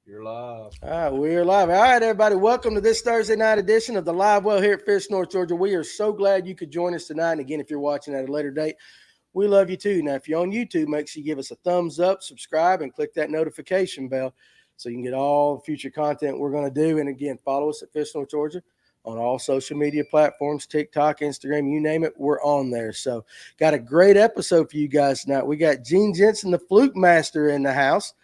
You're live. All right, we're live. All right, everybody, welcome to this Thursday night edition of the Live Well here at Fish North Georgia. We are so glad you could join us tonight. And again, if you're watching at a later date, we love you too. Now, if you're on YouTube, make sure you give us a thumbs up, subscribe, and click that notification bell so you can get all future content we're going to do. And again, follow us at Fish North Georgia on all social media platforms, TikTok, Instagram, you name it, we're on there. So got a great episode for you guys tonight. We got Jensen, the Flukemaster, in the house.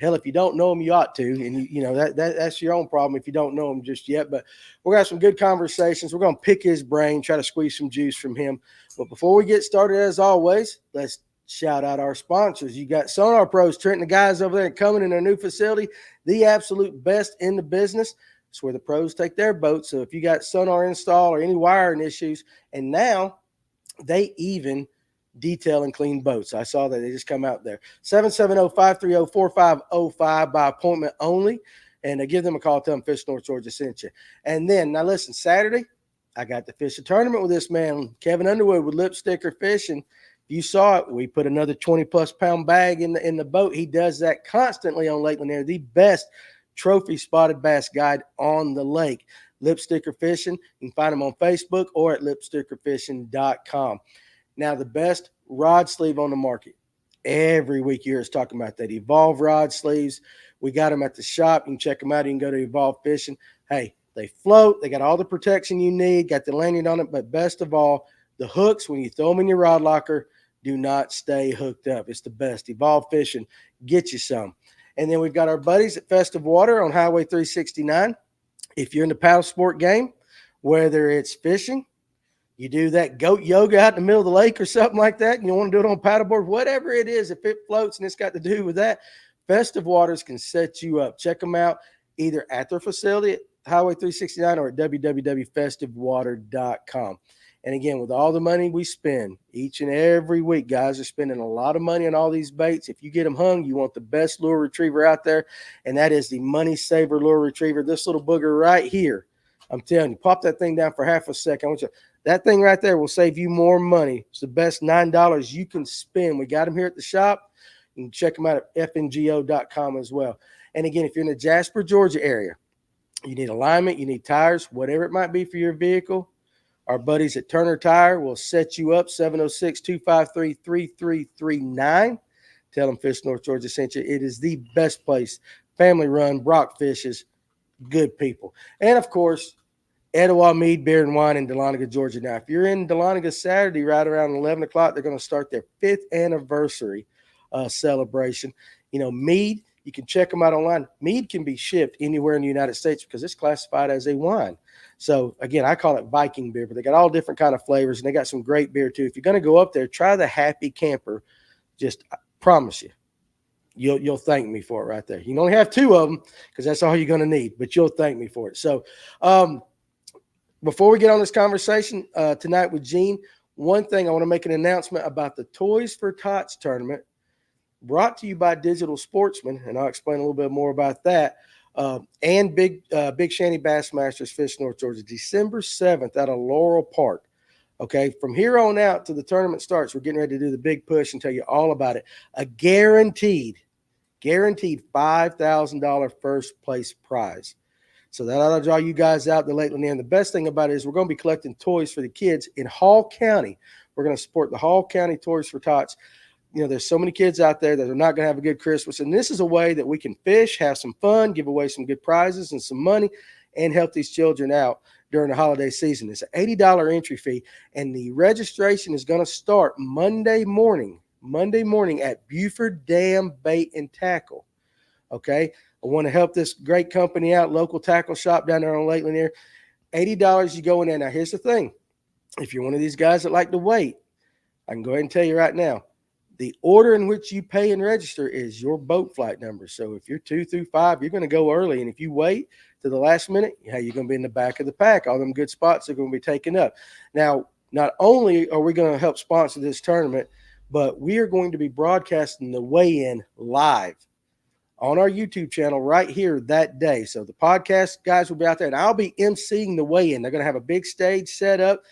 Hell, if you don't know him, you ought to, and that's your own problem if you don't know him just yet. But we're gonna have some good conversations. We're gonna pick his brain, try to squeeze some juice from him. But before we get started, as always, let's shout out our sponsors. You got Sonar Pros, Trent, and the guys over there coming in their new facility, the absolute best in the business. It's where the pros take their boats. So if you got sonar install or any wiring issues, and now they even detail and clean boats. I saw that they just come out there. 770-530-4505 by appointment only. And give them a call. Tell them Fish North Georgia sent you. And then, now listen, Saturday, I got to fish a tournament with this man, Kevin Underwood, with Lipsticker Fishing. You saw it. We put another 20-plus pound bag in the boat. He does that constantly on Lake Lanier, the best trophy spotted bass guide on the lake. Lipsticker Fishing. You can find him on Facebook or at lipstickerfishing.com. Now, the best rod sleeve on the market. Every week you hear us talking about that. Evolve rod sleeves. We got them at the shop. You can check them out. You can go to Evolve Fishing. Hey, they float. They got all the protection you need. Got the lanyard on it. But best of all, the hooks, when you throw them in your rod locker, do not stay hooked up. It's the best. Evolve Fishing. Get you some. And then we've got our buddies at Festive Water on Highway 369. If you're in the paddle sport game, whether it's fishing, you do that goat yoga out in the middle of the lake or something like that, and you want to do it on paddleboard, whatever it is, if it floats and it's got to do with that, Festive Waters can set you up. Check them out either at their facility at Highway 369 or at www.festivewater.com. And again, with all the money we spend each and every week, guys are spending a lot of money on all these baits. If you get them hung, you want the best lure retriever out there, and that is the Money Saver Lure Retriever. This little booger right here, I'm telling you, pop that thing down for half a second. I want you. That thing right there will save you more money. It's the best $9 you can spend. We got them here at the shop. You can check them out at fngo.com as well. And again, if you're in the Jasper, Georgia area, you need alignment, you need tires, whatever it might be for your vehicle, our buddies at Turner Tire will set you up, 706-253-3339. Tell them Fish North Georgia sent you. It is the best place. Family run, Brock Fishes, good people. And, of course, Etowah Mead Beer and Wine in Dahlonega, Georgia. Now, if you're in Dahlonega Saturday right around 11 o'clock, they're going to start their 5th anniversary celebration. You know, Mead, you can check them out online. Mead can be shipped anywhere in the United States because it's classified as a wine. So, again, I call it Viking beer, but they got all different kind of flavors, and they got some great beer, too. If you're going to go up there, try the Happy Camper. Just I promise you, you'll thank me for it right there. You can only have 2 of them because that's all you're going to need, but you'll thank me for it. So, before we get on this conversation tonight with Gene, one thing I want to make an announcement about the Toys for Tots tournament brought to you by Digital Sportsman, and I'll explain a little bit more about that, and Big Shanty Bassmasters Fish North Georgia, December 7th out of Laurel Park. Okay, from here on out till the tournament starts, we're getting ready to do the big push and tell you all about it. A guaranteed $5,000 first place prize. So that ought to draw you guys out the Lake Lanier. And the best thing about it is we're going to be collecting toys for the kids in Hall County. We're going to support the Hall County Toys for Tots. You know, there's so many kids out there that are not going to have a good Christmas. And this is a way that we can fish, have some fun, give away some good prizes and some money, and help these children out during the holiday season. It's an $80 entry fee, and the registration is going to start Monday morning at Buford Dam Bait and Tackle. Okay? I want to help this great company out, local tackle shop down there on Lake Lanier. $80, you go in there. Now, here's the thing. If you're one of these guys that like to wait, I can go ahead and tell you right now, the order in which you pay and register is your boat flight number. So if you're 2 through 5, you're going to go early. And if you wait to the last minute, hey, you're going to be in the back of the pack. All them good spots are going to be taken up. Now, not only are we going to help sponsor this tournament, but we are going to be broadcasting the weigh-in live on our YouTube channel right here that day. So the podcast guys will be out there, and I'll be emceeing the weigh-in. They're going to have a big stage set up,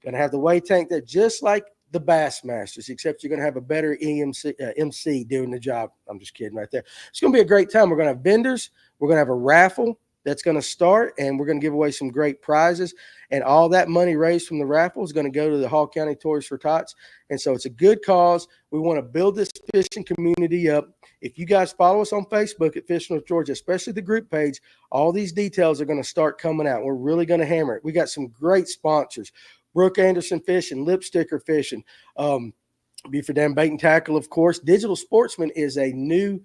going to have the weigh tank there, just like the Bassmasters, except you're going to have a better MC doing the job. I'm just kidding right there. It's going to be a great time. We're going to have vendors. We're going to have a raffle that's going to start, and we're going to give away some great prizes. And all that money raised from the raffle is going to go to the Hall County Toys for Tots. And so it's a good cause. We want to build this fishing community up. If you guys follow us on Facebook at Fish North Georgia, especially the group page, all these details are going to start coming out. We're really going to hammer it. We got some great sponsors. Brooke Anderson Fishing, Lip Sticker Fishing, Buford Dam Bait and Tackle, of course. Digital Sportsman is a new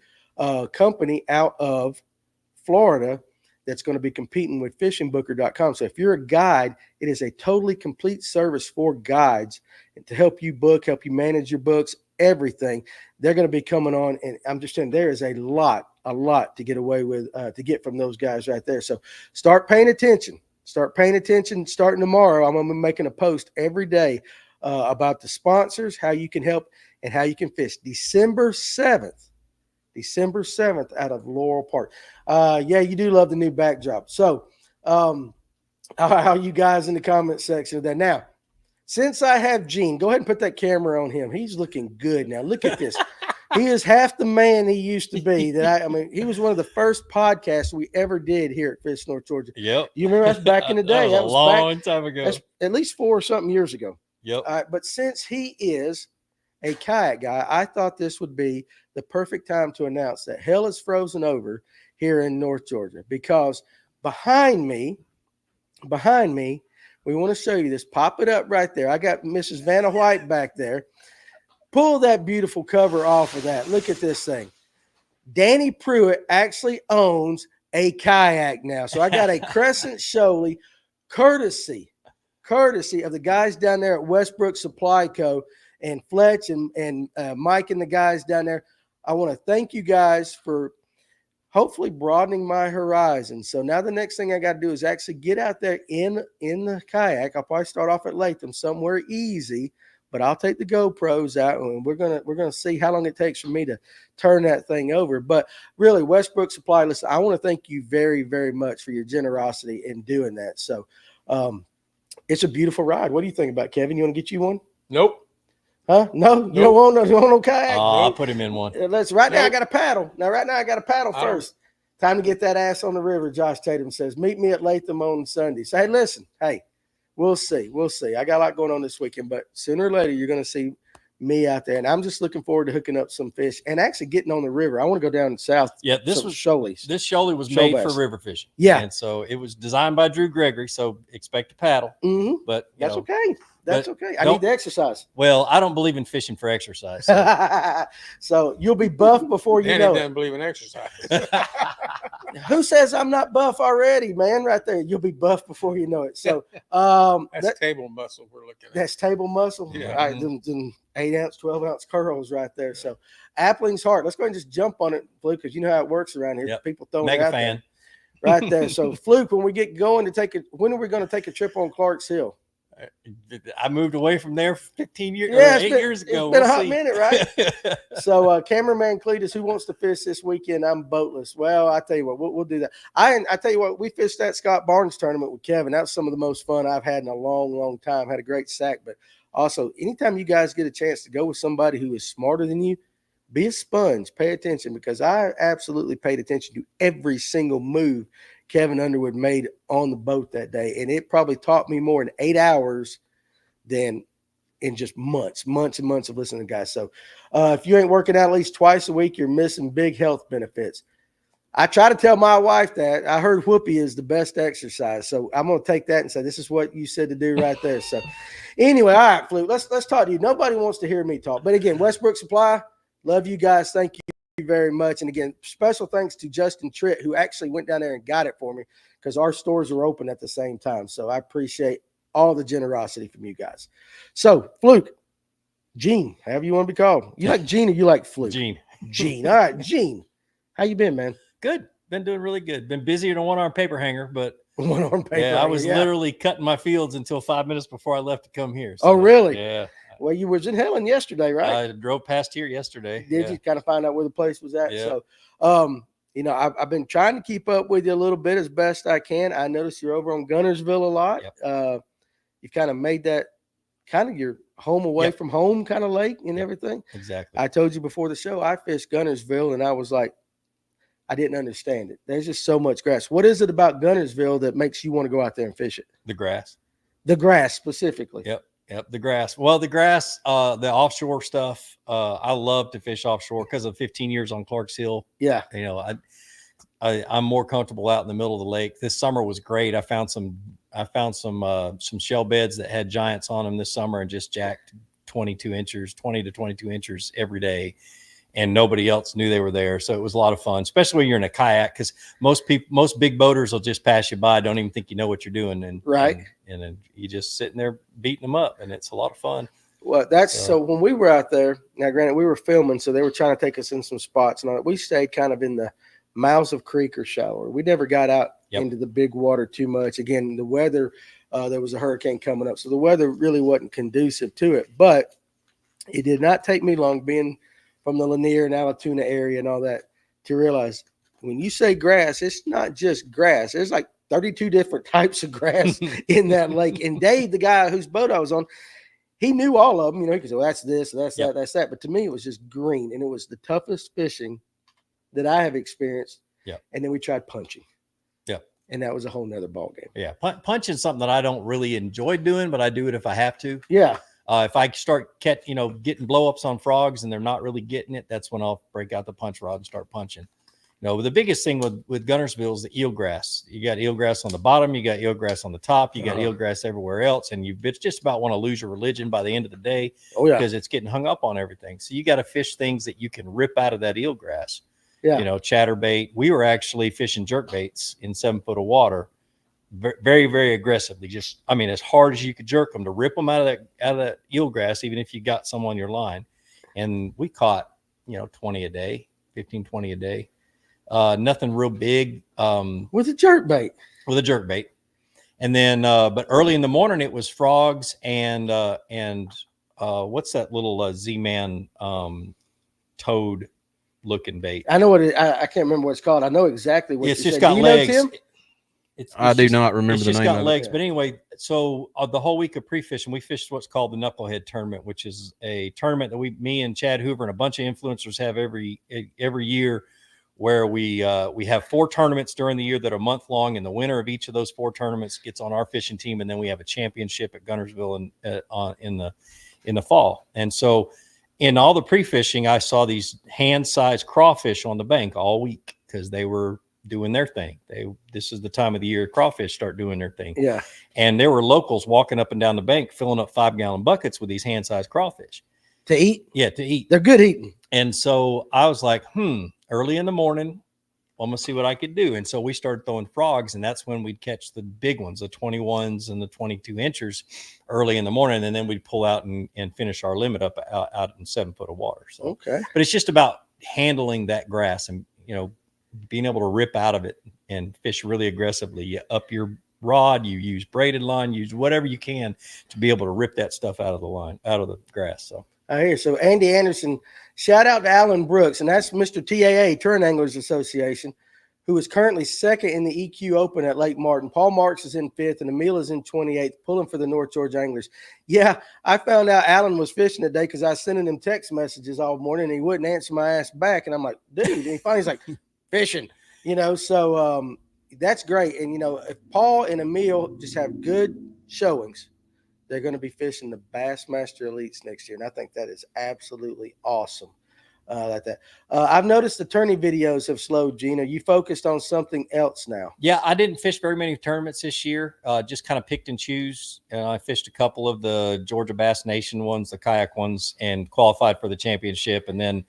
company out of Florida that's going to be competing with fishingbooker.com. So if you're a guide, it is a totally complete service for guides to help you book, help you manage your books, everything. They're going to be coming on, and I'm just saying there is a lot to get away with, to get from those guys right there. So start paying attention. Start paying attention starting tomorrow. I'm going to be making a post every day about the sponsors, how you can help, and how you can fish. December 7th out of Laurel Park. Yeah, you do love the new backdrop. So how you guys in the comment section of that. Now, since I have Gene, go ahead and put that camera on him. He's looking good now. Look at this. He is half the man he used to be. I mean, he was one of the first podcasts we ever did here at Fish North Georgia. Yep. You remember that's back in the day. That was a long time ago. That's at least 4 or something years ago. Yep. But since he is a kayak guy, I thought this would be the perfect time to announce that hell is frozen over here in North Georgia, because behind me, we want to show you this. Pop it up right there. I got Mrs. Vanna White back there. Pull that beautiful cover off of that. Look at this thing. Danny Pruitt actually owns a kayak now. So I got a Crescent Shoaly, courtesy of the guys down there at Westbrook Supply Co. and Fletch and Mike and the guys down there. I want to thank you guys for hopefully broadening my horizon. So now the next thing I got to do is actually get out there in the kayak. I'll probably start off at Latham somewhere easy, but I'll take the GoPros out, and we're gonna see how long it takes for me to turn that thing over. But really, Westbrook Supply, listen, I want to thank you very, very much for your generosity in doing that. So it's a beautiful ride. What do you think about it, Kevin? You want to get you one? Nope. Huh? No, you don't want no kayak. I'll put him in one. Now I got a paddle. Right now I got a paddle first. Time to get that ass on the river. Josh Tatum says, meet me at Latham on Sunday. So, hey, listen, we'll see. I got a lot going on this weekend, but sooner or later you're going to see me out there, and I'm just looking forward to hooking up some fish and actually getting on the river. I want to go down south. Yeah, this was Shoaly's. This Shoaly was made for river fishing. Yeah, and so it was designed by Drew Gregory. So expect a paddle. Mm-hmm. But that's okay. That's okay. I need the exercise. Well, I don't believe in fishing for exercise. So, so you'll be buff before you know it. Doesn't believe in exercise. Who says I'm not buff already, man? Right there. You'll be buff before you know it. So that's table muscle we're looking at. That's table muscle. Yeah. All right, them 8-ounce, 12-ounce curls right there. So Appling's Heart. Let's go ahead and just jump on it, Fluke, because you know how it works around here. Yep. People throwing Mega it out fan. there. Right there. So Fluke, when we get going when are we going to take a trip on Clark's Hill? I moved away from there 15 years, yeah, 8 years ago. It's been a hot minute, right? So, cameraman Cletus, who wants to fish this weekend? I'm boatless. Well, I tell you what, we'll do that. I tell you what, we fished that Scott Barnes tournament with Kevin. That was some of the most fun I've had in a long, long time. Had a great sack, but also anytime you guys get a chance to go with somebody who is smarter than you, be a sponge. Pay attention, because I absolutely paid attention to every single move Kevin Underwood made on the boat that day. And it probably taught me more in 8 hours than in just months and months of listening to guys. So if you ain't working out at least twice a week, you're missing big health benefits. I try to tell my wife that. I heard whoopee is the best exercise. So I'm going to take that and say, this is what you said to do right there. So anyway, all right, Fluke, let's talk to you. Nobody wants to hear me talk. But again, Westbrook Supply, love you guys. Thank you very much. And again, special thanks to Justin Tritt, who actually went down there and got it for me, because our stores are open at the same time. So I appreciate all the generosity from you guys. So Fluke, Gene, however you want to be called. You like Gene or you like Fluke? Gene. All right, Gene. How you been, man? Good. Been doing really good. Been busier than a one-arm paper hanger, but one-arm paper. Yeah, I was literally cutting my fields until 5 minutes before I left to come here. So, oh, really? Yeah. Well, you was in Helen yesterday, right? I drove past here yesterday. Did you kind of find out where the place was at? Yeah. So, you know, I've been trying to keep up with you a little bit as best I can. I noticed you're over on Gunnersville a lot. Yep. You've kind of made that kind of your home away from home kind of lake and everything. Exactly. I told you before the show, I fished Gunnersville, and I was like, I didn't understand it. There's just so much grass. What is it about Gunnersville that makes you want to go out there and fish it? The grass. The grass specifically. Yep. The grass. Well, the grass, the offshore stuff. I love to fish offshore because of 15 years on Clark's Hill. Yeah. You know, I'm more comfortable out in the middle of the lake. This summer was great. I found some shell beds that had giants on them this summer and just jacked 20 to 22 inches every day. And nobody else knew they were there. So it was a lot of fun, especially when you're in a kayak, because most big boaters will just pass you by, don't even think you know what you're doing. And then you just sitting there beating them up, and it's a lot of fun. Well, so when we were out there, now granted we were filming, so they were trying to take us in some spots and all that. We stayed kind of in the mouths of creek or shallower. We never got out into the big water too much. Again, the weather, there was a hurricane coming up, so the weather really wasn't conducive to it. But it did not take me long, being from the Lanier and Tuna area and all that, to realize when you say grass, it's not just grass. There's like 32 different types of grass in that lake. And Dave, the guy whose boat I was on, he knew all of them. You know, he could say, well, that's this, that's that, that's that. But to me, it was just green. And it was the toughest fishing that I have experienced. Yeah. And then we tried punching. Yeah. And that was a whole nother ball game. Yeah. Punching is something that I don't really enjoy doing, but I do it if I have to. Yeah. If I start getting blow-ups on frogs and they're not really getting it, that's when I'll break out the punch rod and start punching. You know, the biggest thing with Gunnersville is the eelgrass. You got eelgrass on the bottom, you got eelgrass on the top, you got eelgrass everywhere else, and you just about want to lose your religion by the end of the day because it's getting hung up on everything. So you got to fish things that you can rip out of that eelgrass. Yeah. You know, chatterbait. We were actually fishing jerkbaits in 7 foot of water. Very, very aggressively. Just, I mean, as hard as you could jerk them to rip them out of that eelgrass, even if you got some on your line. And we caught, 20 a day, 15, 20 a day. Nothing real big. With a jerkbait. With a jerkbait. And then, but early in the morning, it was frogs and what's that little Z-Man toad looking bait? I know what I can't remember what it's called. I know exactly what it's just got legs. I do not remember the name of it. Legs, but anyway, so the whole week of pre-fishing, we fished what's called the Knucklehead Tournament, which is a tournament that me and Chad Hoover and a bunch of influencers have every year, where we have 4 tournaments during the year that are month long, and the winner of each of those 4 tournaments gets on our fishing team, and then we have a championship at Gunnersville in the fall. And so, in all the pre-fishing, I saw these hand-sized crawfish on the bank all week because they were doing their thing. This is the time of the year crawfish start doing their thing. Yeah. And there were locals walking up and down the bank filling up 5-gallon buckets with these hand-sized crawfish. To eat? Yeah, to eat. They're good eating. And so I was like, early in the morning, I'm going to see what I could do. And so we started throwing frogs, and that's when we'd catch the big ones, the 21s and the 22 inchers early in the morning. And then we'd pull out and finish our limit up out in 7 foot of water. So, okay. But it's just about handling that grass and, being able to rip out of it and fish really aggressively. You up your rod, you use braided line, use whatever you can to be able to rip that stuff out of the line, out of the grass. So I hear. So Andy Anderson, shout out to Alan Brooks, and that's Mr. TAA, Turn Anglers Association, who is currently second in the EQ Open at Lake Martin. Paul Marks is in 5th, and Emil is in 28th, pulling for the North Georgia Anglers. Yeah, I found out Alan was fishing today because I was sending him text messages all morning, and he wouldn't answer my ass back. And I'm like, dude, and he finally he's like, fishing, so that's great. And, if Paul and Emil just have good showings, they're going to be fishing the Bassmaster Elites next year. And I think that is absolutely awesome. Like that. I've noticed the tourney videos have slowed, Gina. You focused on something else now. Yeah, I didn't fish very many tournaments this year. Just kind of picked and choose. I fished a couple of the Georgia Bass Nation ones, the kayak ones, and qualified for the championship. And then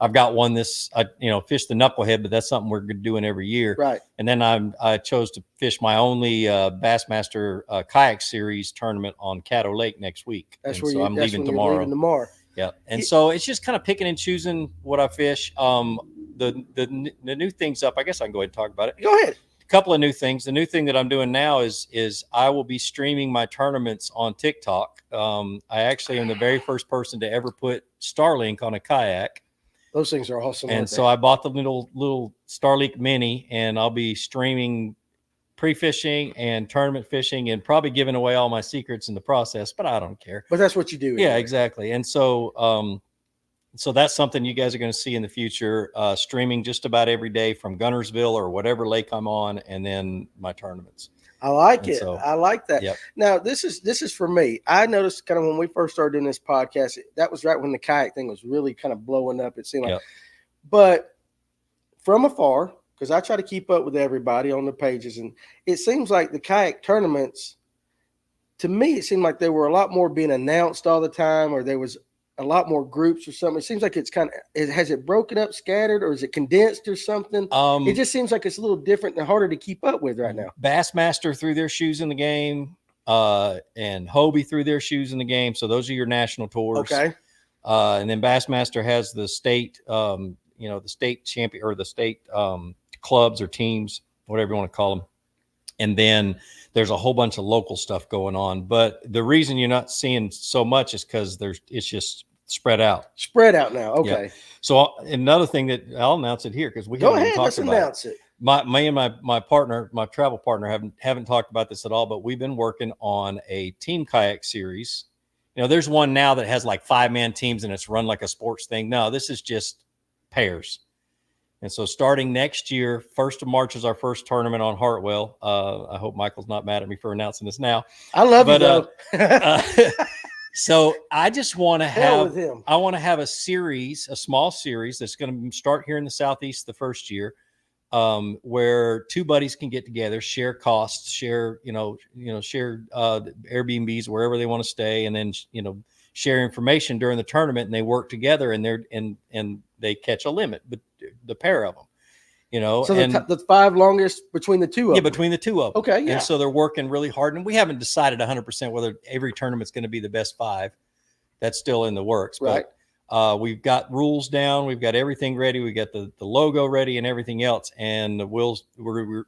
I've got one fished the Knucklehead, but that's something we're doing every year. Right. And then I chose to fish my only Bassmaster Kayak Series tournament on Caddo Lake next week. I'm leaving tomorrow. Yeah. And so it's just kind of picking and choosing what I fish. The new thing's up. I guess I can go ahead and talk about it. Go ahead. A couple of new things. The new thing that I'm doing now is I will be streaming my tournaments on TikTok. I actually am the very first person to ever put Starlink on a kayak. Those things are awesome. And so I bought the little Starlink Mini, and I'll be streaming pre-fishing and tournament fishing, and probably giving away all my secrets in the process, but I don't care. But that's what you do. Yeah, exactly. And so, so that's something you guys are going to see in the future, streaming just about every day from Gunnersville or whatever lake I'm on, and then my tournaments. I like it. So, I like that. Yep. Now, this is for me. I noticed kind of when we first started doing this podcast, that was right when the kayak thing was really kind of blowing up, it seemed like. Yep. But from afar, because I try to keep up with everybody on the pages, and it seems like the kayak tournaments, to me, it seemed like there were a lot more being announced all the time, or there was a lot more groups or something. It seems like it's kind of, has it broken up, scattered, or is it condensed or something? It just seems like it's a little different and harder to keep up with right now. Bassmaster threw their shoes in the game, and Hobie threw their shoes in the game. So those are your national tours. Okay. And then Bassmaster has the state, the state champion, or the state clubs or teams, whatever you want to call them. And then there's a whole bunch of local stuff going on. But the reason you're not seeing so much is because it's just spread out. Spread out now. Okay. Yeah. So another thing that I'll announce it here, because we go haven't ahead. Let's announce it. Me and my partner, my travel partner, haven't talked about this at all, but we've been working on a team kayak series. There's one now that has like 5-man teams and it's run like a sports thing. No, this is just pairs. And so starting next year, 1st of March is our first tournament on Hartwell. I hope Michael's not mad at me for announcing this now. I love you, though. So I just want to have a series, a small series that's going to start here in the Southeast the first year, where 2 buddies can get together, share costs, share Airbnbs wherever they want to stay, and then share information during the tournament, and they work together, and they catch a limit, but the pair of them. So the 5 longest between the 2 of them. Yeah, between the 2 of them. Okay, yeah. And so they're working really hard, and we haven't decided 100% whether every tournament's going to be the best 5. That's still in the works. Right. But we've got rules down. We've got everything ready. We got the logo ready and everything else. And we're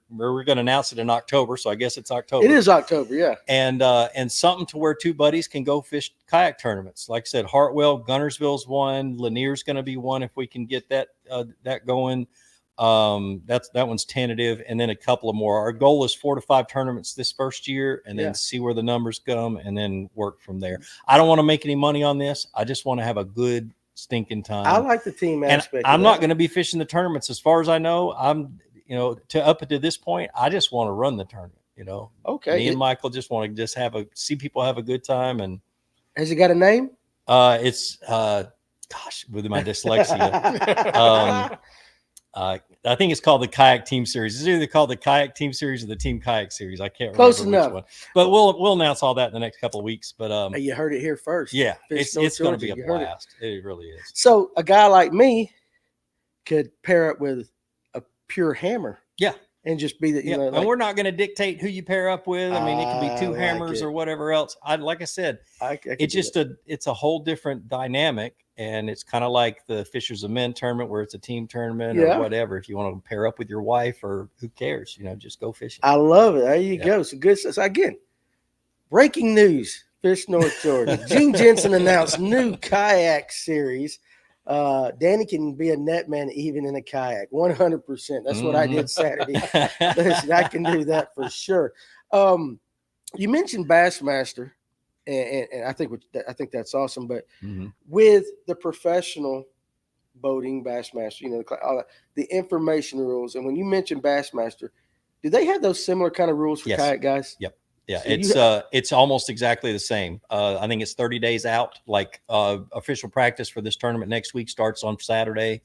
going to announce it in October. So I guess it's October. It is October, yeah. And something to where 2 buddies can go fish kayak tournaments. Like I said, Hartwell, Gunnersville's one. Lanier's going to be one if we can get that going. That one's tentative, and then a couple of more. Our goal is 4 to 5 tournaments this first year, and then see where the numbers come, and then work from there. I don't want to make any money on this. I just want to have a good stinking time. I like the team aspect. I'm not going to be fishing the tournaments, as far as I know. I'm, up to this point, I just want to run the tournament. Okay. Me and Michael just want to see people have a good time. And has it got a name? It's with my dyslexia. I think it's called the Kayak Team Series. It's either called the Kayak Team Series or the Team Kayak Series. I can't remember which one. But we'll announce all that in the next couple of weeks. But you heard it here first. Yeah, it's going to be a blast. It really is. So a guy like me could pair up with a pure hammer. Yeah. And just be and we're not going to dictate who you pair up with. I mean, it could be 2 hammers or whatever else. Like I said, it's a whole different dynamic. And it's kind of like the Fishers of Men tournament, where it's a team tournament or whatever. If you want to pair up with your wife, or who cares, just go fishing. I love it. There you go. So good. So again, breaking news: Fish North Georgia. Gene Jensen announced new kayak series. Danny can be a netman even in a kayak. 100%. That's what I did Saturday. Listen, I can do that for sure. You mentioned Bassmaster. And I think that's awesome. But with the professional boating Bassmaster, all that, the information rules. And when you mentioned Bassmaster, do they have those similar kind of rules for kayak guys? Yep. Yeah. So it's almost exactly the same. I think it's 30 days out. Like official practice for this tournament next week starts on Saturday.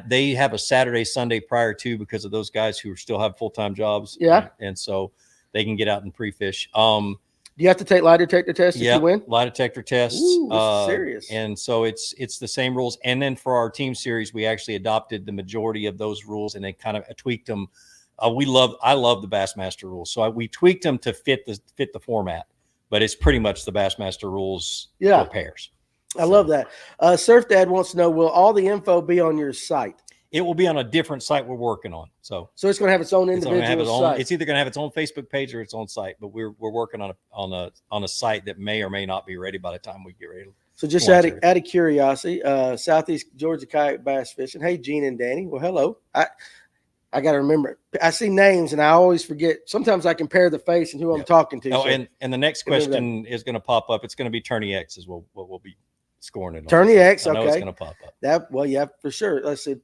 They have a Saturday, Sunday prior to, because of those guys who still have full-time jobs. Yeah. And so they can get out and pre-fish. Do you have to take lie detector tests if you win? Lie detector tests. Ooh, this is serious. And so it's the same rules. And then for our team series, we actually adopted the majority of those rules, and they kind of tweaked them. I love the Bassmaster rules, so we tweaked them to fit the format. But it's pretty much the Bassmaster rules for pairs. I love that. Surf Dad wants to know: will all the info be on your site? It will be on a different site we're working on. So it's going to have its own individual site. It's either going to have its own Facebook page or its own site, but we're working on a site that may or may not be ready by the time we get ready. So just out of curiosity, Southeast Georgia kayak bass fishing. Hey, Gene and Danny. Well, hello. I got to remember. I see names and I always forget. Sometimes I compare the face and who I'm talking to. Oh, so and the next question is going to pop up. It's going to be Tourney X is what we'll be scoring it on. Tourney X, I know okay. it's going to pop up. Yeah, for sure. Let's see.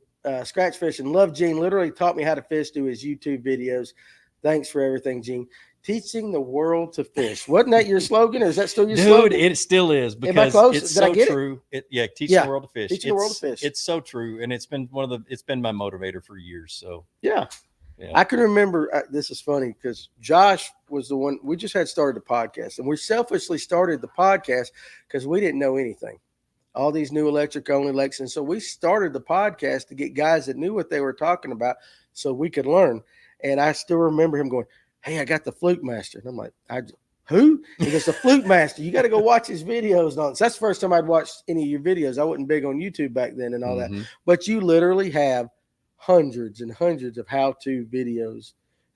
Scratch Fishing. Love Gene. Literally taught me how to fish through his YouTube videos. Thanks for everything, Gene. Teaching the world to fish. Wasn't that your slogan, or is that still your slogan? Dude, it still is, because Am I close? it's Did I so get true. Teaching the world to fish. Teaching the world to fish. It's so true, and it's been my motivator for years. So yeah. I can remember. This is funny because Josh was the one. We just had started the podcast, and we selfishly started the podcast because we didn't know anything. All these new electric only lessons. So we started the podcast to get guys that knew what they were talking about, so we could learn. And I still remember him going, "Hey, I got the Flukemaster," and I'm like, "Who?" He goes, "The Flukemaster. You got to go watch his videos on." So that's the first time I'd watched any of your videos. I wasn't big on YouTube back then and all that, but you literally have hundreds and hundreds of how-to videos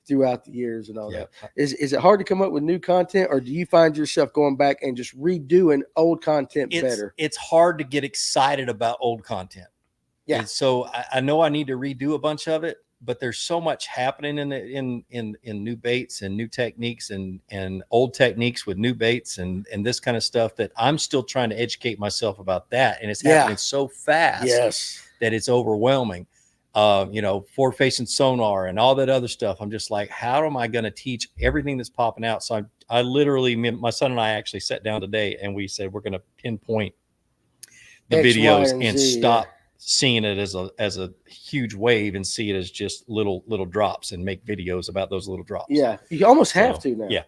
throughout the years and all that. Is it hard to come up with new content, or do you find yourself going back and just redoing old content better? It's hard to get excited about old content. Yeah. And so I know I need to redo a bunch of it, but there's so much happening in new baits and new techniques and old techniques with new baits and this kind of stuff that I'm still trying to educate myself about that. And it's happening so fast that it's overwhelming. Forward facing sonar and all that other stuff. I'm just like, how am I going to teach everything that's popping out? So I literally, my son and I actually sat down today and we said, we're going to pinpoint the X, videos Y, and Z, stop seeing it as a huge wave and see it as just little drops and make videos about those little drops. Yeah. You almost have to now. Yeah.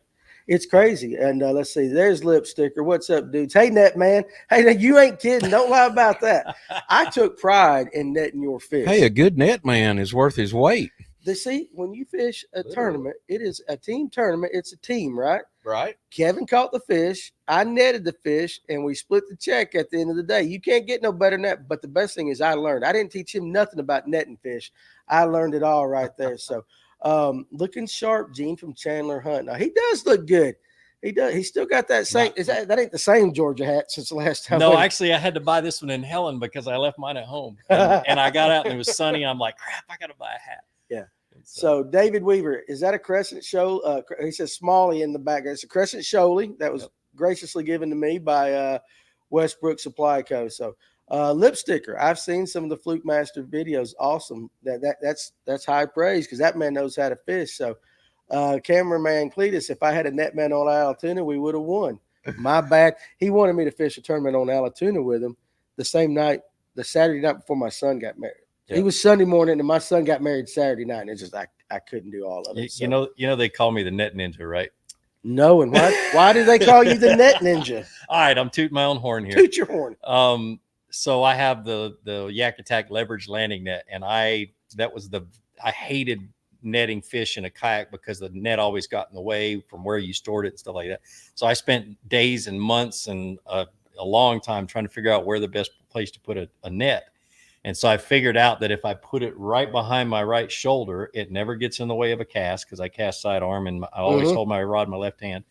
It's crazy. And let's see, there's Lipsticker. What's up, dudes? Hey, Net Man. Hey, you ain't kidding. Don't lie about that. I took pride in netting your fish. Hey, a good net man is worth his weight. See, when you fish a tournament, it is a team tournament. It's a team, right? Right. Kevin caught the fish. I netted the fish, and we split the check at the end of the day. You can't get no better than that. But the best thing is I learned. I didn't teach him nothing about netting fish. I learned it all right there. So looking sharp, Gene from Chandler Hunt. Now, he does look good. He does. He still got that same. That ain't the same Georgia hat since the last time. No, actually, I had to buy this one in Helen because I left mine at home, and I got out and it was sunny. I'm like, crap, I got to buy a hat. Yeah. So David Weaver, is that a Crescent show? He says Smalley in the back. It's a Crescent Shoaly that was graciously given to me by Westbrook Supply Co. So Lipsticker, I've seen some of the Flukemaster videos. Awesome. That's high praise because that man knows how to fish. So cameraman Cletus, if I had a net man on Alatuna, we would have won. My bad. He wanted me to fish a tournament on Alatuna with him the Saturday night before my son got married. Yep. He was Sunday morning and my son got married Saturday night. And it's just I couldn't do all of it. You know they call me the net ninja, right? No, and why do they call you the net ninja? All right, I'm tooting my own horn here. Toot your horn. So I have the Yak Attack leverage landing net, and I hated netting fish in a kayak because the net always got in the way from where you stored it and stuff like that. So I spent days and months and a long time trying to figure out where the best place to put a net. And so I figured out that if I put it right behind my right shoulder, it never gets in the way of a cast because I cast sidearm and I always hold my rod in my left hand.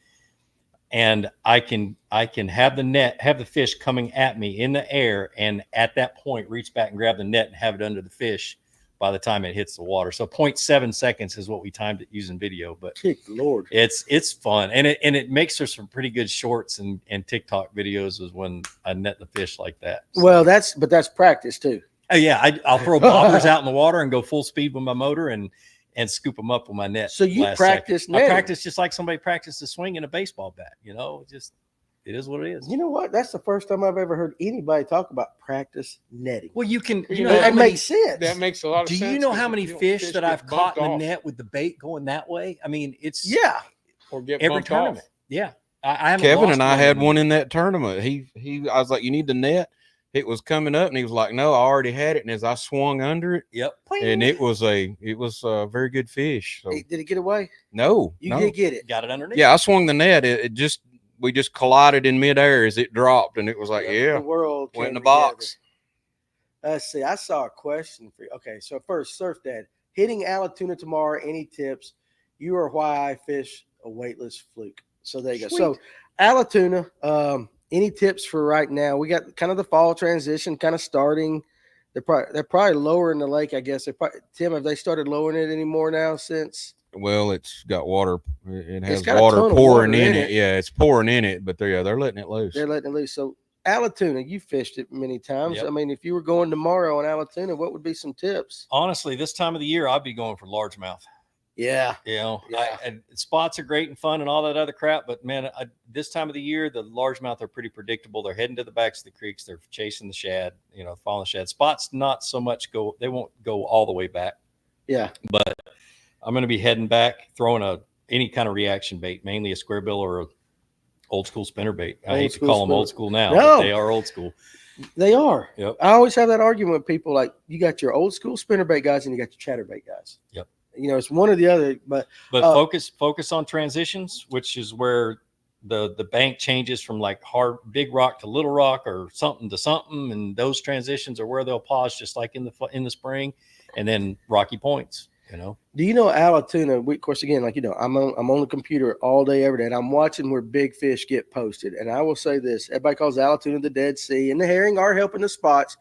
And I can have the fish coming at me in the air, and at that point reach back and grab the net and have it under the fish by the time it hits the water. So 0.7 seconds is what we timed it using video, but good Lord, it's fun. And it makes for some pretty good shorts and TikTok videos is when I net the fish like that. So. Well, that's practice too. Oh yeah. I'll throw bobbers out in the water and go full speed with my motor and scoop them up with my net. So you practice netting. I practice just like somebody practices swinging a baseball bat, it is what it is. You know what? That's the first time I've ever heard anybody talk about practice netting. Well, that makes sense. That makes a lot of sense. Do you know how many fish that I've caught in the net with the bait going that way? I mean, it's or get every tournament. Off. Yeah. Kevin and I had one in that tournament. I was like, you need the net. It was coming up and he was like, no, I already had it. And as I swung under it, and it was a very good fish. So. Did it get away? No, you did get it. Got it underneath. Yeah. I swung the net. We just collided in midair as it dropped, and it was like, the world went in the box. Let's see. I saw a question for you. Okay, so first, Surf Dad, hitting Alatuna tomorrow. Any tips? You are why I fish a weightless fluke. So there you go. So Alatuna. Any tips for right now? We got kind of the fall transition, kind of starting. They're probably lowering the lake, I guess. Tim, have they started lowering it anymore now since? Well, it's got water. It has got a water ton of pouring water in in it. it. Yeah, it's pouring in it, but they're letting it loose. They're letting it loose. So Allatoona, you fished it many times. Yep. I mean, if you were going tomorrow on Allatoona, what would be some tips? Honestly, this time of the year, I'd be going for largemouth. Yeah. And spots are great and fun and all that other crap. But man, this time of the year, the largemouth are pretty predictable. They're heading to the backs of the creeks. They're chasing the shad, following the shad. Spots not so much they won't go all the way back. Yeah. But I'm going to be heading back, throwing any kind of reaction bait, mainly a square bill or a old school spinner bait. I hate to call them old school now, but they are old school. They are. Yep. I always have that argument with people, like, you got your old school spinnerbait guys and you got your chatterbait guys. Yep. It's one or the other, but focus on transitions, which is where the bank changes from like big rock to little rock or something to something, and those transitions are where they'll pause, just like in the spring, and then rocky points. Do you know Allatoona? Of course, again, like I'm on the computer all day, every day, and I'm watching where big fish get posted. And I will say this: everybody calls Allatoona the Dead Sea, and the herring are helping the spots.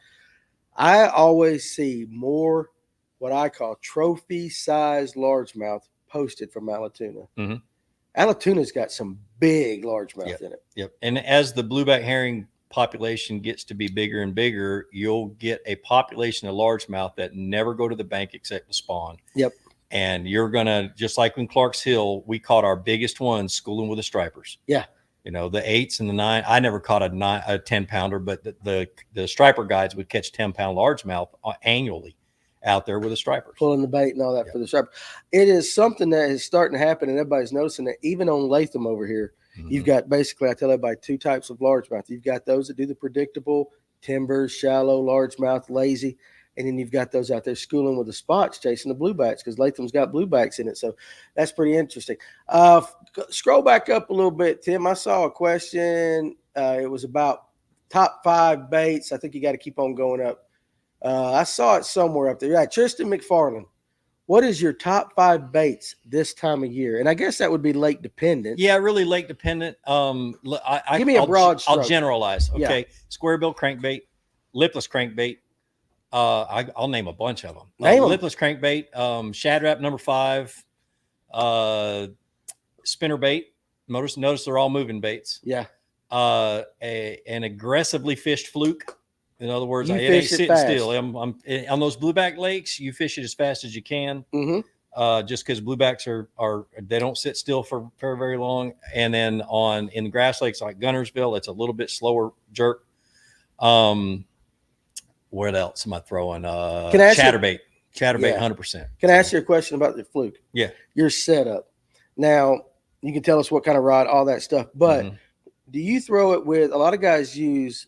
I always see more what I call trophy-sized largemouth posted from Allatoona. Mm-hmm. Allatoona's got some big largemouth in it. Yep. And as the blueback herring population gets to be bigger and bigger, you'll get a population of largemouth that never go to the bank except to spawn. Yep. And you're gonna, just like in Clark's Hill, we caught our biggest ones schooling with the stripers. Yeah. The 8s and the 9. I never caught a 10-pounder, but the striper guides would catch 10-pound largemouth annually out there with the stripers, pulling the bait and all that for the striper. It is something that is starting to happen, and everybody's noticing that even on Latham over here. Mm-hmm. You've got, basically, I tell everybody, two types of largemouth. You've got those that do the predictable timbers, shallow, largemouth, lazy, and then you've got those out there schooling with the spots, chasing the bluebacks, because Latham's got bluebacks in it. So that's pretty interesting. Scroll back up a little bit, Tim. I saw a question. It was about top 5 baits. I think you got to keep on going up. I saw it somewhere up there. Yeah, Tristan McFarland. What is your top 5 baits this time of year? And I guess that would be lake dependent. Yeah, really lake dependent. Give me a broad stroke. I'll generalize. Okay. Yeah. Square bill crankbait, lipless crankbait. I'll name a bunch of them. Lipless crankbait, Shad Rap number 5, spinner bait. Notice they're all moving baits. Yeah. An aggressively fished fluke. In other words, it ain't sitting still. I'm on those blueback lakes. You fish it as fast as you can, just because bluebacks are they don't sit still for very, very long. And then in the grass lakes like Gunnersville, it's a little bit slower jerk. What else am I throwing? Chatterbait, 100%. Can I ask you a question about the fluke? Yeah, your setup. Now you can tell us what kind of rod, all that stuff, but do you throw it with? A lot of guys use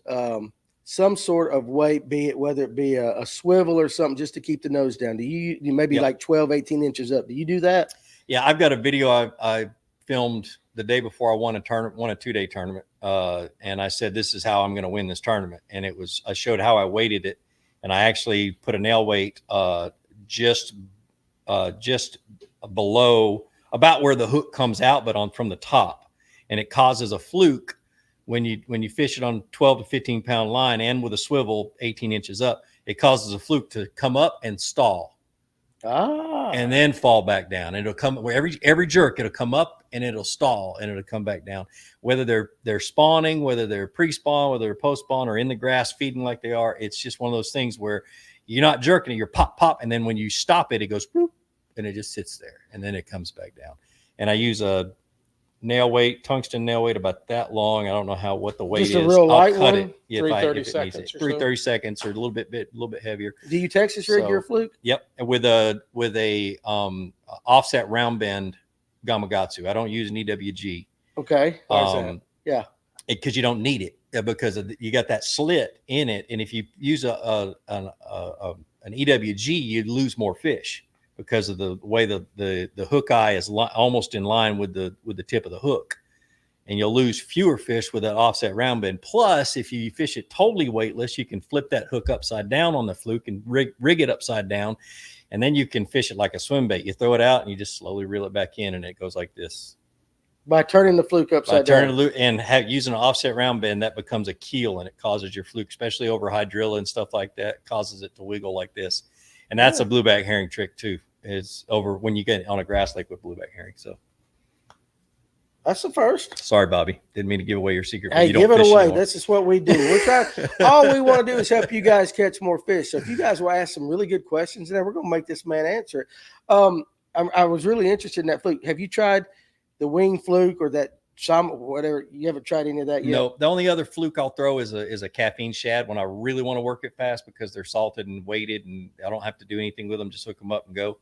some sort of weight, whether it be a swivel or something, just to keep the nose down. Do you maybe like 12, 18 inches up? Do you do that? Yeah, I've got a video I filmed the day before I won a 2-day tournament. And I said, this is how I'm going to win this tournament. And I showed how I weighted it. And I actually put a nail weight just below, about where the hook comes out, but from the top. And it causes a fluke when you fish it on 12 to 15 pound line and with a swivel 18 inches up, it causes a fluke to come up and stall. And then fall back down. And it'll come every jerk, it'll come up and it'll stall and it'll come back down. Whether they're spawning, whether they're pre-spawn, whether they're post-spawn, or in the grass feeding like they are, it's just one of those things where you're not jerking it, you're pop, and then when you stop it, it goes whoop, and it just sits there, and then it comes back down. And I use a tungsten nail weight about that long. I don't know what the weight is. Just a real light one? It. Yeah, 330 seconds. 330 seconds or a little bit heavier. Do you Texas rig your fluke? Yep. And with a offset round bend Gamakatsu. I don't use an EWG. Okay. Yeah. Because you don't need it, because you got that slit in it. And if you use an EWG, you lose more fish, because of the way the hook eye is almost in line with the tip of the hook, and you'll lose fewer fish with that offset round bend. Plus, if you fish it totally weightless, you can flip that hook upside down on the fluke and rig it upside down, and then you can fish it like a swim bait. You throw it out and you just slowly reel it back in, and it goes like this. By turning the fluke upside down. And using an offset round bend, that becomes a keel, and it causes your fluke, especially over hydrilla and stuff like that, causes it to wiggle like this. And that's a blueback herring trick too. It's over when you get on a grass lake with blueback herring. So that's the first. Sorry, Bobby. Didn't mean to give away your secret. Hey, give it away. This is what we do. We're trying. All we want to do is help you guys catch more fish. So if you guys will ask some really good questions, then we're going to make this man answer it. I was really interested in that fluke. Have you tried the wing fluke or that whatever? You haven't tried any of that yet? No. The only other fluke I'll throw is a caffeine shad when I really want to work it fast because they're salted and weighted, and I don't have to do anything with them. Just hook them up and go.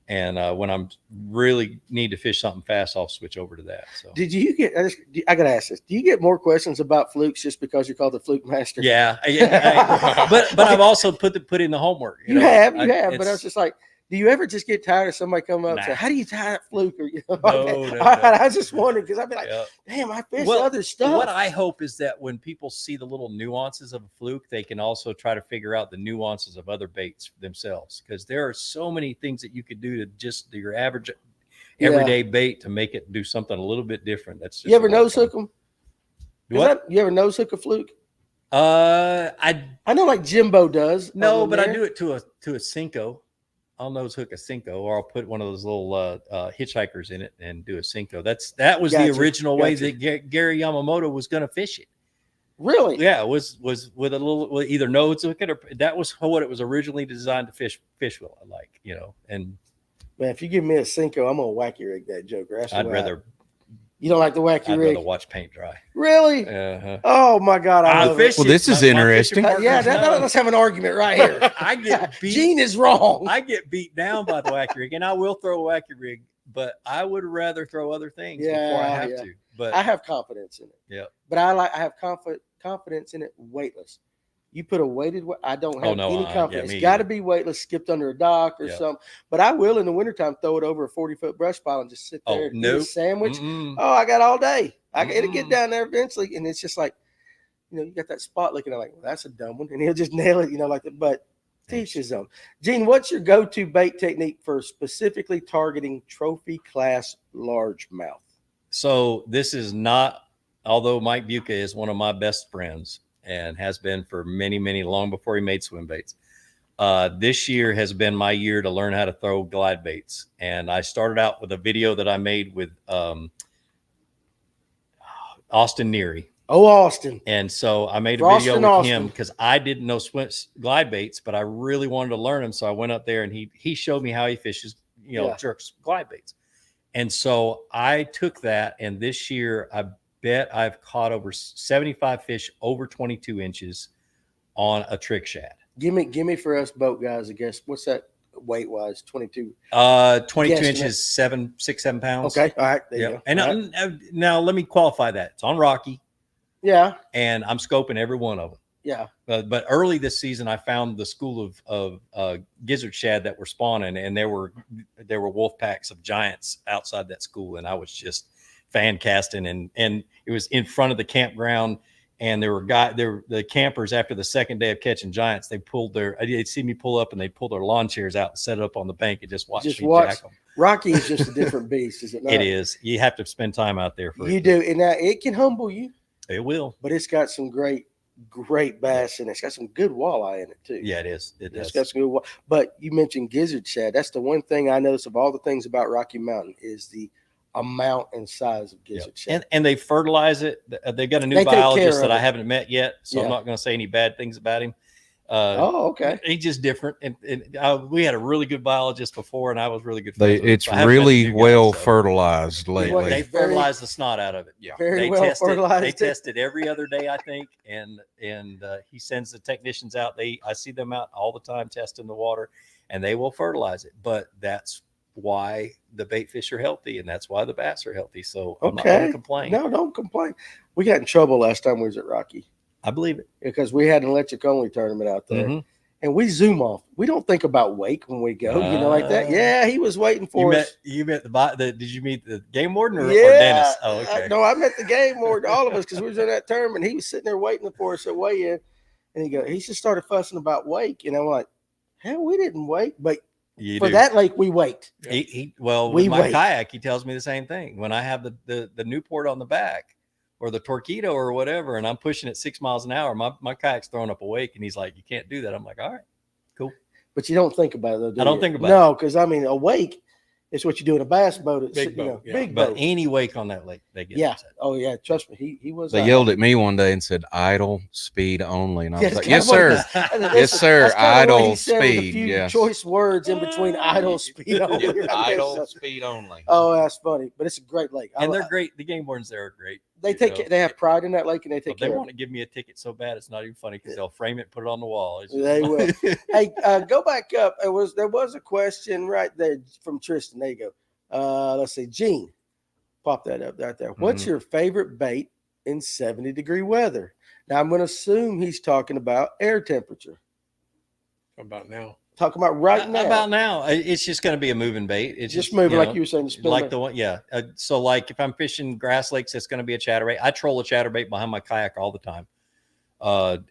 And when I'm really need to fish something fast, I'll switch over to that. So did you get, I got to ask this, do you get more questions about flukes just because you're called the Flukemaster? Yeah. But I've also put in the homework. You have, but I was just like, do you ever just get tired of somebody coming up and say, how do you tie that fluke? Or, No. I was just wondering because I'd be like, damn, I fish other stuff. What I hope is that when people see the little nuances of a fluke, they can also try to figure out the nuances of other baits themselves. Because there are so many things that you could do to just your average everyday bait to make it do something a little bit different. That's just you ever nose hook them? What? You ever nose hook a fluke? I know like Jimbo does. No, but I do it to a Cinco. I'll nose hook a Cinco, or I'll put one of those little hitchhikers in it and do a Cinco. That was the original way that Gary Yamamoto was going to fish it. Really? Yeah, it was with a little either nose hook it, or that was what it was originally designed to fish with. I like, and man, if you give me a Cinco, I'm gonna wacky rig that joker. I'd rather. You don't like the wacky rig? I'd rather watch paint dry. Really? Oh my God! I love it. Well, this is interesting. Let's have an argument right here. I get beat. Gene is wrong. I get beat down by the wacky rig, and I will throw a wacky rig, but I would rather throw other things before I have to. But I have confidence in it. Yeah. But I have confidence in it weightless. You put a weighted, I don't have any confidence. It's got to be weightless, skipped under a dock or something. But I will in the wintertime throw it over a 40-foot brush pile and just sit there and eat a sandwich. I got all day. It'll get down there eventually. And it's just like, you got that spot looking at like, well, that's a dumb one. And he'll just nail it, like that. But teach his own. Gene, what's your go-to bait technique for specifically targeting trophy class largemouth? So this is not, although Mike Buca is one of my best friends, and has been for many, many, long before he made swim baits. This year has been my year to learn how to throw glide baits. And I started out with a video that I made with Austin Neary. Oh, Austin. And so I made a video with him because I didn't know glide baits, but I really wanted to learn them. So I went up there and he showed me how he fishes, jerks glide baits. And so I took that, and this year I bet I've caught over 75 fish over 22 inches on a trick shad. Give me for us boat guys, I guess. What's that weight wise? 22. 22 inches, 6, 7 pounds. Okay. All right. There you go. And now let me qualify that. It's on Rocky. Yeah. And I'm scoping every one of them. Yeah. But early this season, I found the school of gizzard shad that were spawning, and there were wolf packs of giants outside that school, and I was just fan casting, and it was in front of the campground, and there were the campers after the second day of catching giants. They'd see me pull up, and they'd pull their lawn chairs out and set it up on the bank and just watch me jack them. Rocky is just a different beast, is it not? It is. You have to spend time out there for it. You do, and it can humble you. It will, but it's got some great bass in it. It's got some good walleye in it too. Yeah, it is. It's got some good. But you mentioned gizzard shad. That's the one thing I notice of all the things about Rocky Mountain is the amount and size of gizzard shad. And they fertilize it. They've got a new biologist that I haven't met yet, so I'm not going to say any bad things about him. Okay. He's just different, and we had a really good biologist before, and I was really good. It's really well fertilized lately. They fertilize the snot out of it. Yeah, very well fertilized. They test it every other day, I think, and he sends the technicians out. I see them out all the time testing the water, and they will fertilize it. But that's why the bait fish are healthy, and that's why the bass are healthy. So I'm not going to complain. No, don't complain. We got in trouble last time we was at Rocky. I believe it. Because we had an electric only tournament out there. And we zoom off. We don't think about wake when we go, like that. Yeah, he was waiting for us. You met did you meet the game warden or Dennis? Oh, okay. No, I met the game warden, all of us, because we was in that tournament. He was sitting there waiting for us at weigh in. And he just started fussing about wake. And I'm like, hell, we didn't wake. But For that lake, we wait. With my kayak, he tells me the same thing. When I have the Newport on the back or the Torpedo or whatever, and I'm pushing at 6 miles an hour, my kayak's throwing up a wake, and he's like, "You can't do that." I'm like, "All right, cool." But you don't think about it, though, do you? I don't think about it. No, because I mean, a wake is what you do in a bass boat. It's, Big boat. Big But boat. any wake on that lake, they get upset. Oh yeah, trust me. He was. They yelled at me one day and said, "Idle speed only," and I was like, "Yes, sir, yes, sir, idle speed." A few choice words in between idle speed only. Idle speed only. Oh, that's funny, but it's a great lake, and they're great. The game wardens there are great. They they have pride in that lake, and they take care. They want to give me a ticket so bad it's not even funny because they'll frame it, put it on the wall. They will. Hey, go back up. There was a question right there from Tristan. There you go. Let's see, Gene, pop that up right there. What's your favorite bait in 70-degree weather? Now I'm going to assume he's talking about air temperature. About now. Talking about right now. About now, it's just going to be a moving bait. It's just moving, like you were saying. Like the one, yeah. So like if I'm fishing grass lakes, it's going to be a chatterbait. I troll a chatterbait behind my kayak all the time,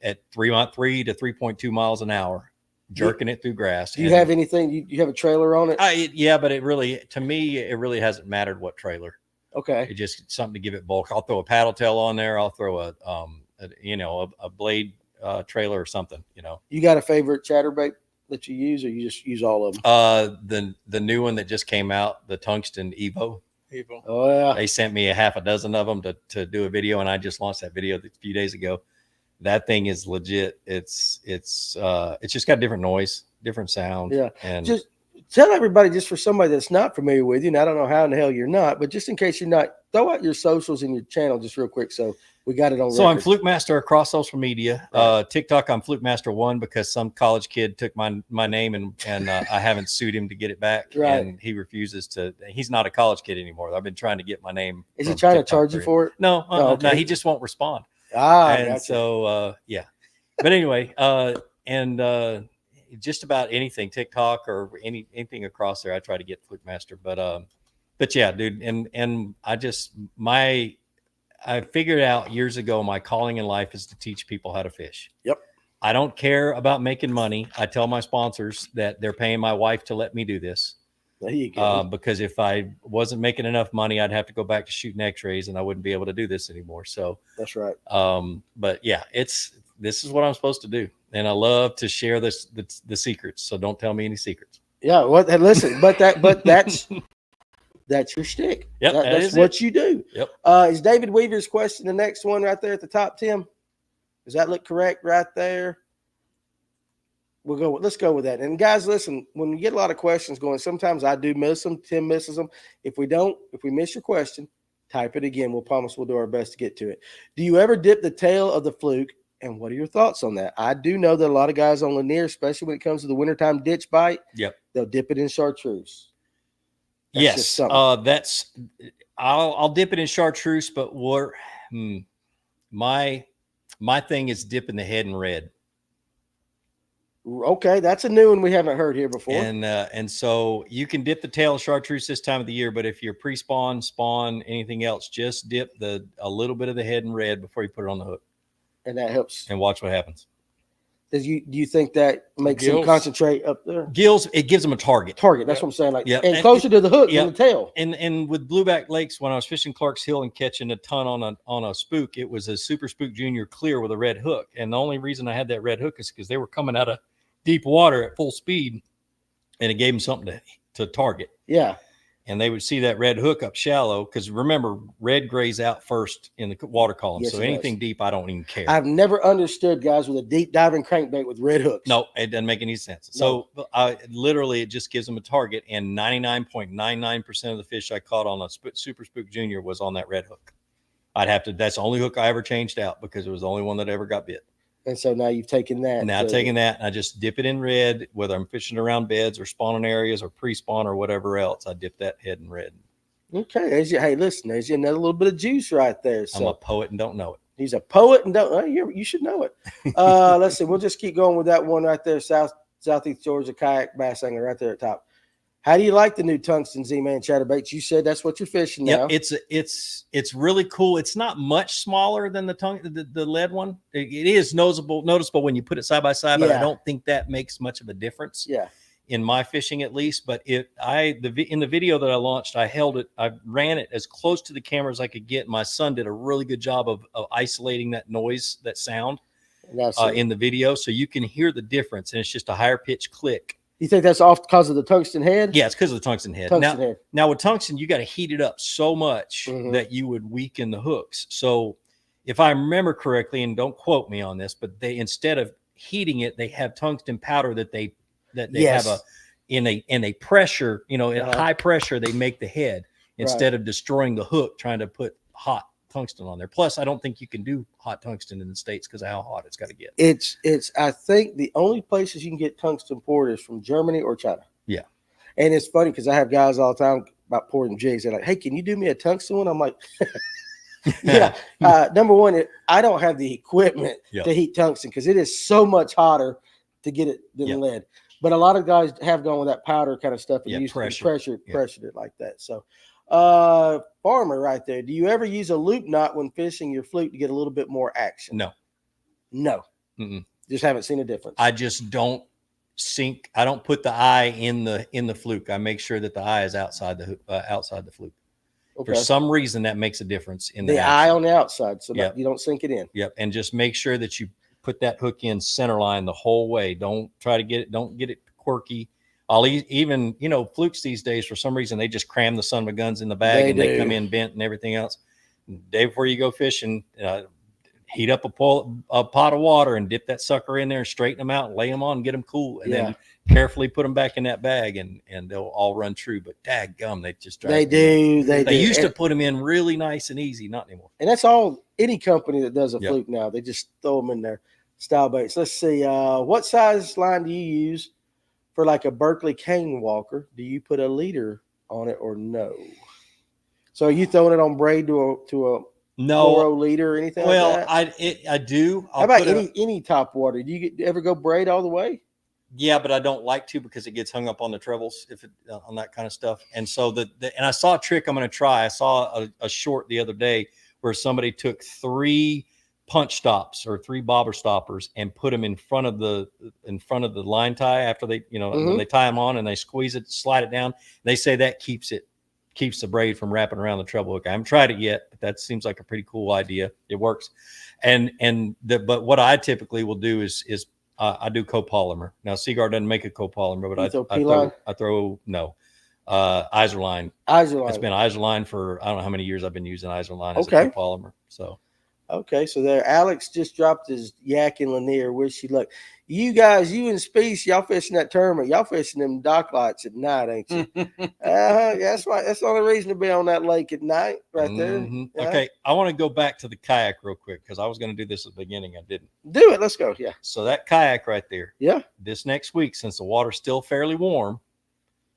at 3 to 3.2 miles an hour. Jerking it through grass. Do you have anything? You have a trailer on it? Yeah, but to me, it really hasn't mattered what trailer. Okay. It's just something to give it bulk. I'll throw a paddle tail on there. I'll throw a blade trailer or something. You got a favorite chatterbait that you use, or you just use all of them? The new one that just came out, the Tungsten Evo. Oh yeah. They sent me a half a dozen of them to do a video, and I just launched that video a few days ago. That thing is legit. It's just got different noise, different sound. Yeah. And just tell everybody, just for somebody that's not familiar with you, and I don't know how in the hell you're not, but just in case you're not, throw out your socials and your channel just real quick. So we got it on. So record. I'm Flukemaster across social media. Right. TikTok, I'm Flukemaster1 because some college kid took my name and I haven't sued him to get it back. Right. And he refuses to. He's not a college kid anymore. I've been trying to get my name. Is he trying to charge you for it? No, okay. No, he just won't respond. And gotcha. So yeah, but anyway, just about anything, TikTok or anything across there, I try to get Flukemaster. But yeah, dude, and I figured out years ago my calling in life is to teach people how to fish. Yep. I don't care about making money. I tell my sponsors that they're paying my wife to let me do this. There you go. Because if I wasn't making enough money, I'd have to go back to shooting X-rays, and I wouldn't be able to do this anymore. So that's right. But yeah, this is what I'm supposed to do, and I love to share the secrets. So don't tell me any secrets. Yeah. Well, listen, but that's your shtick. Yep, that's what you do. Yep. Is David Weaver's question the next one right there at the top, Tim? Does that look correct right there? Let's go with that. And guys, listen, when you get a lot of questions going, sometimes I do miss them. Tim misses them. If we miss your question, type it again. We'll promise we'll do our best to get to it. Do you ever dip the tail of the Fluke? And what are your thoughts on that? I do know that a lot of guys on Lanier, especially when it comes to the wintertime ditch bite, they'll dip it in chartreuse. Yes. I'll dip it in chartreuse, but my thing is dipping the head in red. Okay, that's a new one we haven't heard here before. And so you can dip the tail of chartreuse this time of the year, but if you're pre-spawn, spawn, anything else, just dip a little bit of the head in red before you put it on the hook. And that helps. And watch what happens. Do you think that makes them concentrate up there? Gills, it gives them a target. That's what I'm saying. And closer to the hook than the tail. And with blueback lakes, when I was fishing Clark's Hill and catching a ton on a spook, it was a Super Spook Junior clear with a red hook. And the only reason I had that red hook is because they were coming out of deep water at full speed, and it gave them something to target. Yeah. And they would see that red hook up shallow, because remember, red grays out first in the water column. Yes, so anything deep, I don't even care. I've never understood guys with a deep diving crankbait with red hooks. No, it doesn't make any sense. No. So literally, it just gives them a target, and 99.99% of the fish I caught on a Super Spook Junior was on that red hook. That's the only hook I ever changed out, because it was the only one that ever got bit. And so now you've taken that. Now taking that, and I just dip it in red, whether I'm fishing around beds or spawning areas or pre-spawn or whatever else. I dip that head in red. Okay. Hey, listen, there's another little bit of juice right there. So I'm a poet and don't know it. He's a poet and don't. You should know it. Let's see. We'll just keep going with that one right there. Southeast Georgia kayak bass angler right there at top. How do you like the new Tungsten Z-Man chatterbaits? You said that's what you're fishing now. It's really cool. It's not much smaller than the lead one. It is noticeable when you put it side by side, but I don't think that makes much of a difference. Yeah. in my fishing at least. But in the video that I launched, I ran it as close to the camera as I could get. My son did a really good job of isolating that noise, that sound in the video, so you can hear the difference, and it's just a higher pitch click. You think that's off because of the tungsten head? Yeah, it's because of the tungsten head. Now with tungsten, you got to heat it up so much that you would weaken the hooks. So if I remember correctly, and don't quote me on this, but they, instead of heating it, they have tungsten powder that they have in a pressure, at high pressure, they make the head instead of destroying the hook, trying to put hot tungsten on there. Plus, I don't think you can do hot tungsten in the States because of how hot it's got to get. I think the only places you can get tungsten poured is from Germany or China. Yeah. And it's funny because I have guys all the time about pouring jigs. They're like, hey, can you do me a tungsten one? I'm like, yeah. Number one, I don't have the equipment to heat tungsten because it is so much hotter to get it than lead. But a lot of guys have gone with that powder kind of stuff and used pressured it like that. So Farmer right there, do you ever use a loop knot when fishing your fluke to get a little bit more action? No. Just haven't seen a difference. I just don't sink. I don't put the eye in the fluke. I make sure that the eye is outside the fluke. For some reason that makes a difference in the eye on the outside, so that you don't sink it in. And just make sure that you put that hook in center line the whole way. Don't try to don't get it quirky. I'll even, flukes these days, for some reason, they just cram the son of a guns in the bag they come in bent and everything else. The day before you go fishing, heat up a pot of water and dip that sucker in there and straighten them out and lay them on and get them cool. And then carefully put them back in that bag and they'll all run true. But dadgum, they just drive They do. They used to put them in really nice and easy, not anymore. And that's all any company that does a fluke now. They just throw them in their style baits. Let's see. What size line do you use for like a Berkeley cane walker? Do you put a leader on it or no? So are you throwing it on braid to a fluoro leader or anything like that? I do. How about any top water? Do you ever go braid all the way? Yeah, but I don't like to because it gets hung up on the trebles on that kind of stuff. And so and I saw a trick I'm going to try. I saw a short the other day where somebody took 3 punch stops or 3 bobber stoppers and put them in front of the line tie after they, when they tie them on and they squeeze it, slide it down. They say that keeps the braid from wrapping around the treble hook. I haven't tried it yet, but that seems like a pretty cool idea. It works. But what I typically will do is I do copolymer. Now Seaguar doesn't make a copolymer, but I throw Iserline. It's been Iserline for I don't know how many years I've been using Iserline as a copolymer. So so there, Alex just dropped his yak in Lanier. Wish you luck. You guys, you and Speece, y'all fishing that tournament. Y'all fishing them dock lights at night, ain't you? That's right. That's the only reason to be on that lake at night, right there. Yeah. Okay, I want to go back to the kayak real quick because I was going to do this at the beginning. I didn't. Do it. Let's go. Yeah. So that kayak right there. Yeah. This next week, since the water's still fairly warm,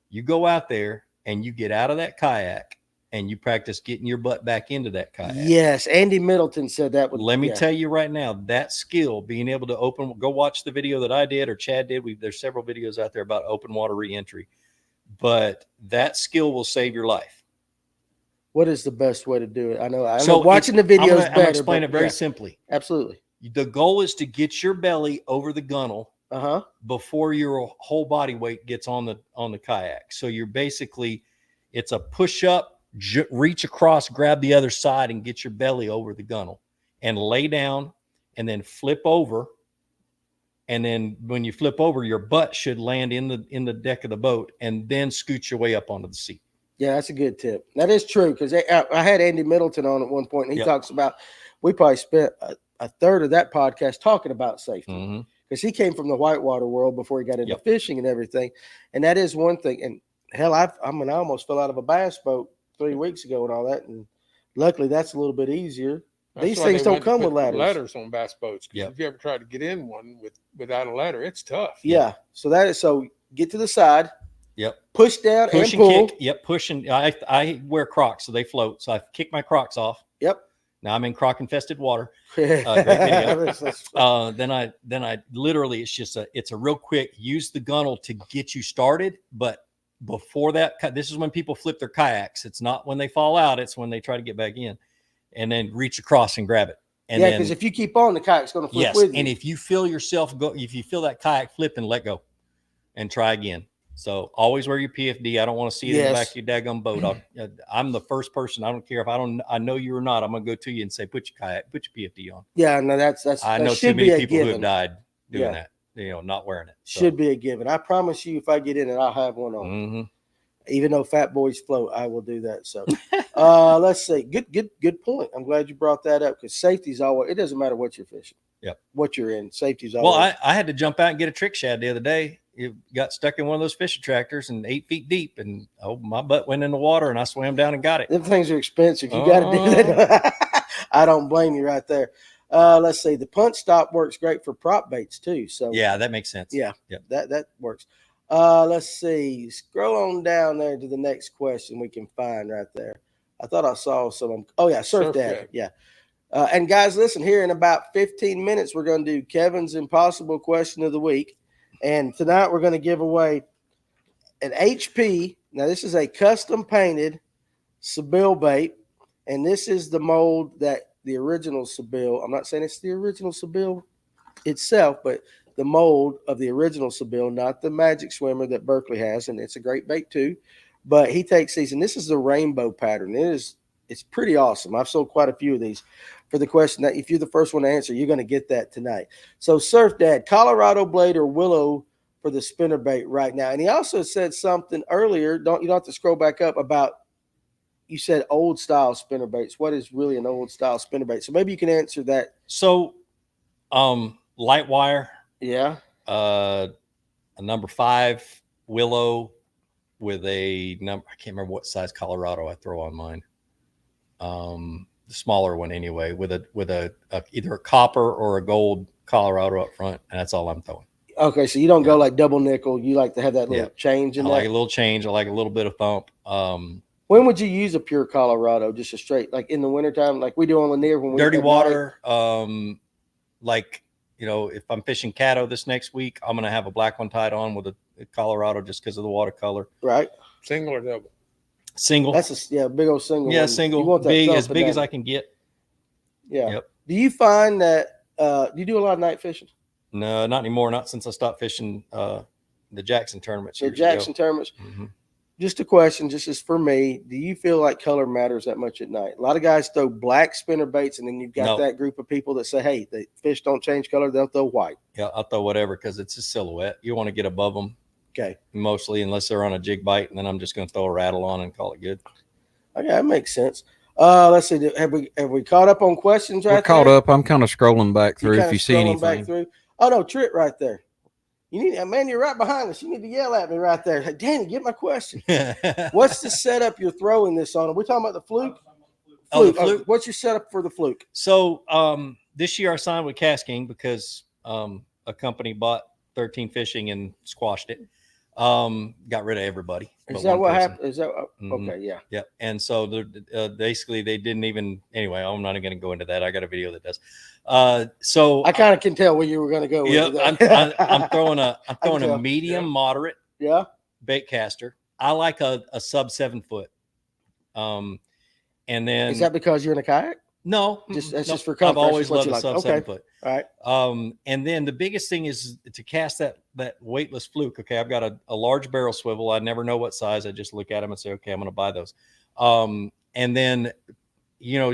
you go out there and you get out of that kayak and you practice getting your butt back into that kayak. Yes, Andy Middleton said that. Let me tell you right now, that skill, being able to go watch the video that I did or Chad did. There's several videos out there about open water reentry, but that skill will save your life. What is the best way to do it? I know watching the videos I'm gonna explain it very simply. Absolutely. The goal is to get your belly over the gunnel before your whole body weight gets on the kayak. So you're basically, it's a push up, reach across, grab the other side and get your belly over the gunnel and lay down and then flip over. And then when you flip over, your butt should land in the deck of the boat and then scoot your way up onto the seat. Yeah, that's a good tip. That is true because I had Andy Middleton on at one point and he talks about, we probably spent a third of that podcast talking about safety because he came from the whitewater world before he got into fishing and everything. And that is one thing. And hell, I almost fell out of a bass boat 3 weeks ago and all that, and luckily that's a little bit easier. These things don't come with ladders. Ladders on bass boats. If you ever try to get in one without a ladder, it's tough. Yeah. So get to the side. Yep. Push down push and pull. Kick. Yep. Pushing. I wear Crocs, so they float. So I kick my Crocs off. Yep. Now I'm in croc infested water. Great video. Then I literally, it's a real quick, use the gunnel to get you started. But before that, this is when people flip their kayaks. It's not when they fall out. It's when they try to get back in and then reach across and grab it. And because if you keep on, the kayak's going to flip with you. And if you feel yourself if you feel that kayak flipping, let go and try again. So always wear your PFD. I don't want to see it in the back Yes. of your daggum boat. I'm the first person. I don't care if I know you or not. I'm gonna go to you and say, put your PFD on. Yeah, no, that's I that know too should many be a people who given. have died doing Yeah. that. Not wearing it. So. Should be a given. I promise you, if I get in it, I'll have one on. Mm-hmm. Even though fat boys float, I will do that. So let's see. Good point. I'm glad you brought that up because safety's always. It doesn't matter what you're fishing. Yep. What you're in, safety's always. Well, I had to jump out and get a trick shad the other day. It got stuck in one of those fishing tractors and 8 feet deep, and my butt went in the water, and I swam down and got it. Them things are expensive. You got to do that. I don't blame you right there. Let's see. The punch stop works great for prop baits too. So yeah, that makes sense. Yeah, yep. that works. Let's see. Scroll on down there to the next question we can find right there. I thought I saw some. Oh yeah, Surf Dad. Yeah. And guys, listen, here in about 15 minutes, we're going to do Kevin's Impossible Question of the Week. And tonight we're going to give away an HP. Now, this is a custom painted Sebile bait. And this is the mold that the original Sebile, I'm not saying it's the original Sebile itself, but the mold of the original Sebile, not the Magic Swimmer that Berkeley has. And it's a great bait too. But he takes these, and this is the rainbow pattern. It's pretty awesome. I've sold quite a few of these. For the question that if you're the first one to answer, you're going to get that tonight. So Surf Dad, Colorado blade or willow for the spinner bait right now. And he also said something earlier. You don't have to scroll back up about, you said old style spinner baits. What is really an old style spinner bait? So maybe you can answer that. So light wire. Yeah. A number 5 willow with a number, I can't remember what size Colorado I throw on mine. The smaller one anyway, with a either a copper or a gold Colorado up front, and that's all I'm throwing. Okay, so you don't go like double nickel. You like to have that little change in I there. like a little change. I like a little bit of thump. When would you use a pure Colorado? Just a straight, like in the wintertime, like we do on Lanier when we dirty water. Like if I'm fishing Caddo this next week, I'm gonna have a black one tied on with a Colorado just because of the watercolor. Right. Single or double? Single. That's a big old single. Yeah, one. single. You want that big as down. I can get. Yeah. Yep. Do you find that you do a lot of night fishing? No, not anymore. Not since I stopped fishing the Jackson tournaments. The Jackson tournaments. Mm-hmm. Just a question, just as for me, do you feel like color matters that much at night? A lot of guys throw black spinner baits, and then you've got that group of people that say, hey, the fish don't change color, they'll throw white. Yeah, I'll throw whatever because it's a silhouette. You want to get above them. Okay. Mostly, unless they're on a jig bite, and then I'm just going to throw a rattle on and call it good. Okay, that makes sense. Let's see. Have we caught up on questions right We're caught up. I'm kind of scrolling back through if you see anything. Oh, no, Tritt right there. Man, you're right behind us. You need to yell at me right there. Hey, Danny, get my question. What's the setup you're throwing this on? Are we talking about the Fluke? The Fluke. What's your setup for the Fluke? So this year I signed with Casking because a company bought 13 Fishing and squashed it. Got rid of everybody. Is that what happened? Is that okay? Yeah. Yeah. And so basically they didn't even. Anyway, I'm not going to go into that. I got a video that does. So I kind of can tell where you were going to go. Yeah. I'm throwing a medium moderate. Yeah. Bait caster. I like a sub 7 foot. And then is that because you're in a kayak? No, just for comfort. I've always loved a sub 7 foot. All right. And then the biggest thing is to cast that weightless fluke. Okay, I've got a large barrel swivel. I never know what size. I just look at them and say, okay, I'm going to buy those. And then,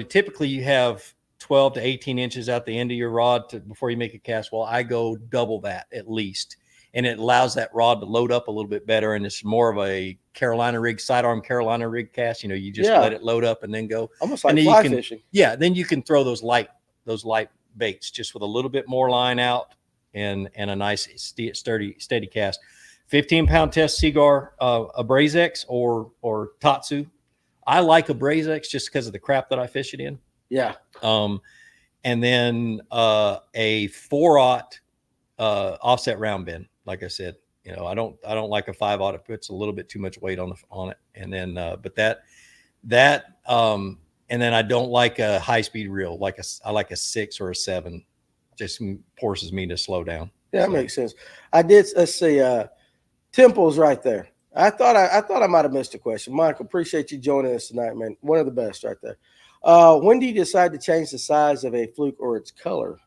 typically you have 12 to 18 inches out the end of your rod before you make a cast. Well, I go double that at least. And it allows that rod to load up a little bit better. And it's more of a Carolina rig, sidearm Carolina rig cast. You just let it load up and then go. Almost like fly fishing. Yeah. Then you can throw those light baits just with a little bit more line out and a nice steady cast. 15-pound test Seagar, a Brazex or Tatsu. I like a Brazex just because of the crap that I fish it in. Yeah. And then a 4-aught offset round bin. Like I said, I don't like a 5-aught. It puts a little bit too much weight on it. And then, but and then I don't like a high-speed reel. I like a 6 or a 7. Just forces me to slow down. Yeah, that makes sense. I did. Let's see. Temple's right there. I thought I might have missed a question. Michael, appreciate you joining us tonight, man. One of the best right there. When do you decide to change the size of a fluke or its color?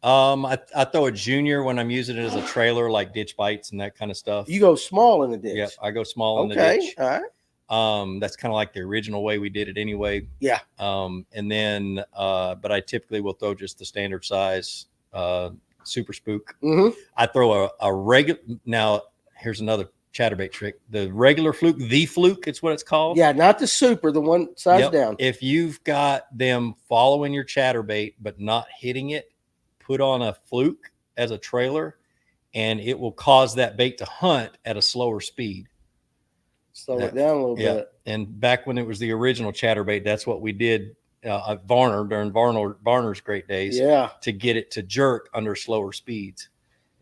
I throw a junior when I'm using it as a trailer, like ditch bites and that kind of stuff. You go small in the ditch. Yeah, I go small in the ditch. All right. That's kind of like the original way we did it anyway. Yeah. And then, but I typically will throw just the standard size, super spook. Mm-hmm. I throw a regular. Now, here's another chatterbait trick. The regular fluke, the fluke, it's what it's called. Yeah, not the super, the one size down. If you've got them following your chatterbait but not hitting it, put on a fluke as a trailer, and it will cause that bait to hunt at a slower speed. Slow it down a little bit. And back when it was the original chatterbait, that's what we did at Varner during Varner's great days. Yeah. To get it to jerk under slower speeds.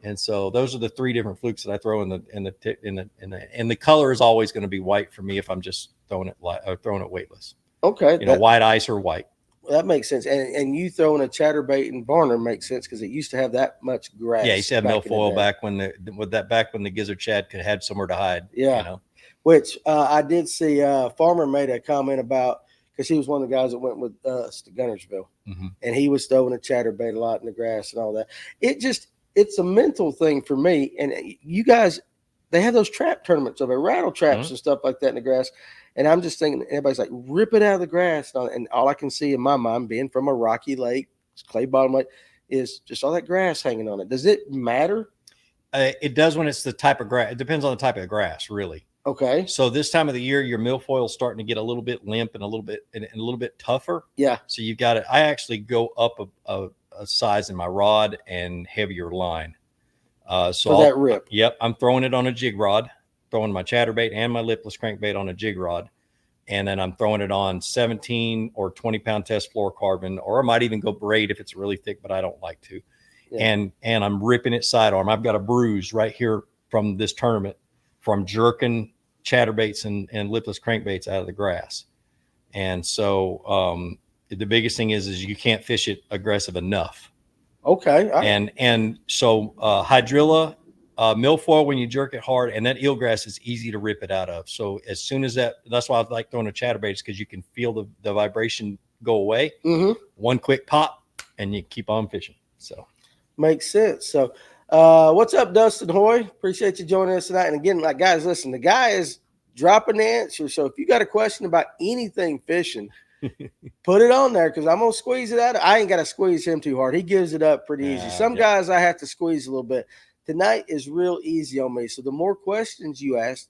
And so those are the 3 different flukes that I throw in the color is always going to be white for me if I'm just throwing it weightless. Okay. White ice or white. That makes sense. And you throwing a chatterbait in Varner makes sense because it used to have that much grass. Yeah, you used to have milfoil back when the gizzard chad could have somewhere to hide. Yeah. Which I did see Farmer made a comment about, because he was one of the guys that went with us to Gunnersville. Mm-hmm. And he was throwing a chatterbait a lot in the grass and all that. It's a mental thing for me. And you guys, they have those trap tournaments of rattle traps and stuff like that in the grass. And I'm just thinking, everybody's like, rip it out of the grass. And all I can see in my mind, being from a rocky lake, clay bottom lake, is just all that grass hanging on it. Does it matter? It does when it's the type of grass. It depends on the type of grass, really. Okay. So this time of the year, your milfoil is starting to get a little bit limp and a little bit tougher. Yeah. So you've got it. I actually go up a size in my rod and heavier line. So that rip. Yep. I'm throwing it on a jig rod. Throwing my chatterbait and my lipless crankbait on a jig rod, and then I'm throwing it on 17 or 20 pound test fluorocarbon, or I might even go braid if it's really thick, but I don't like to. Yeah. And I'm ripping it sidearm. I've got a bruise right here from this tournament from jerking chatterbaits and lipless crankbaits out of the grass. And so the biggest thing is you can't fish it aggressive enough. Okay. And so hydrilla. Milfoil when you jerk it hard, and that eelgrass is easy to rip it out of. So as soon as that's why I like throwing a chatterbait, because you can feel the vibration go away. Mm-hmm. One quick pop, and you keep on fishing. So makes sense. So what's up, Dustin Hoy? Appreciate you joining us tonight. And again, like guys, listen, the guy is dropping the answer. So if you got a question about anything fishing, put it on there, because I'm gonna squeeze it out. I ain't got to squeeze him too hard. He gives it up pretty easy. Some guys I have to squeeze a little bit. Tonight is real easy on me. So the more questions you ask,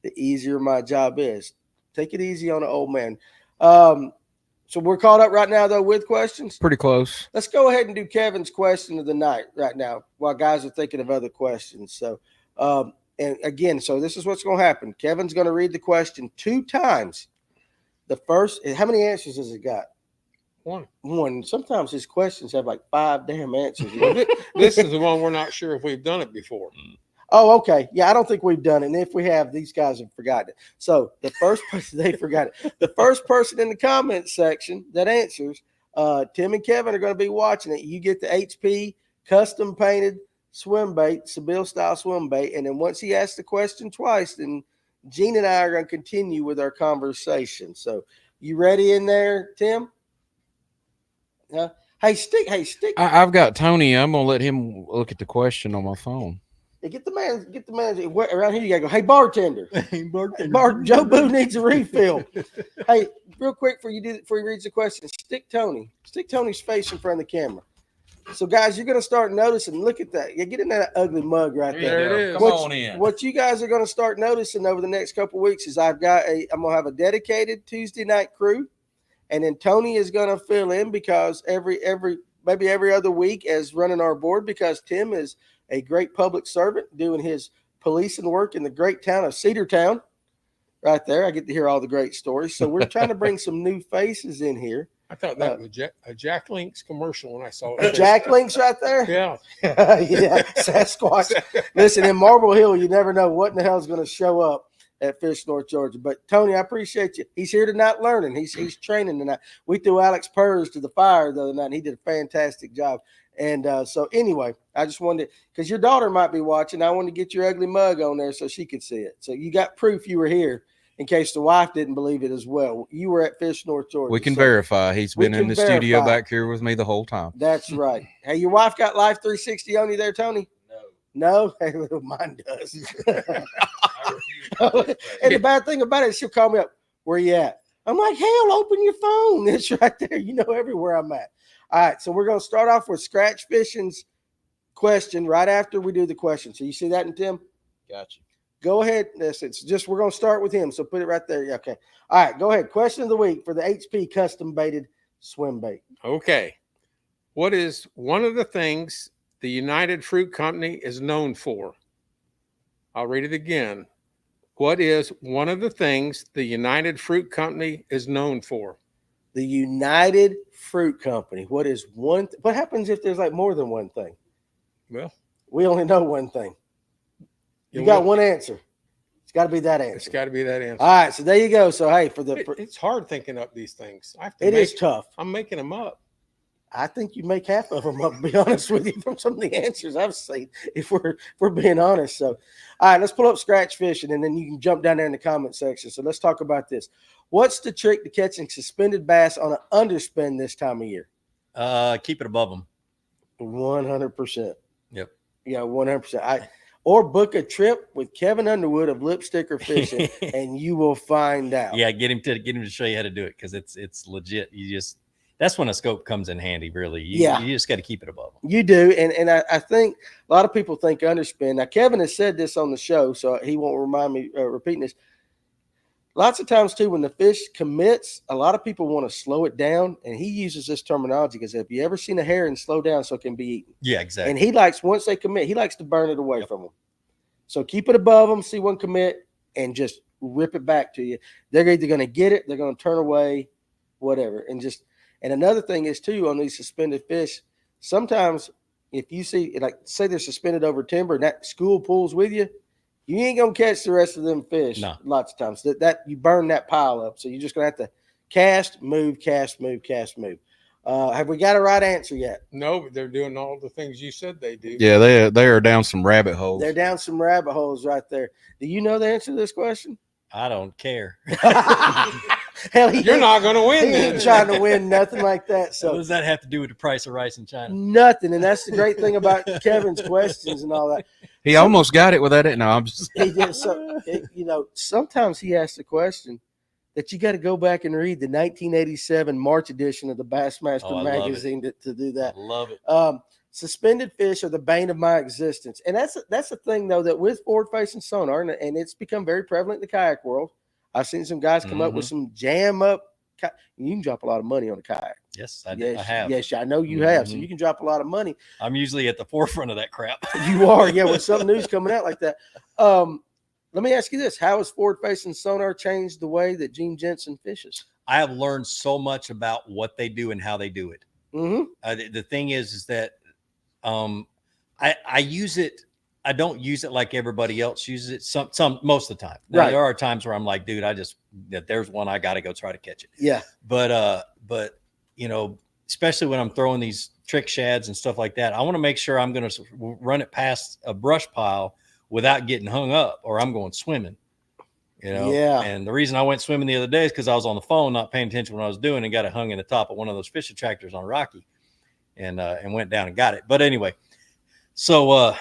the easier my job is. Take it easy on the old man. So we're caught up right now, though, with questions. Pretty close. Let's go ahead and do Kevin's question of the night right now while guys are thinking of other questions. So, and again, so this is what's going to happen. Kevin's going to read the question 2 times. The first, how many answers has it got? One. Sometimes his questions have like 5 damn answers. This is the one we're not sure if we've done it before. Oh, okay. Yeah, I don't think we've done it. And if we have, these guys have forgotten it. So the first person, they forgot it. The first person in the comments section that answers, Tim and Kevin are going to be watching it. You get the HP custom painted swim bait, Seville style swim bait. And then once he asks the question twice, then Gene and I are going to continue with our conversation. So you ready in there, Tim? Hey, stick. I've got Tony. I'm gonna let him look at the question on my phone. Hey, get the man. Around here, you gotta go. Hey, bartender. Joe Boo needs a refill. Hey, real quick before he reads the question, stick Tony's face in front of the camera. So, guys, you're gonna start noticing. Look at that. You get in that ugly mug right there. There it is. Come on in. What you guys are gonna start noticing over the next couple of weeks is I'm gonna have a dedicated Tuesday night crew. And then Tony is going to fill in because maybe every other week as running our board, because Tim is a great public servant doing his policing work in the great town of Cedartown. Right there. I get to hear all the great stories. So we're trying to bring some new faces in here. I thought that was a Jack Link's commercial when I saw it. Jack Link's right there? Yeah. Yeah, Sasquatch. Listen, in Marble Hill, you never know what in the hell is going to show up at Fish North Georgia. But Tony, I appreciate you. He's here tonight learning. He's training tonight. We threw Alex Purrs to the fire the other night, and he did a fantastic job. And so anyway, I just wanted to, because your daughter might be watching, I wanted to get your ugly mug on there so she could see it. So you got proof you were here. in case the wife didn't believe it as well. You were at Fish North Georgia. We can verify. He's been in the studio back here with me the whole time. That's right. Hey, your wife got Life 360 on you there, Tony? No? Hey, mine does. And the bad thing about it, she'll call me up, where you at? I'm like, hell, open your phone. It's right there. You know everywhere I'm at. All right, so we're going to start off with Scratch Fishing's question right after we do the question. So you see that in Tim? Gotcha. Go ahead. It's just we're going to start with him. So put it right there. Yeah, okay. All right, go ahead. Question of the week for the HP custom baited swim bait. Okay. What is one of the things the United Fruit Company is known for? I'll read it again. What is one of the things the United Fruit Company is known for? The United Fruit Company. What is one? What happens if there's like more than one thing? Well, we only know one thing. You got one answer. It's got to be that answer. It's got to be that answer. All right, so there you go. So hey, it's hard thinking up these things. It is tough. I'm making them up. I think you make half of them up, to be honest with you, from some of the answers I've seen, if we're being honest. So, all right, let's pull up Scratch Fishing, and then you can jump down there in the comment section. So let's talk about this. What's the trick to catching suspended bass on an underspin this time of year? Keep it above them. 100%. Yep. Yeah, 100%. Or book a trip with Kevin Underwood of Lipsticker Fishing, and you will find out. Yeah, get him to show you how to do it, because it's legit. That's when a scope comes in handy, really. You just got to keep it above them. You do, and I think a lot of people think underspin. Now, Kevin has said this on the show, so he won't remind me repeating this. Lots of times, too, when the fish commits, a lot of people want to slow it down, and he uses this terminology because have you ever seen a herring slow down so it can be eaten? Yeah, exactly. And he likes, once they commit, he likes to burn it away from them. So keep it above them, see one commit, and just rip it back to you. They're either going to get it, they're going to turn away, whatever. And another thing is, too, on these suspended fish, sometimes if you see, like, say they're suspended over timber and that school pulls with you, you ain't going to catch the rest of them fish. No. Lots of times. That you burn that pile up. So you're just going to have to cast, move, cast, move, cast, move. Have we got a right answer yet? No, but they're doing all the things you said they do. Yeah, they are down some rabbit holes. They're down some rabbit holes right there. Do you know the answer to this question? I don't care. Hell, you're not going to win. He ain't trying to win nothing like that. So what does that have to do with the price of rice in China? Nothing. And that's the great thing about Kevin's questions and all that. He almost got it without it. No, I'm just. He did. So, sometimes he asks the question that you got to go back and read the 1987 March edition of the Bassmaster magazine to do that. I love it. Suspended fish are the bane of my existence. And that's a thing, though, that with forward-facing sonar, and it's become very prevalent in the kayak world. I've seen some guys come up with some jam-up. You can drop a lot of money on a kayak. Yes, I have. Yes, I know you have. So you can drop a lot of money. I'm usually at the forefront of that crap. You are, yeah, with some news coming out like that. Let me ask you this. How has forward-facing sonar changed the way that Gene Jensen fishes? I have learned so much about what they do and how they do it. Mm-hmm. The thing is that I use it. I don't use it like everybody else uses it. Some most of the time. Now, there are times where I'm like, dude, there's one I got to go try to catch it. Yeah. But especially when I'm throwing these trick shads and stuff like that, I want to make sure I'm going to run it past a brush pile without getting hung up, or I'm going swimming. Yeah. And the reason I went swimming the other day is because I was on the phone, not paying attention when I was doing, and got it hung in the top of one of those fish attractors on Rocky, and went down and got it. But anyway, so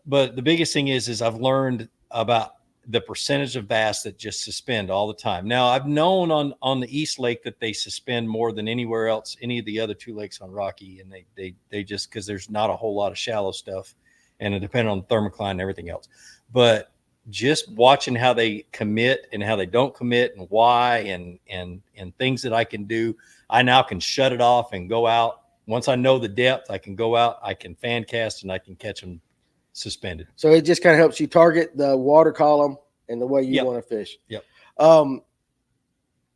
but the biggest thing is I've learned about the percentage of bass that just suspend all the time. Now, I've known on the East Lake that they suspend more than anywhere else, any of the other two lakes on Rocky, and they just, because there's not a whole lot of shallow stuff, and it depends on the thermocline and everything else. But just watching how they commit and how they don't commit and why and things that I can do, I now can shut it off and go out. Once I know the depth, I can go out, I can fan cast, and I can catch them suspended. So it just kind of helps you target the water column and the way you want to fish. Yep.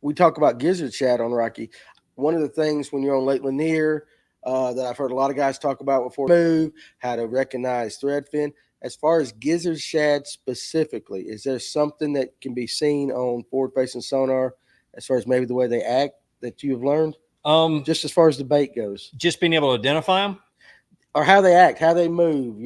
We talk about gizzard shad on Rocky. One of the things when you're on Lake Lanier that I've heard a lot of guys talk about before move, how to recognize threadfin. As far as gizzard shad specifically, is there something that can be seen on forward-facing sonar as far as maybe the way they act that you've learned? Just as far as the bait goes. Just being able to identify them? Or how they act, how they move,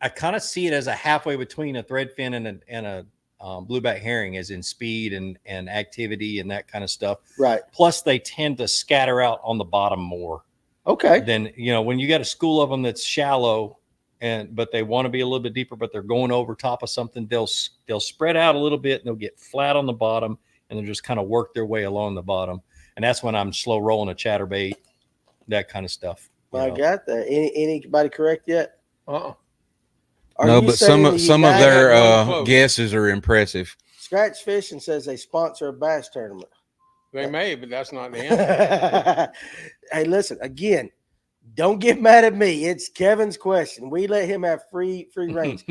I kind of see it as a halfway between a threadfin and blueback herring, as in speed and activity and that kind of stuff. Right. Plus, they tend to scatter out on the bottom more. Okay. Then, when you got a school of them that's shallow, but they want to be a little bit deeper, but they're going over top of something, they'll spread out a little bit and they'll get flat on the bottom, and they'll just kind of work their way along the bottom. And that's when I'm slow rolling a chatterbait, that kind of stuff. I got that. Anybody correct yet? Uh-uh. No, but some of their guesses are impressive. Scratch Fishing says they sponsor a bass tournament. They may, but that's not the answer. Hey, listen, again, don't get mad at me. It's Kevin's question. We let him have free range.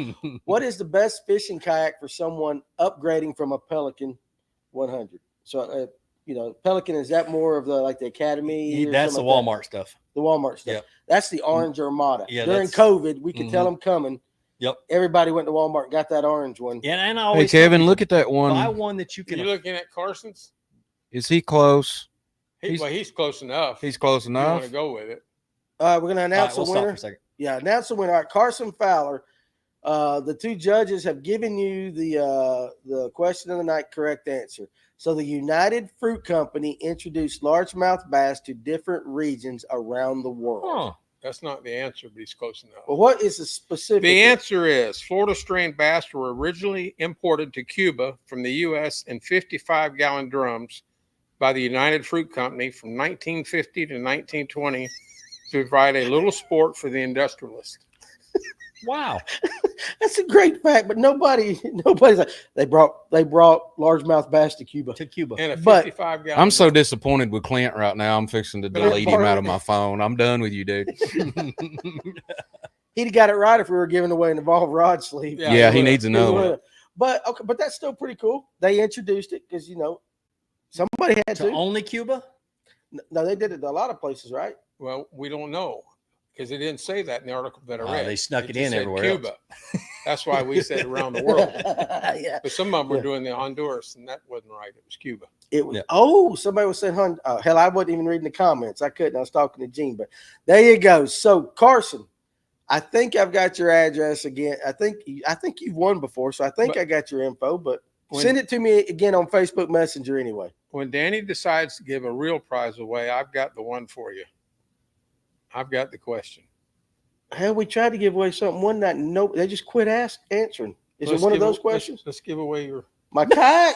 What is the best fishing kayak for someone upgrading from a Pelican 100? So, Pelican, is that more of the Academy? That's the Walmart stuff. The Walmart stuff. Yep. That's the orange Armada. Yeah, during COVID, we could tell them coming. Yep. Everybody went to Walmart and got that orange one. Yeah, and I always Kevin, look at that one. Buy one that you can. Are you looking at Carson's? Is he close? He's close enough. He's close You enough. want to go with it? All right, we're going to announce the We'll winner. stop for a second. Yeah, announce the winner. All right, Carson Fowler. The two judges have given you the question of the night correct answer. So the United Fruit Company introduced largemouth bass to different regions around the world. Huh. That's not the answer, but he's close enough. Well, what is the specific? The answer is Florida strain bass were originally imported to Cuba from the U.S. in 55-gallon drums by the United Fruit Company from 1950 to 1920 to provide a little sport for the industrialist. Wow. That's a great fact, but nobody's like, they brought largemouth bass to Cuba. And a But 55-gallon. I'm so disappointed with Clint right now. I'm fixing to delete him out of my phone. I'm done with you, dude. He'd have got it right if we were giving away an evolved rod sleeve. Yeah, he needs another one. But okay, but that's still pretty cool. They introduced it because somebody had to. Only Cuba? No, they did it a lot of places, right? Well, we don't know because it didn't say that in the article that I read. They snuck it just in said everywhere Cuba. else. That's why we said around the world. Yeah. But some of them were doing the Honduras, and that wasn't right. It was Cuba. It was. Oh, somebody was saying, hell, I wasn't even reading the comments. I couldn't. I was talking to Gene, but there you go. So Carson, I think I've got your address again. I think you've won before, so I think I got your info. But send it to me again on Facebook Messenger anyway. When Danny decides to give a real prize away, I've got the one for you. I've got the question. Hell, we tried to give away something one night. No, they just quit answering. Is it one of those questions? Let's give away my kayak.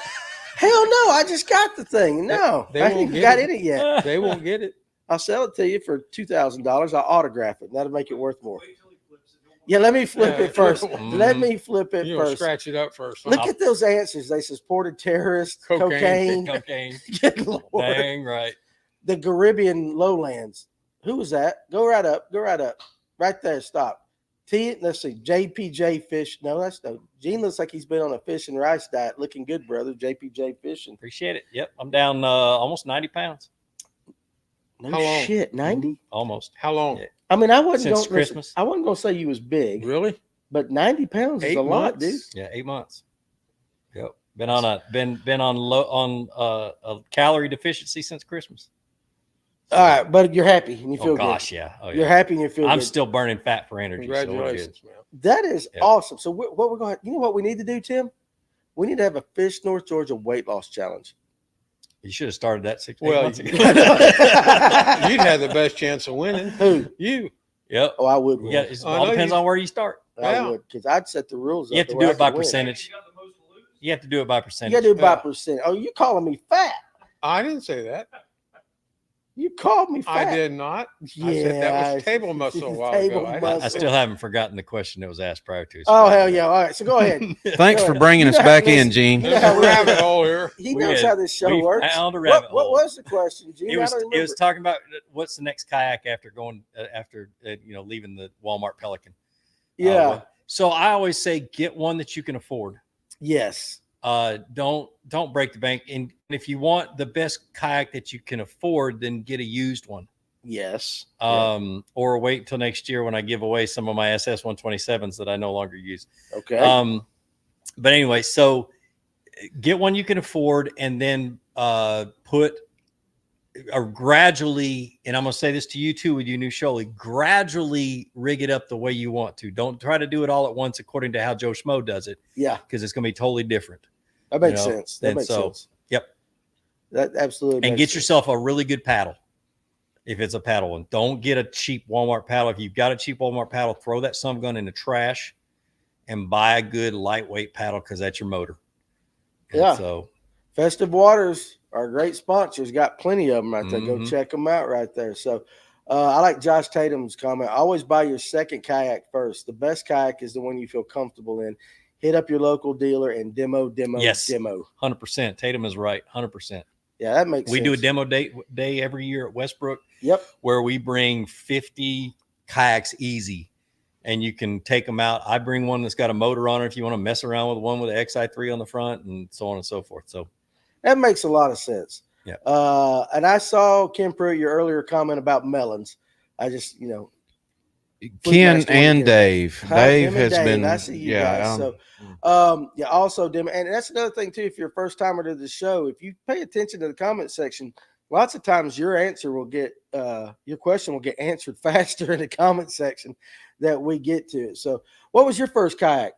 Hell no! I just got the thing. No, I haven't got it yet. They won't get it. I'll sell it to you for $2,000. I'll autograph it. That'll make it worth more. Yeah, let me flip it first. Let me flip it first. Scratch it up first. Look at those answers. They supported terrorists, cocaine. Good Lord. Dang right. The Caribbean lowlands. Who was that? Go right up. Right there. Stop. Let's see. JPJ Fish. No, that's no. Gene looks like he's been on a fish and rice diet. Looking good, brother. JPJ Fishing. Appreciate it. Yep. I'm down almost 90 pounds. No shit. 90? Almost. How long? Yeah. I mean, I wasn't Since Christmas. I wasn't going to say you was big. Really? But 90 pounds is a lot, dude. Yeah, 8 months. Yep. Been on a calorie deficiency since Christmas. All right, but you're happy and you feel good. Yeah. Oh, yeah. You're happy and you feel good. I'm still burning fat for energy. Congratulations, man. That is awesome. So what we're going to, you know what we need to do, Tim? We need to have a Fish North Georgia weight loss challenge. You should have started that 6 months ago. You'd have the best chance of winning. Who? You. Yep. Oh, I would win. Yeah, it all depends on where you start. I would, because I'd set the rules. You have to do it by percentage. You have to do it by percentage. You got to do it by percent. Oh, you calling me fat? I didn't say that. You called me fat. I did not. Yeah, I said that was table muscle a while ago. I still haven't forgotten the question that was asked prior to. Oh, hell yeah. All right, so go ahead. Thanks for bringing us back in, Gene. There's a rabbit hole here. He knows how this show works. What was the question, Gene? It was talking about what's the next kayak after going leaving the Walmart Pelican. Yeah. So I always say get one that you can afford. Yes. Don't break the bank. And if you want the best kayak that you can afford, then get a used one. Yes. Or wait until next year when I give away some of my SS 127s that I no longer use. Okay. But anyway, so get one you can afford, and then put are gradually, and I'm going to say this to you too with your new show, gradually rig it up the way you want to. Don't try to do it all at once according to how Joe Schmo does it. Yeah. Because it's going to be totally different. That makes sense. That makes sense. Yep. That absolutely and makes get yourself a really good paddle. If it's a paddle one, don't get a cheap Walmart paddle. If you've got a cheap Walmart paddle, throw that some gun in the trash and buy a good lightweight paddle because that's your motor. And yeah. So Festive Waters, our great sponsors, got plenty of them right there. Mm-hmm. Go check them out right there. So I like Josh Tatum's comment. Always buy your second kayak first. The best kayak is the one you feel comfortable in. Hit up your local dealer and demo. Yes. Demo. 100%. Tatum is right. 100%. Yeah, that makes sense. We do a demo day every year at Westbrook. Yep. Where we bring 50 kayaks easy, and you can take them out. I bring one that's got a motor on it if you want to mess around with one with an XI3 on the front and so on and so forth. So that makes a lot of sense. Yeah. And I saw, Ken Pruitt, your earlier comment about melons. I just, Ken and Dave. Dave has Dave, been. I see you guys. So, also, and that's another thing too. If you're a first timer to the show, if you pay attention to the comment section, lots of times your answer will get, your question will get answered faster in the comment section that we get to it. So, what was your first kayak?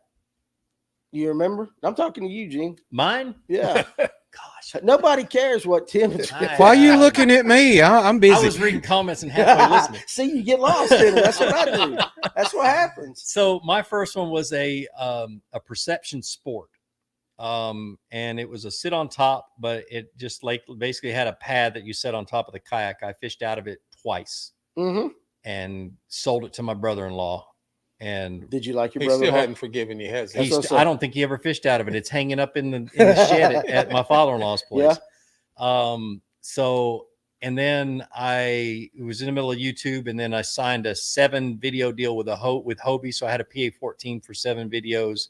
You remember? I'm talking to you, Gene. Mine? Yeah. Gosh, nobody cares what Tim is. Why are you looking at me? I'm busy. I was reading comments and halfway listening. See, you get lost in it. That's what I do. That's what happens. So my first one was a Perception Sport, and it was a sit on top, but it just basically had a pad that you set on top of the kayak. I fished out of it twice, and sold it to my brother-in-law. And did you like your he brother? Still hadn't forgiven you, has he? I don't think he ever fished out of it. It's hanging up in the shed at my father-in-law's place. Yeah. So, and then I was in the middle of YouTube, and then I signed a 7 video deal with Hobie. So I had a PA-14 for 7 videos,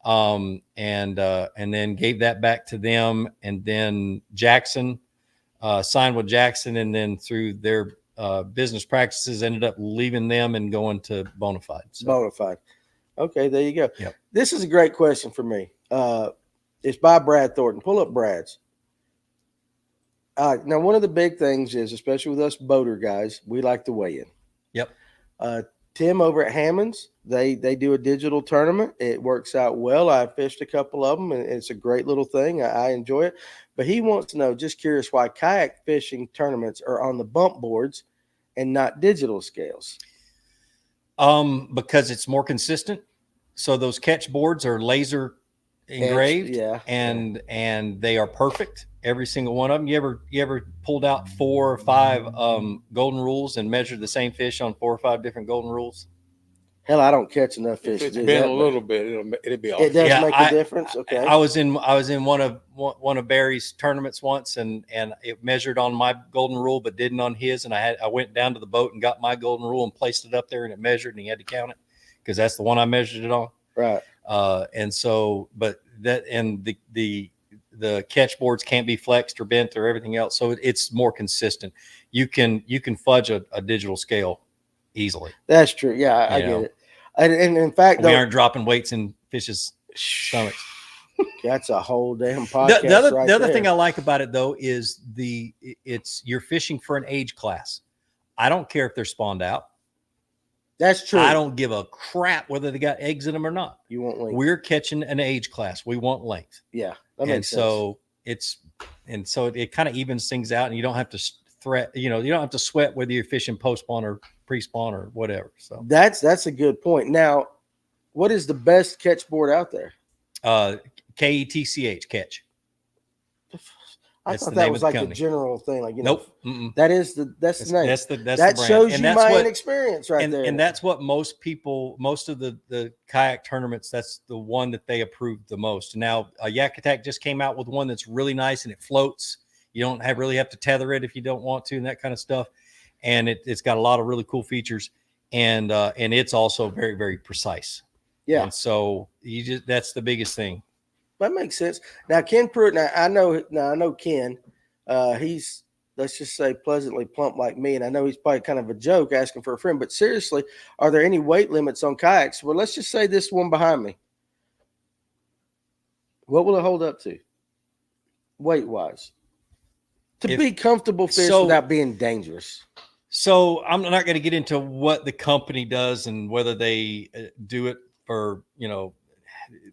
and then gave that back to them. And then Jackson signed with Jackson, and then through their business practices ended up leaving them and going to Bonafide. So. Bonafide. Okay, there you go. Yep. This is a great question for me. It's by Brad Thornton. Pull up Brad's. Now, one of the big things is, especially with us boater guys, we like to weigh in. Yep. Tim over at Hammond's, they do a digital tournament. It works out well. I fished a couple of them, and it's a great little thing. I enjoy it. But he wants to know, just curious, why kayak fishing tournaments are on the bump boards and not digital scales. Because it's more consistent. So those catch boards are laser engraved, and they are perfect. Every single one of them. You ever pulled out 4 or 5 golden rules and measured the same fish on 4 or 5 different golden rules? Hell, I don't catch enough fish. If it's been a little bit, it'll be off. It does make a difference. Okay. I was in one of Barry's tournaments once, and it measured on my golden rule, but didn't on his. And I went down to the boat and got my golden rule and placed it up there, and it measured, and he had to count it because that's the one I measured it on. Right. And so, but that and the catch boards can't be flexed or bent or everything else, so it's more consistent. You can fudge a digital scale easily. That's true. Yeah, I get it. And in fact, we aren't dropping weights in fish's stomachs. That's a whole damn podcast. The other thing I like about it though is you're fishing for an age class. I don't care if they're spawned out. That's true. I don't give a crap whether they got eggs in them or not. You want length. We're catching an age class. We want length. Yeah, that makes sense. So it kind of evens things out, and you don't have to you don't have to sweat whether you're fishing post spawn or pre spawn or whatever. So that's a good point. Now, what is the best catch board out there? KETCH catch. I thought that was like a general thing, like nope. That's the name. That's the that brand. shows and you my inexperience right there. And that's what most of the kayak tournaments, that's the one that they approved the most. Now, Yak Attack just came out with one that's really nice, and it floats. You don't really have to tether it if you don't want to, and that kind of stuff. And it's got a lot of really cool features, and it's also very, very precise. Yeah. And so that's the biggest thing. That makes sense. Now, Ken Pruitt, I know Ken. He's, let's just say, pleasantly plump like me, and I know he's probably kind of a joke asking for a friend. But seriously, are there any weight limits on kayaks? Well, let's just say this one behind me. What will it hold up to, weight-wise? to be comfortable fish without being dangerous? So I'm not going to get into what the company does and whether they do it for,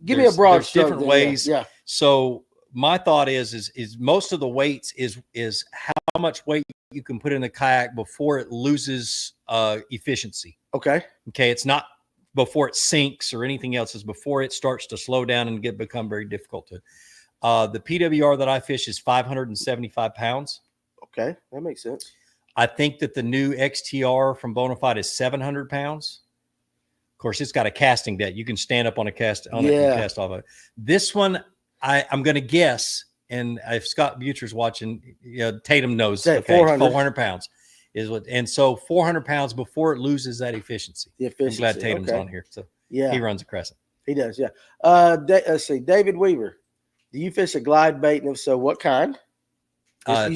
give me a broad there's different ways. Yeah. So my thought is most of the weights is how much weight you can put in the kayak before it loses efficiency. Okay. It's not before it sinks or anything else. It's before it starts to slow down and become very difficult to. The PWR that I fish is 575 pounds. Okay, that makes sense. I think that the new XTR from Bonafide is 700 pounds. Of course, it's got a casting deck. You can stand up on a cast on it and cast off of it. This one, I'm going to guess, and if Scott Butcher's watching, Tatum knows. Okay, 400 pounds is what, and so 400 pounds before it loses that efficiency. I'm glad Tatum's on here. So he runs a Crescent. He does, yeah. Let's see, David Weaver. Do you fish a glide bait, and if so, what kind?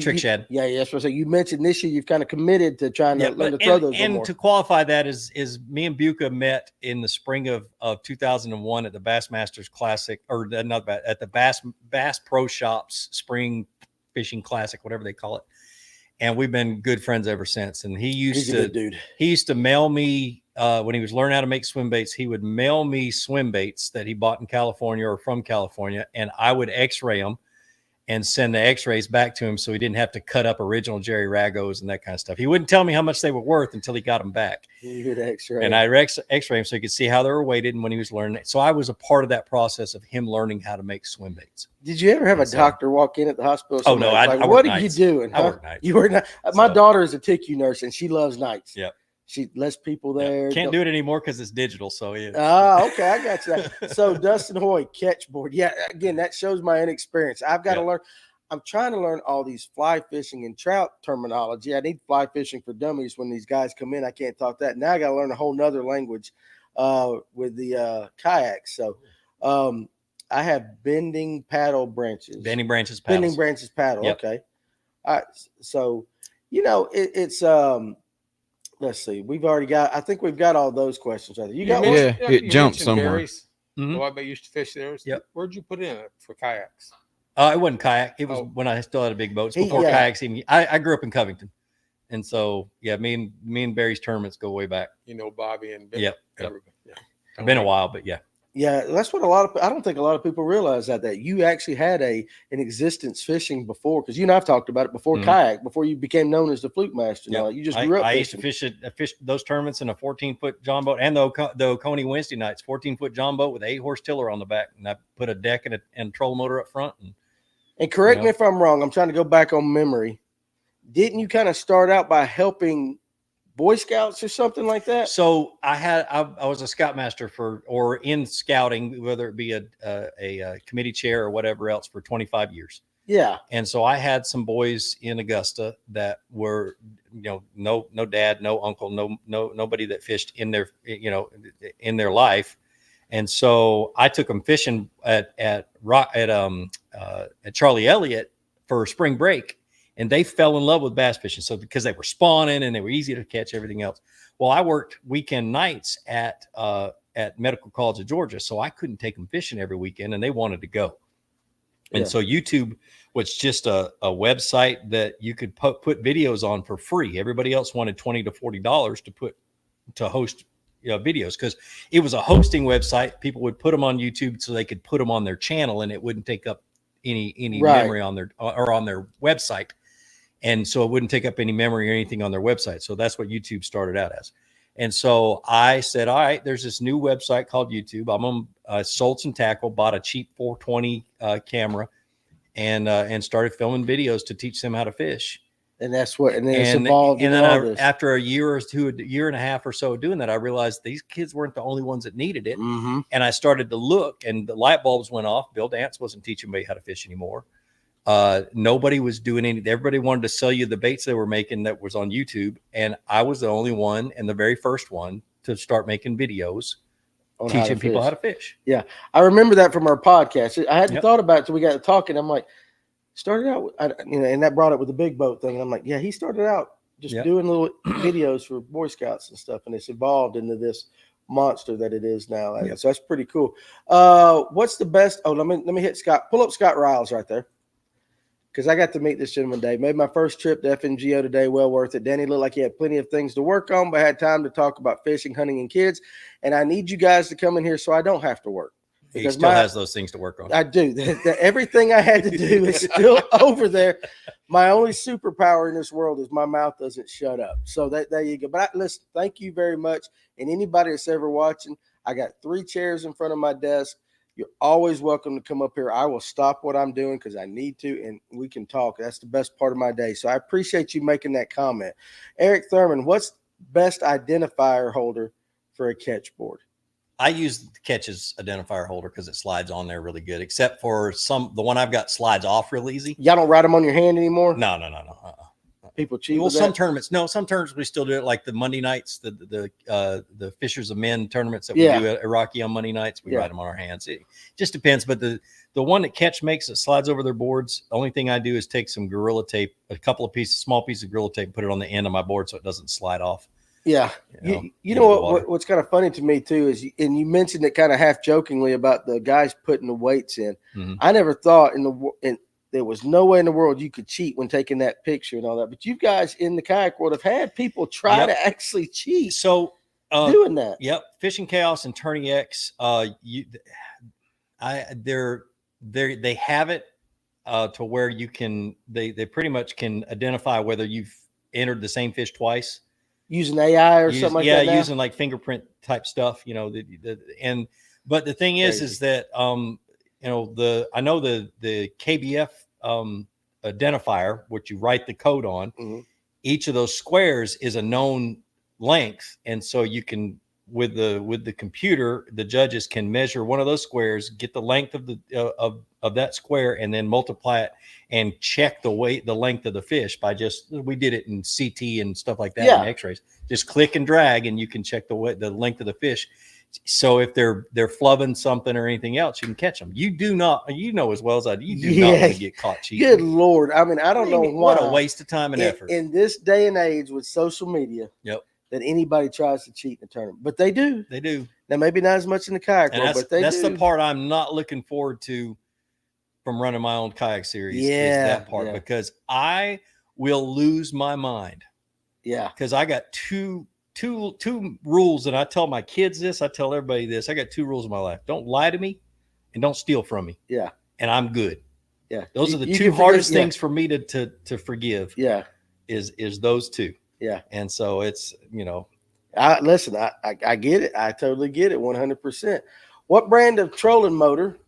Trick shad. Yeah, that's what I say. You mentioned this year you've kind of committed to trying to learn to throw those. And to qualify that is me and Buca met in the spring of 2001 at the Bassmasters Classic, or not at the Bass Pro Shops Spring Fishing Classic, whatever they call it. And we've been good friends ever since. And he's a good dude. He used to mail me when he was learning how to make swim baits. He would mail me swim baits that he bought in California or from California, and I would X-ray them and send the X-rays back to him so he didn't have to cut up original Jerry Ragos and that kind of stuff. He wouldn't tell me how much they were worth until he got them back. You would X-ray. And I X-ray them so he could see how they were weighted and when he was learning it. So I was a part of that process of him learning how to make swim baits. Did you ever have a doctor walk in at the hospital? Oh, no. What are you doing? Huh? I work nights. You were not. My daughter is a TICU nurse, and she loves nights. Yeah. She lets people there. Can't do it anymore because it's digital. So yeah. Okay, I got you. So Dustin Hoy, catchboard. Yeah, again, that shows my inexperience. I've got to learn. I'm trying to learn all these fly fishing and trout terminology. I need fly fishing for dummies when these guys come in. I can't talk that. Now I got to learn a whole nother language with the kayaks. So I have bending paddle branches. Bending branches paddles. Bending branches paddle. Yep. Okay. All right. So, it's let's see. I think we've got all those questions right there. You got one? Yeah, it jumped somewhere. Mm-hmm. Oh, I bet you used to fish theirs. Yep. Where'd you put in it for kayaks? It wasn't kayak. It was when I still had a big boat. Before kayaks even. I grew up in Covington. And so, me and Barry's tournaments go way back. Bobby and Yep. Yeah. It's been a while, but yeah. Yeah, that's what I don't think a lot of people realize that you actually had an existence fishing before, because you and I've talked about it before kayak, before you became known as the Flukemaster. Yep. You just grew up. I used to fish those tournaments in a 14-foot John boat and the Oconee Wednesday nights, 14-foot John boat with an 8-horse tiller on the back, and I put a deck and a trolling motor up front. And correct me if I'm wrong. I'm trying to go back on memory. Didn't you kind of start out by helping Boy Scouts or something like that? So I was a scoutmaster or in scouting, whether it be a committee chair or whatever else, for 25 years. Yeah. And so I had some boys in Augusta that were, no dad, no uncle, nobody that fished in their, in their life. And so I took them fishing at Charlie Elliott for spring break. And they fell in love with bass fishing. So because they were spawning and they were easy to catch, everything else. Well, I worked weekend nights at Medical College of Georgia. So I couldn't take them fishing every weekend, and they wanted to go. And so YouTube was just a website that you could put videos on for free. Everybody else wanted $20 to $40 to host videos, because it was a hosting website. People would put them on YouTube so they could put them on their channel, and it wouldn't take up any memory on their website. And so it wouldn't take up any memory or anything on their website. So that's what YouTube started out as. And so I said, all right, there's this new website called YouTube. I'm on sold some tackle, bought a cheap 420 camera, and started filming videos to teach them how to fish. And that's what, and then it's evolved. And then after a year and a half or so doing that, I realized these kids weren't the only ones that needed it. Mm-hmm. And I started to look, and the light bulbs went off. Bill Dance wasn't teaching me how to fish anymore. Nobody was doing anything. Everybody wanted to sell you the baits they were making that was on YouTube. And I was the only one, and the very first one, to start making videos teaching people how to fish. Yeah. I remember that from our podcast. I hadn't thought about it till we got to talking. I'm like, started out, and that brought it with the big boat thing. And I'm like, yeah, he started out just doing little videos for Boy Scouts and stuff. And it's evolved into this monster that it is now. So that's pretty cool. What's the best? Oh, let me hit Scott. Pull up Scott Riles right there. because I got to meet this gentleman, Dave. Made my first trip to FNGO today. Well worth it. Danny looked like he had plenty of things to work on, but had time to talk about fishing, hunting, and kids. And I need you guys to come in here so I don't have to work. He still has those things to work on. I do. Everything I had to do is still over there. My only superpower in this world is my mouth doesn't shut up. So there you go. But listen, thank you very much. And anybody that's ever watching, I got 3 chairs in front of my desk. You're always welcome to come up here. I will stop what I'm doing because I need to, and we can talk. That's the best part of my day. So I appreciate you making that comment. Eric Thurman, what's best identifier holder for a catch board? I use the Catches identifier holder because it slides on there really good, except for the one I've got slides off real easy. Y'all don't write them on your hand anymore? No. People cheat. Well, some tournaments we still do it, like the Monday nights, the Fishers of Men tournaments that we do at Iraqi on Monday nights. We write them on our hands. It just depends. But the one that Catch makes that slides over their boards, the only thing I do is take some Gorilla Tape, a couple of small pieces of Gorilla Tape, put it on the end of my board so it doesn't slide off. Yeah. You know what's kind of funny to me too is, and you mentioned it kind of half jokingly about the guys putting the weights in. Mm-hmm. I never thought there was no way in the world you could cheat when taking that picture and all that. But you guys in the kayak world have had people try to actually cheat. So doing that. Yep. Fishing Chaos and Tourney X, they have it to where you can, they pretty much can identify whether you've entered the same fish twice. Using AI or something like that. Yeah, using like fingerprint type stuff, but the thing is that I know the KBF identifier, which you write the code on, mm-hmm. each of those squares is a known length, and so you can with the computer, the judges can measure one of those squares, get the length of the of that square, and then multiply it and check the length of the fish by we did it in CT and stuff like that in X-rays. Just click and drag, and you can check the length of the fish. So if they're flubbing something or anything else, you can catch them. You do not, as well as I do, you do not want to get caught cheating. Good Lord. I mean, I don't know why. What a waste of time and effort. In this day and age with social media, that anybody tries to cheat in the tournament. But they do. They do. Now, maybe not as much in the kayak world, but that's the part I'm not looking forward to from running my own kayak series. Is that part, because I will lose my mind. Yeah. Because I got two rules, and I tell my kids this, I tell everybody this. I got 2 rules in my life: don't lie to me, and don't steal from me. Yeah. And I'm good. Yeah. Those are the 2 hardest things for me to forgive. Yeah. Is those 2. Yeah. And so it's, listen, I get it. I totally get it. 100%. What brand of trolling motor?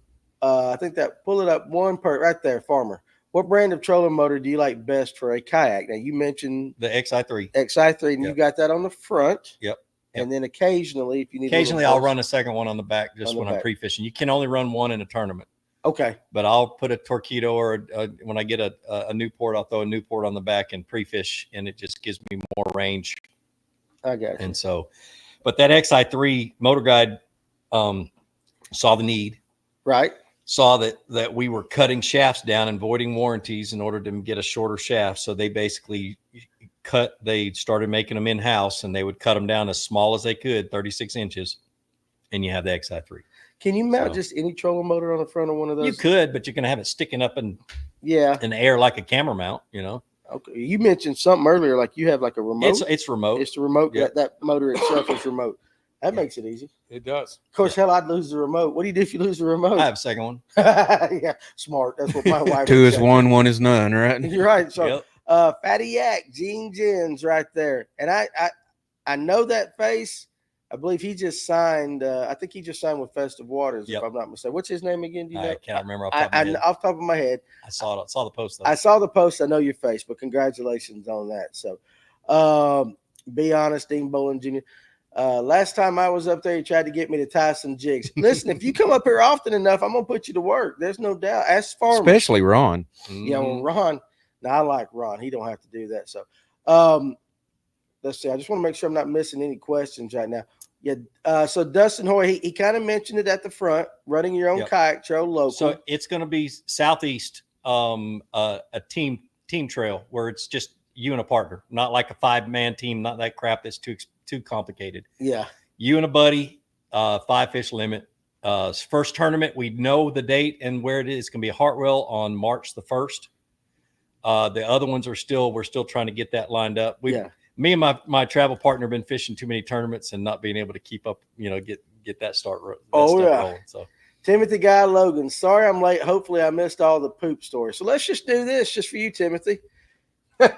I think that pull it up right there, Farmer. What brand of trolling motor do you like best for a kayak? Now, you mentioned the XI3. XI3, and you got that on the front. Yep. And then occasionally, if you need, I'll run a second one on the back just when I'm pre-fishing. You can only run one in a tournament. Okay. But I'll put a Torpedo or when I get a Newport, I'll throw a Newport on the back and pre-fish, and it just gives me more range. I got you. And so, but that XI3 Motor Guide saw the need. Right. Saw that we were cutting shafts down and voiding warranties in order to get a shorter shaft. So they basically they started making them in-house, and they would cut them down as small as they could, 36 inches, and you have the XI3. Can you mount just any trolling motor on the front of one of those? You could, but you're going to have it sticking up in the air like a camera mount, Okay. You mentioned something earlier, like you have like a remote. It's remote. It's the remote. Yep. That motor itself is remote. That makes it easy. It does. Of course, hell, I'd lose the remote. What do you do if you lose the remote? I have a second one. Yeah, smart. That's what my wife 2 is 1, 1 is none, right? You're right. So, Fatty Yak, Gene Jens right there. And I know that face. I believe he just signed. I think he just signed with Festive Waters, if I'm not mistaken. What's his name again? Do you know? I can't remember off the top of my head. I saw the post, though. I saw the post. I know your face, but congratulations on that. So, be honest, Dean Bolin Jr. Last time I was up there, he tried to get me to tie some jigs. Listen, if you come up here often enough, I'm going to put you to work. There's no doubt. Ask Farmer. Especially Ron. Yeah, well, Ron. Now, I like Ron. He don't have to do that. So, let's see. I just want to make sure I'm not missing any questions right now. Yeah. So Dustin Hoy, he kind of mentioned it at the front, running your own kayak trail local. So it's going to be southeast, a team trail where it's just you and a partner, not like a 5-man team, not that crap that's too complicated. Yeah. You and a buddy, 5 fish limit. First tournament, we know the date and where it is. It's going to be Hartwell on March the 1st. The other ones we're still trying to get that lined up. Yeah. Me and my travel partner have been fishing too many tournaments and not being able to keep up, get that rolling. So Timothy Guy Logan, sorry I'm late. Hopefully I missed all the poop stories. So let's just do this just for you, Timothy. You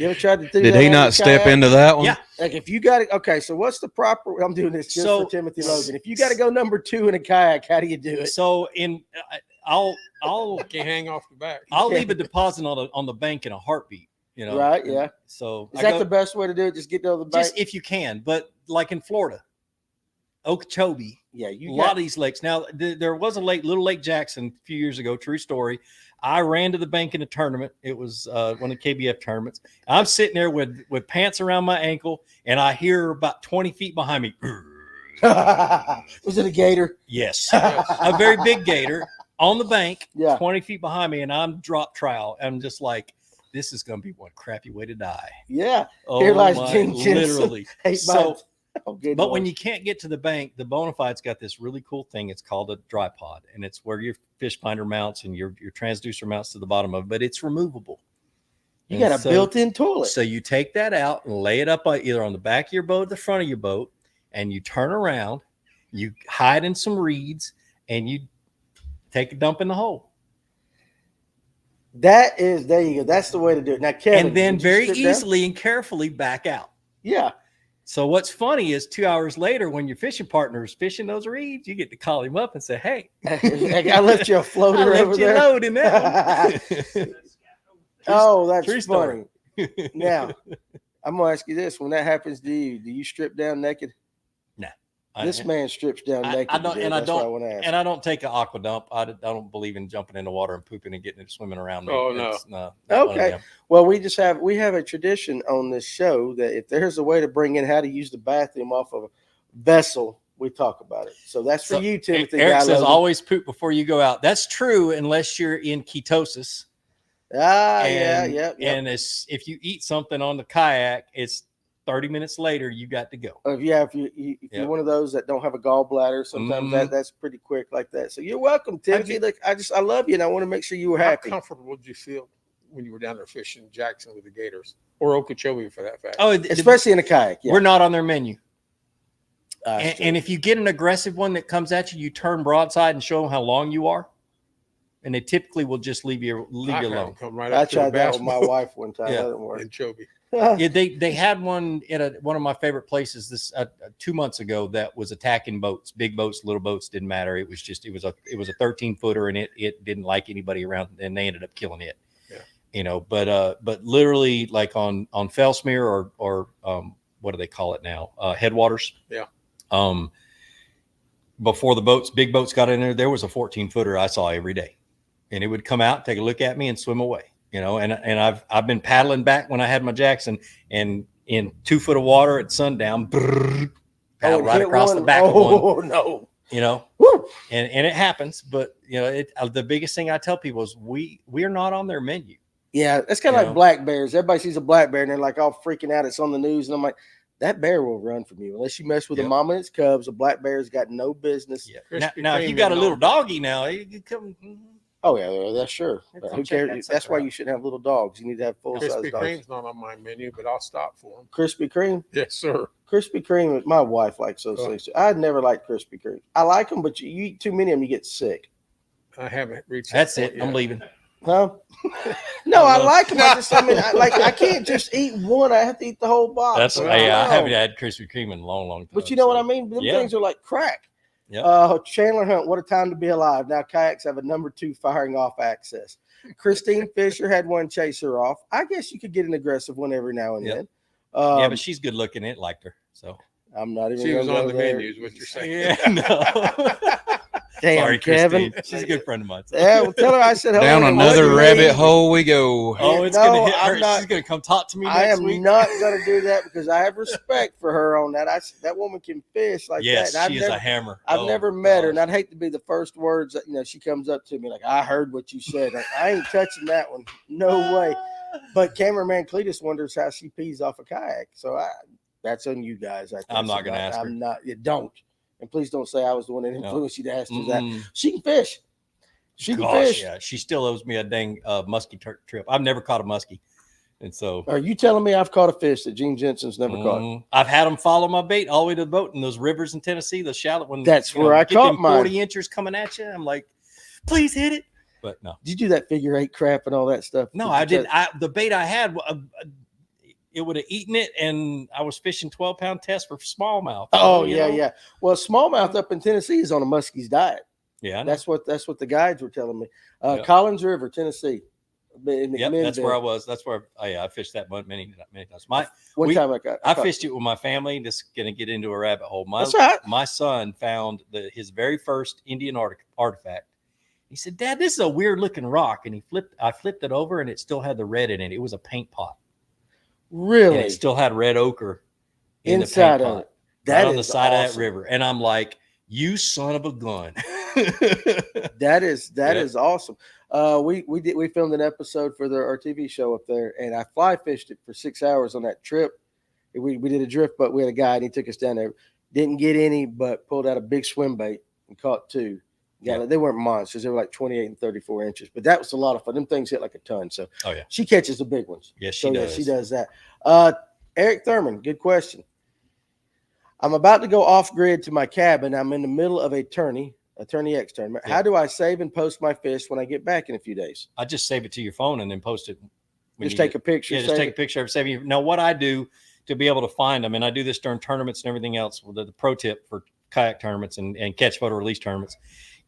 ever tried to do that? Did he not step into that one? Yeah. Like if you got it, okay. So what's the proper? I'm doing this just for Timothy Logan. If you got to go number 2 in a kayak, how do you do it? So I'll Can't hang off the back. I'll leave a deposit on the bank in a heartbeat. Right? Yeah. So Is that the best way to do it? Just get to the bank. Just if you can, but like in Florida, Okeechobee. Yeah, a lot of these lakes. Now, there was a lake, Little Lake Jackson, a few years ago. True story. I ran to the bank in a tournament. It was one of the KBF tournaments. I'm sitting there with pants around my ankle, and I hear about 20 feet behind me. Was it a gator? Yes, a very big gator on the bank. Yeah, 20 feet behind me, and I'm drop trowel. I'm just like, this is going to be one crappy way to die. Yeah. Oh, here lies Jensen. literally. So. Oh, but when you can't get to the bank, the Bonafide's got this really cool thing. It's called a dry pod, and it's where your fish finder mounts and your transducer mounts to the bottom of it, but it's removable. You got a built-in toilet. So you take that out and lay it up either on the back of your boat or the front of your boat, and you turn around, you hide in some reeds, and you take a dump in the hole. There you go. That's the way to do it. Now, Kevin. And then very easily and carefully back out. Yeah. So what's funny is 2 hours later, when your fishing partner is fishing those reeds, you get to call him up and say, "Hey, I left you a floater over there. Load in that one." Oh, that's funny. Now, I'm gonna ask you this: when that happens to you, do you strip down naked? No. This man strips down naked. I don't take an aqua dump. I don't believe in jumping in the water and pooping and getting it swimming around me. Oh, no. Okay. Well, we have a tradition on this show that if there's a way to bring in how to use the bathroom off of a vessel, we talk about it. So that's for you, Timothy. Eric says always poop before you go out. That's true unless you're in ketosis. Yeah. And if you eat something on the kayak, it's 30 minutes later, you got to go. If you're one of those that don't have a gallbladder, sometimes that's pretty quick like that. So you're welcome, Timothy. Look, I love you, and I want to make sure you were happy. How comfortable did you feel when you were down there fishing Jackson with the gators, or Okeechobee for that fact? Oh, especially in a kayak. Yeah. We're not on their menu. And if you get an aggressive one that comes at you, you turn broadside and show them how long you are, and they typically will just leave you alone. I tried that with my wife one time. That didn't work. Yeah, they had one at one of my favorite places this 2 months ago that was attacking boats, big boats, little boats, didn't matter. It was a 13-footer, and it didn't like anybody around, and they ended up killing it. Yeah. But literally like on Fellsmere or what do they call it now? Headwaters. Yeah. Before the big boats got in there was a 14-footer I saw every day, and it would come out, take a look at me, and swim away. And I've been paddling back when I had my Jackson, and in 2 foot of water at sundown, paddle right across the back of one. Oh no! Woo! And it happens, but the biggest thing I tell people is we are not on their menu. Yeah, that's kind of like black bears. Everybody sees a black bear and they're like all freaking out. It's on the news, and I'm like, that bear will run from you unless you mess with a mama and its cubs. A black bear's got no business. Yeah. Now if you got a little doggy now, you can come. Oh yeah, that's sure. Who cares? That's why you shouldn't have little dogs. You need to have full-size dogs. Krispy Kreme's not on my menu, but I'll stop for them. Krispy Kreme? Yes, sir. Krispy Kreme. My wife likes those things. I'd never liked Krispy Kreme. I like them, but you eat too many of them, you get sick. I haven't reached. That's it. I'm leaving. Huh? No, I like them. I can't just eat one. I have to eat the whole box. I haven't had Krispy Kreme in a long, long time. But you know what I mean? Them things are like crack. Yep. Chandler Hunt, what a time to be alive. Now kayaks have a number 2 firing off access. Christine Fisher had one chase her off. I guess you could get an aggressive one every now and then. But she's good looking. It liked her. So I'm not even. She was on the menu, is what you're saying. Yeah, no. Damn, sorry, Kevin. Christine. She's a good friend of mine. So. Yeah, well, tell her I said hello. Down another rabbit hole we go. Oh, it's gonna hit her. She's gonna come talk to me next week. I am not gonna do that because I have respect for her on that. That woman can fish like that. Yes, she is a hammer. I've never met her, and I'd hate to be the first words that she comes up to me like, "I heard what you said." Like, I ain't touching that one. No way. But cameraman Cletus wonders how she pees off a kayak. So that's on you guys. I'm not gonna ask her. I'm not. You don't. And please don't say I was the one that influenced you to ask her that. She can fish. She can Gosh, fish. yeah, she still owes me a dang muskie trip. I've never caught a muskie, and so Are you telling me I've caught a fish that Gene Jensen's never caught? I've had them follow my bait all the way to the boat in those rivers in Tennessee, the shallow when That's where I get caught them mine. 40 inchers coming at you. I'm like, please hit it, but no. Did you do that figure 8 crap and all that stuff? No, I didn't. The bait I had, it would have eaten it, and I was fishing 12-pound test for smallmouth. Oh yeah. Well, smallmouth up in Tennessee is on a muskie's diet. Yeah, that's what the guides were telling me. Yep. Collins River, Tennessee. Yep, that's where I was. That's where I fished that many times. I fished it with my family. Just gonna get into a rabbit hole. My son found his very first Indian artifact. He said, "Dad, this is a weird looking rock," and I flipped it over, and it still had the red in it. It was a paint pot. Really? And it still had red ochre inside the paint of pot, it. That on is the side awesome. of that river. And I'm like, you son of a gun. That is awesome. We filmed an episode for our TV show up there, and I fly fished it for 6 hours on that trip. We did a drift, but we had a guy and he took us down there. Didn't get any, but pulled out a big swim bait and caught 2. Yeah, they weren't monsters. They were like 28 and 34 inches, but that was a lot of fun. Them things hit like a ton. So she catches the big ones. Yes, she does. Yeah, she does that. Eric Thurman, good question. I'm about to go off grid to my cabin. I'm in the middle of a Tourney X tournament. How do I save and post my fish when I get back in a few days? I just save it to your phone and then post it. Just take a picture. Yeah, just take a picture of saving. Now, what I do to be able to find them, and I do this during tournaments and everything else, the pro tip for kayak tournaments and catch photo release tournaments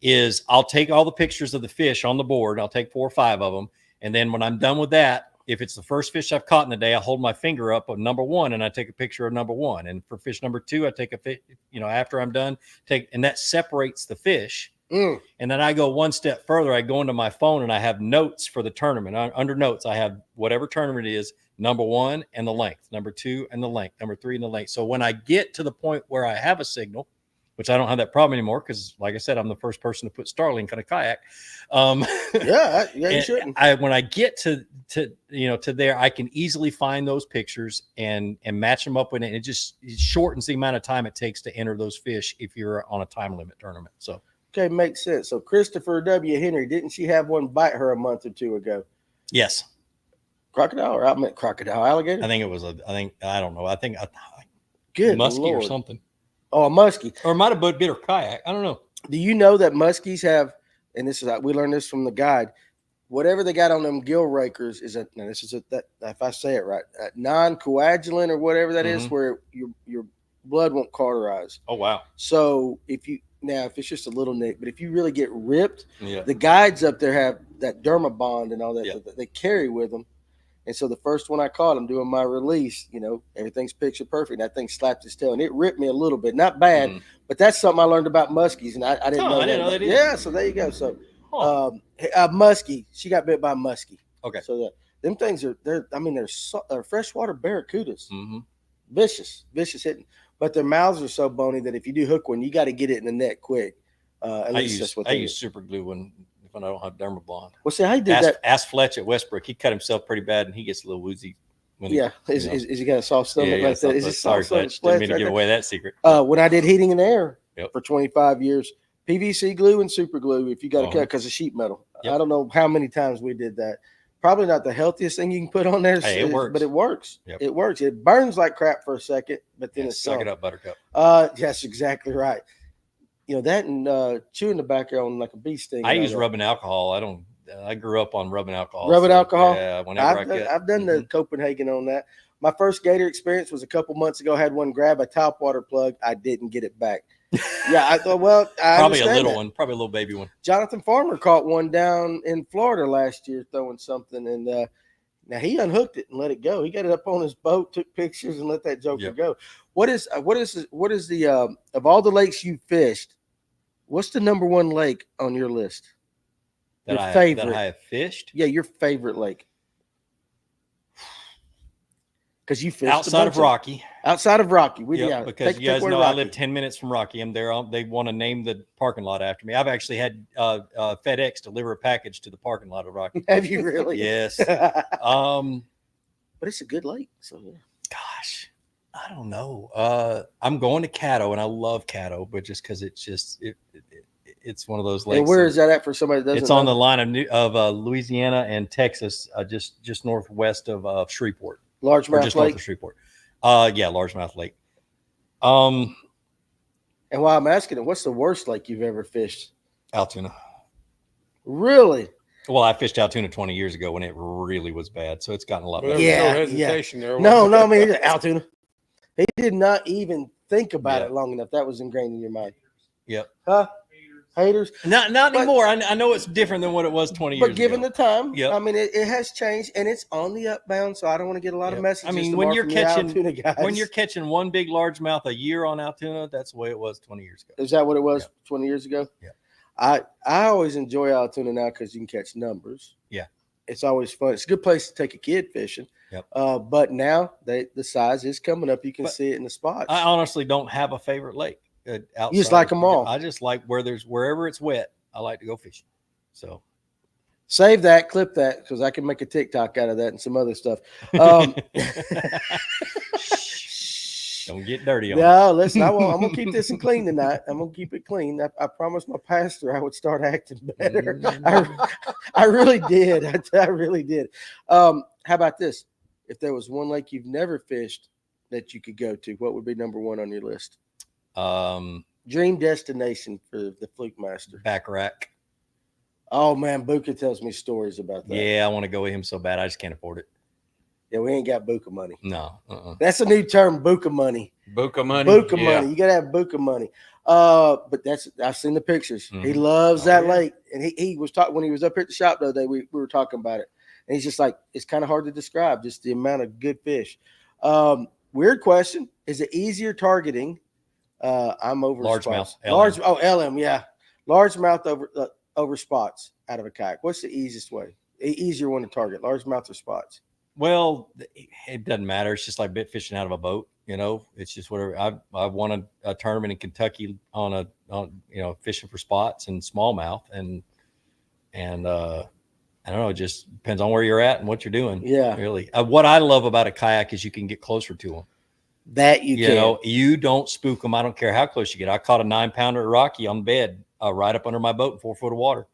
is I'll take all the pictures of the fish on the board. I'll take 4 or 5 of them. And then when I'm done with that, if it's the first fish I've caught in the day, I hold my finger up on number 1 and I take a picture of number 1. And for fish number 2, I take a fish, after I'm done, and that separates the fish. And then I go one step further. I go into my phone and I have notes for the tournament. Under notes, I have whatever tournament it is, number 1 and the length, number 2 and the length, number 3 and the length. So when I get to the point where I have a signal, which I don't have that problem anymore because, like I said, I'm the first person to put Starlink on a kayak. You shouldn't. When I get to there, I can easily find those pictures and match them up with it. And it shortens the amount of time it takes to enter those fish if you're on a time limit tournament. So okay, makes sense. So Christopher W. Henry, didn't she have one bite her a month or 2 ago? Yes. Crocodile, or I meant crocodile, alligator. I think it was I don't know. I think good muskie Lord. or something. Oh, a muskie. Or it might have been a kayak. I don't know. Do you know that muskies have, and we learned this from the guide, whatever they got on them gill rakers is if I say it right, non-coagulant or whatever that is, where your blood won't cauterize. Oh, wow. So if it's just a little nick, but if you really get ripped, the guides up there have that dermabond and all that they carry with them. And so the first one I caught, I'm doing my release, everything's picture perfect. That thing slapped his tail and it ripped me a little bit. Not bad, but that's something I learned about muskies. And I didn't know that. Yeah, so there you go. So muskie, she got bit by a muskie. Okay. So them things they're freshwater barracudas. Vicious hitting. But their mouths are so bony that if you do hook one, you got to get it in the net quick. I use super glue when I don't have dermabond. Well, see, how you did that? Ask Fletch at Westbrook. He cut himself pretty bad, and he gets a little woozy. Is he got a soft stomach like that? Is it sorry, Fletch? Didn't mean to give away that secret. When I did heating and air for 25 years, PVC glue and super glue, if you got to cut because of sheet metal. I don't know how many times we did that. Probably not the healthiest thing you can put on there. Hey, it works. But it works. Yep. It works. It burns like crap for a second, but then suck it up, Buttercup. That's exactly right. that and chewing tobacco on like a bee sting. I use rubbing alcohol. I grew up on rubbing alcohol. Rubbing alcohol? Yeah, whenever I've done the Copenhagen on that. My first gator experience was a couple months ago. I had one grab a top water plug. I didn't get it back. Yeah, I thought, well, probably a little one, probably a little baby one. Jonathan Farmer caught one down in Florida last year throwing something, and now he unhooked it and let it go. He got it up on his boat, took pictures, and let that joker go. What is the of all the lakes you fished, what's the number one lake on your list? That I have fished? Yeah, your favorite lake. Because you fished outside of Rocky. Outside of Rocky. Because you guys know I live 10 minutes from Rocky. I'm there. They want to name the parking lot after me. I've actually had FedEx deliver a package to the parking lot of Rocky. Have you really? Yes. But it's a good lake. So yeah. Gosh, I don't know. I'm going to Caddo, and I love Caddo, but just because it's one of those lakes. And where is that at for somebody that doesn't It's on know? the line of Louisiana and Texas, just northwest of Shreveport. Or Largemouth just north Lake. of Shreveport. Yeah, Largemouth Lake. And while I'm asking it, what's the worst lake you've ever fished? Altoona. Really? Well, I fished Altoona 20 years ago when it really was bad, so it's gotten a lot Well, better. there was Yeah, no hesitation there. No, was no, I mean Altoona. He did not even think about Yeah. it long enough. That was ingrained in your mind. Yep. Huh? Haters. Not But- anymore. I know it's different than what it was 20 years But given ago. the time, Yep. I mean, it has changed, and it's on the upbound, so I don't want to get a lot of Yep. messages. I mean, tomorrow when you're from the catching Altoona guys. when you're catching one big largemouth a year on Altoona, that's the way it was 20 years ago. Is that what it was Yep. 20 years ago? Yeah. I always enjoy Altoona now because you can catch numbers. Yeah. It's always fun. It's a good place to take a kid fishing. Yep. But now the size is coming up. You can But see it in the spots. I honestly don't have a favorite lake. Outside. You just like them all. I just like wherever it's wet, I like to go fishing. So Save that, clip that, because I can make a TikTok out of that and some other stuff. Don't get dirty on it. No, listen, I'm gonna keep this clean tonight. I'm gonna keep it clean. I promised my pastor I would start acting better. I really did. I really did. How about this? If there was one lake you've never fished that you could go to, what would be number one on your list? Dream destination for the Flukemaster. Backrack. Oh man, Buka tells me stories about that. Yeah, I want to go with him so bad. I just can't afford it. Yeah, we ain't got Buka money. No. That's a new term, Buka money. Buka money. Buka Yeah. money. You gotta have Buka money. But I've seen the pictures. He Mhm. loves Oh, that yeah. lake. And he was talking when he was up here at the shop the other day, we were talking about it. And he's just like, it's kind of hard to describe just the amount of good fish. Weird question. Is it easier targeting? I'm over Largemouth, spots. LM. LM, yeah. Largemouth over spots out of a kayak. What's the easiest way? Easier one to target, largemouth or spots? Well, it doesn't matter. It's just like bit fishing out of a boat. It's just whatever. I won a tournament in Kentucky on fishing for spots and smallmouth, and I don't know. It just depends on where you're at and what you're doing. Yeah. Really. What I love about a kayak is you can get closer to them. That you can. You don't spook them. I don't care how close you get. I caught a 9-pounder at Rocky on bed, right up under my boat in 4 foot of water.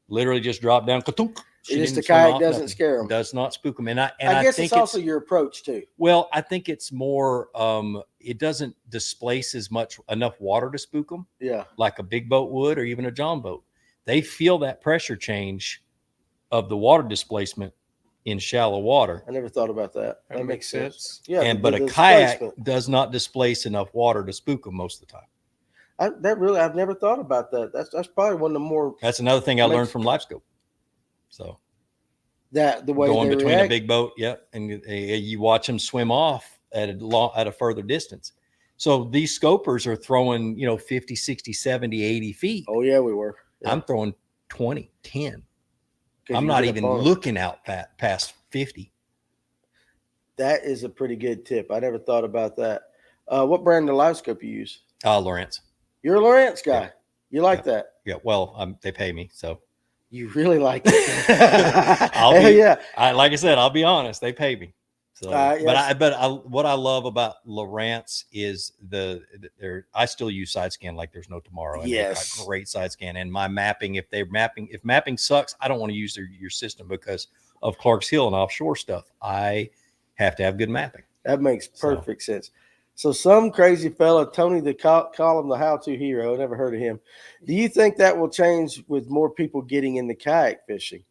Literally just dropped down. Ka-tunk. She Just the didn't swim kayak off, doesn't nothing. scare them. Does not spook them. And I guess think it's also your approach too. well, I think it's more, it doesn't displace enough water to spook them Yeah. like a big boat would, or even a John boat. They feel that pressure change of the water displacement in shallow water. I never thought about that. That makes sense. Yeah. But a kayak does not displace enough water to spook them most of the time. I've never thought about that. That's probably one of the more That's another thing I Makes- learned from LiveScope. So the way going they between react. a big boat, and you watch them swim off at a further distance. So these scopers are throwing 50, 60, 70, 80 feet. Oh yeah, we were. Yeah. I'm throwing 20, 10. 'Cause I'm you not get up even on 'em. looking out past 50. That is a pretty good tip. I never thought about that. What brand of live scope you use? Lawrence. You're a Lawrence guy. Yeah. You like Yeah. that? Yeah. Well, they pay me, so You really like it. I'll Hell be- yeah. like I said, I'll be honest. They pay me. So, Yes. what I love about Lawrence is I still use side scan like there's no tomorrow. And they've got Yes. great side scan, and my mapping. If mapping sucks, I don't want to use your system because of Clark's Hill and offshore stuff. I have to have good mapping. That makes perfect sense. So some crazy fella, Tony, call him the how-to hero. I never heard of him. Do you think that will change with more people getting into kayak fishing?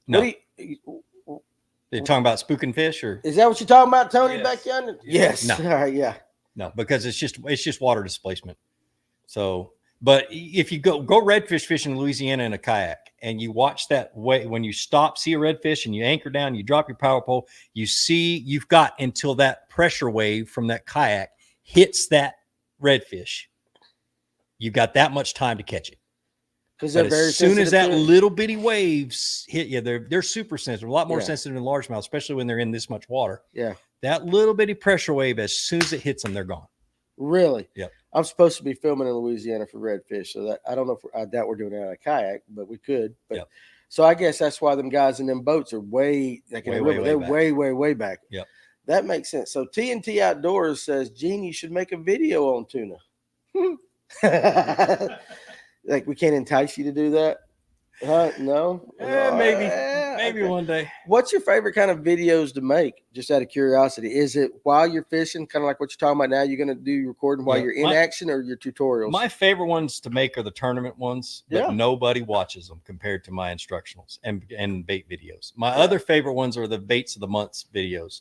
No, What do you, you're talking about spooking fish, or is that what you're talking about, Tony, Yes. back yonder? Yes. No. All right, yeah. no? Because it's just water displacement. So, but if you go redfish fishing in Louisiana in a kayak and you watch that way, when you see a redfish and you anchor down, you drop your power pole, you've got until that pressure wave from that kayak hits that redfish. You've got that much time to catch it. Because But they're very as soon as that sensitive to it. little bitty waves hit you, they're super sensitive, a lot more Yeah. sensitive than largemouth, especially when they're in this much water. Yeah. That little bitty pressure wave, as soon as it hits them, they're gone. Really? Yep. I'm supposed to be filming in Louisiana for redfish, so that I don't know if I doubt we're doing it out of a kayak, but we could. But Yep. so I guess that's why them guys in them boats are way like in the Way, river. way They're back. way back. Yep. That makes sense. So TNT Outdoors says, Gene, you should make a video on tuna. Like we can't entice you to do that? Huh? No. Maybe Okay. one day. What's your favorite kind of videos to make? Just out of curiosity, is it while you're fishing, kind of like what you're talking about now? You're going to do your recording while Yeah, you're in action, or your tutorials? My favorite ones to make are the tournament ones, but Yeah. nobody watches them compared to my instructionals and bait videos. My other favorite ones are the baits of the months videos.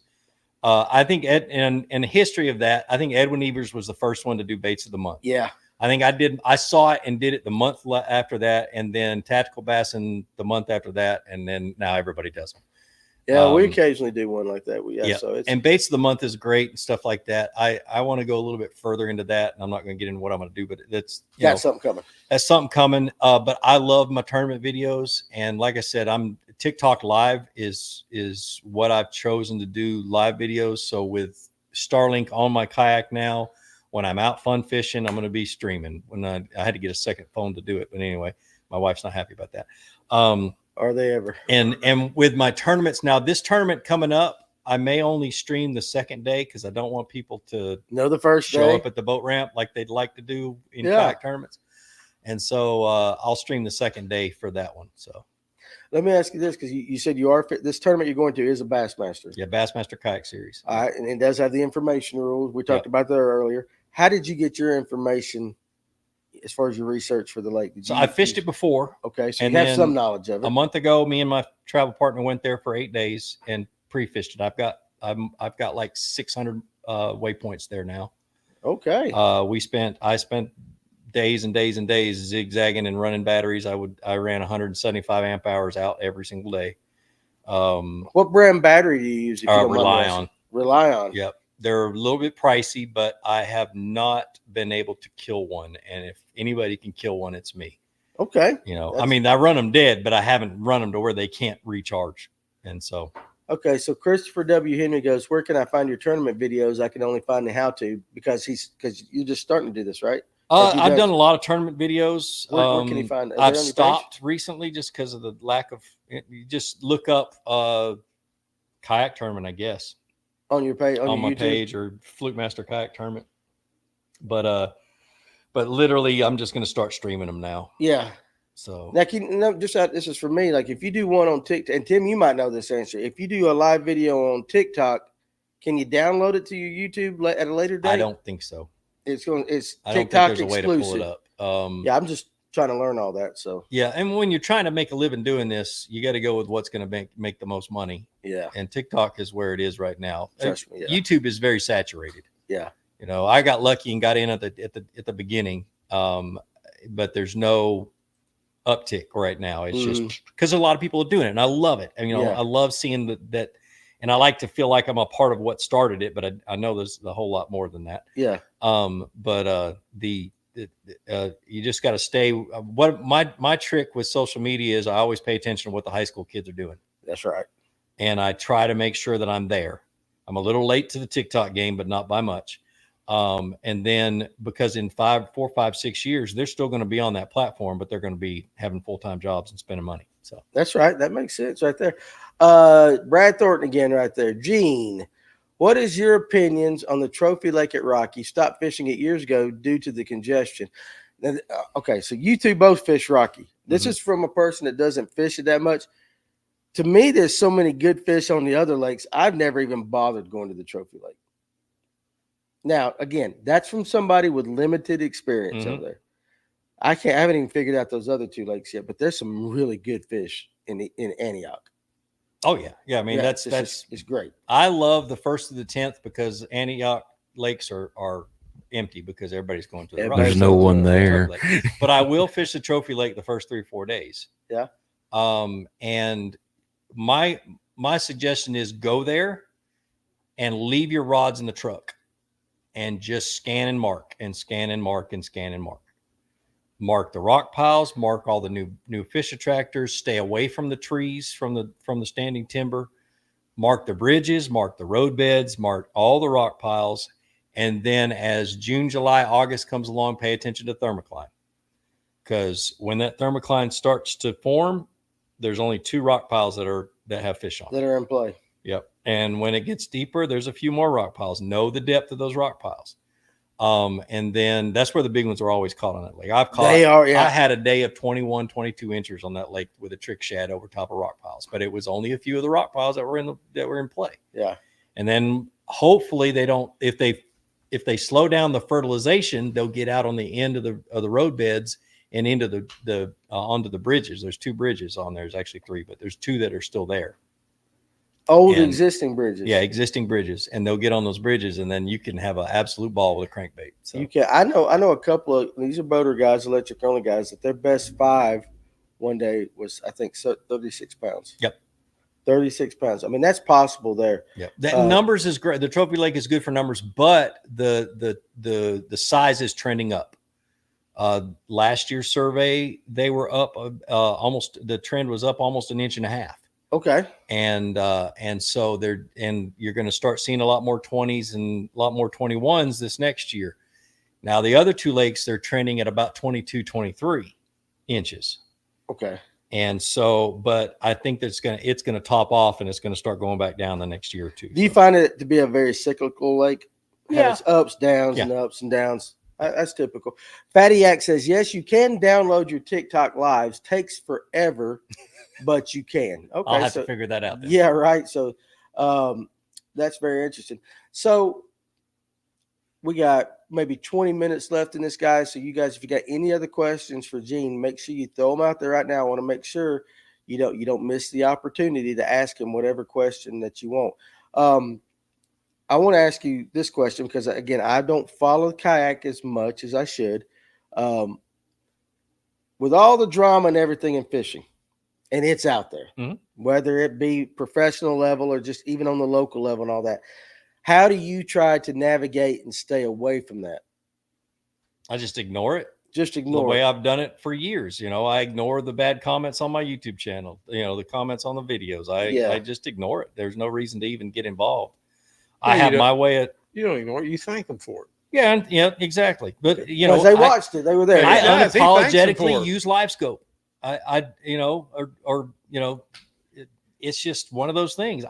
I think in the history of that, I think Edwin Evers was the first one to do baits of the month. Yeah. I think I saw it and did it the month after that, and then Tactical Bassin the month after that, and then now everybody does them. Yeah, we occasionally do one like that. So it's, and baits of the month is great and stuff like that. I want to go a little bit further into that, and I'm not going to get into what I'm going to do, but that's something coming. That's something coming. But I love my tournament videos, and like I said, TikTok Live is what I've chosen to do live videos. So with Starlink on my kayak now, when I'm out fun fishing, I'm going to be streaming. When I had to get a second phone to do it, but anyway, my wife's not happy about that. Are they ever? And with my tournaments now, this tournament coming up, I may only stream the second day because I don't want people to know the first show up at the boat ramp like they'd like to do in kayak tournaments. And so I'll stream the second day for that one. So let me ask you this, because you said you are this tournament you're going to is a Bassmaster. Yeah, Bassmaster Kayak Series. All right, and it does have the information rules. We talked about that earlier. How did you get your information as far as your research for the lake? So I fished it before. Okay, so you have some knowledge of it. A month ago, me and my travel partner went there for 8 days and pre-fished it. I've got like 600 waypoints there now. Okay. I spent days and days and days zigzagging and running batteries. I ran 175 amp hours out every single day. What brand battery do you use? Rely on. Rely on. Yep. They're a little bit pricey, but I have not been able to kill one. And if anybody can kill one, it's me. Okay. I run them dead, but I haven't run them to where they can't recharge. And so. Okay. So Christopher W. Henry goes, where can I find your tournament videos? I can only find the how-to because you're just starting to do this, right? I've done a lot of tournament videos. Where can you find it? I've stopped recently just because of the lack of, you just look up kayak tournament, I guess. On your page, on my page, or Flukemaster kayak tournament. But literally, I'm just going to start streaming them now. Yeah. So now, this is for me. Like if you do one on TikTok, and Tim, you might know this answer. If you do a live video on TikTok, can you download it to your YouTube at a later date? I don't think so. It's I TikTok don't think there's exclusive. a way to pull it up. Yeah, I'm just trying to learn all that. So yeah, and when you're trying to make a living doing this, you got to go with what's going to make the most money. Yeah, and TikTok is where it is right now. Trust me, yeah. YouTube is very saturated. Yeah, I got lucky and got in at the beginning, but there's no uptick right now. It's just because a lot of people are doing it, and I love it. And I love seeing that, and I like to feel like I'm a part of what started it. But I know there's a whole lot more than that. Yeah. But you just got to stay. What my trick with social media is, I always pay attention to what the high school kids are doing. That's right. And I try to make sure that I'm there. I'm a little late to the TikTok game, but not by much. And then because in 4, 5, 6 years, they're still going to be on that platform, but they're going to be having full-time jobs and spending money. So that's right. That makes sense right there. Brad Thornton again, right there. Gene, what is your opinions on the trophy lake at Rocky? Stopped fishing it years ago due to the congestion. Now, okay, so you two both fish Rocky. This is from a person that doesn't fish it that much. To me, there's so many good fish on the other lakes. I've never even bothered going to the trophy lake. Now, again, that's from somebody with limited experience over there. I haven't even figured out those other 2 lakes yet, but there's some really good fish in Antioch. Oh yeah. Yeah. I mean, that's it's great. I love the 1st to the 10th because Antioch lakes are empty because everybody's going to the Rocky. There's no one there. But I will fish the trophy lake the first 3 or 4 days. Yeah. And my suggestion is go there and leave your rods in the truck and just scan and mark and scan and mark and scan and mark. Mark the rock piles, mark all the new fish attractors, stay away from the trees, from the standing timber, mark the bridges, mark the road beds, mark all the rock piles. And then as June, July, August comes along, pay attention to thermocline. Because when that thermocline starts to form, there's only 2 rock piles that have fish on that are in play. Yep. And when it gets deeper, there's a few more rock piles. Know the depth of those rock piles. And then that's where the big ones are always caught on that lake. I had a day of 21, 22 inches on that lake with a trick shad over top of rock piles, but it was only a few of the rock piles that were in play. Yeah. And then hopefully they don't, if they slow down the fertilization, they'll get out on the end of the road beds and into the onto the bridges. There's 2 bridges on there. There's actually 3, but there's 2 that are still there. Existing bridges. Yeah, existing bridges, and they'll get on those bridges, and then you can have an absolute ball with a crankbait. So you can. I know a couple of these are boater guys, electric only guys, that their best 5 one day was, I think, 36 pounds. Yep. 36 pounds. I mean, that's possible there. Yep. That numbers is great. The trophy lake is good for numbers, but the size is trending up. Last year's survey, they were up almost. The trend was up almost 1.5 inches. Okay. And so you're going to start seeing a lot more 20s and a lot more 21s this next year. Now the other 2 lakes, they're trending at about 22, 23 inches. Okay. And so, but I think that it's going to top off and it's going to start going back down the next year or 2. Do you find it to be a very cyclical lake? Yeah. It's ups, downs, and ups and downs. That's typical. Fatty Yak says, yes, you can download your TikTok lives. Takes forever, but you can. Okay. I'll have to figure that out then. Yeah, right. So that's very interesting. So we got maybe 20 minutes left in this, guys. So you guys, if you got any other questions for Gene, make sure you throw them out there right now. I want to make sure you don't miss the opportunity to ask him whatever question that you want. I want to ask you this question because, again, I don't follow kayak as much as I should. With all the drama and everything in fishing, and it's out there, whether it be professional level or just even on the local level and all that, how do you try to navigate and stay away from that? I just ignore it. Just ignore the way I've done it for years. I ignore the bad comments on my YouTube channel, the comments on the videos. I just ignore it. There's no reason to even get involved. I have my way. You don't ignore it. You thank them for it. Yeah, exactly. But they watched it. They were there. I unapologetically use LiveScope. It's just one of those things.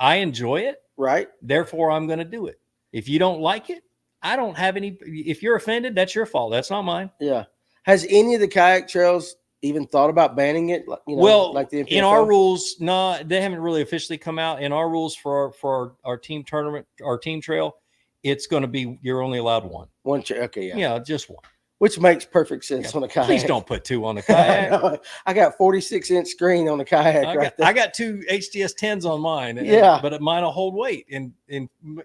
I enjoy it. Right. Therefore, I'm going to do it. If you don't like it, I don't have any. If you're offended, that's your fault. That's not mine. Yeah. Has any of the kayak trails even thought about banning it? Like the in our rules, no, they haven't really officially come out. In our rules for our team tournament, our team trail, it's going to be you're only allowed one. One. Okay. Yeah, just one. Which makes perfect sense on a kayak. Please don't put 2 on the kayak. I got 46-inch screen on the kayak I got 2 HDS 10s on mine. But mine will hold weight. And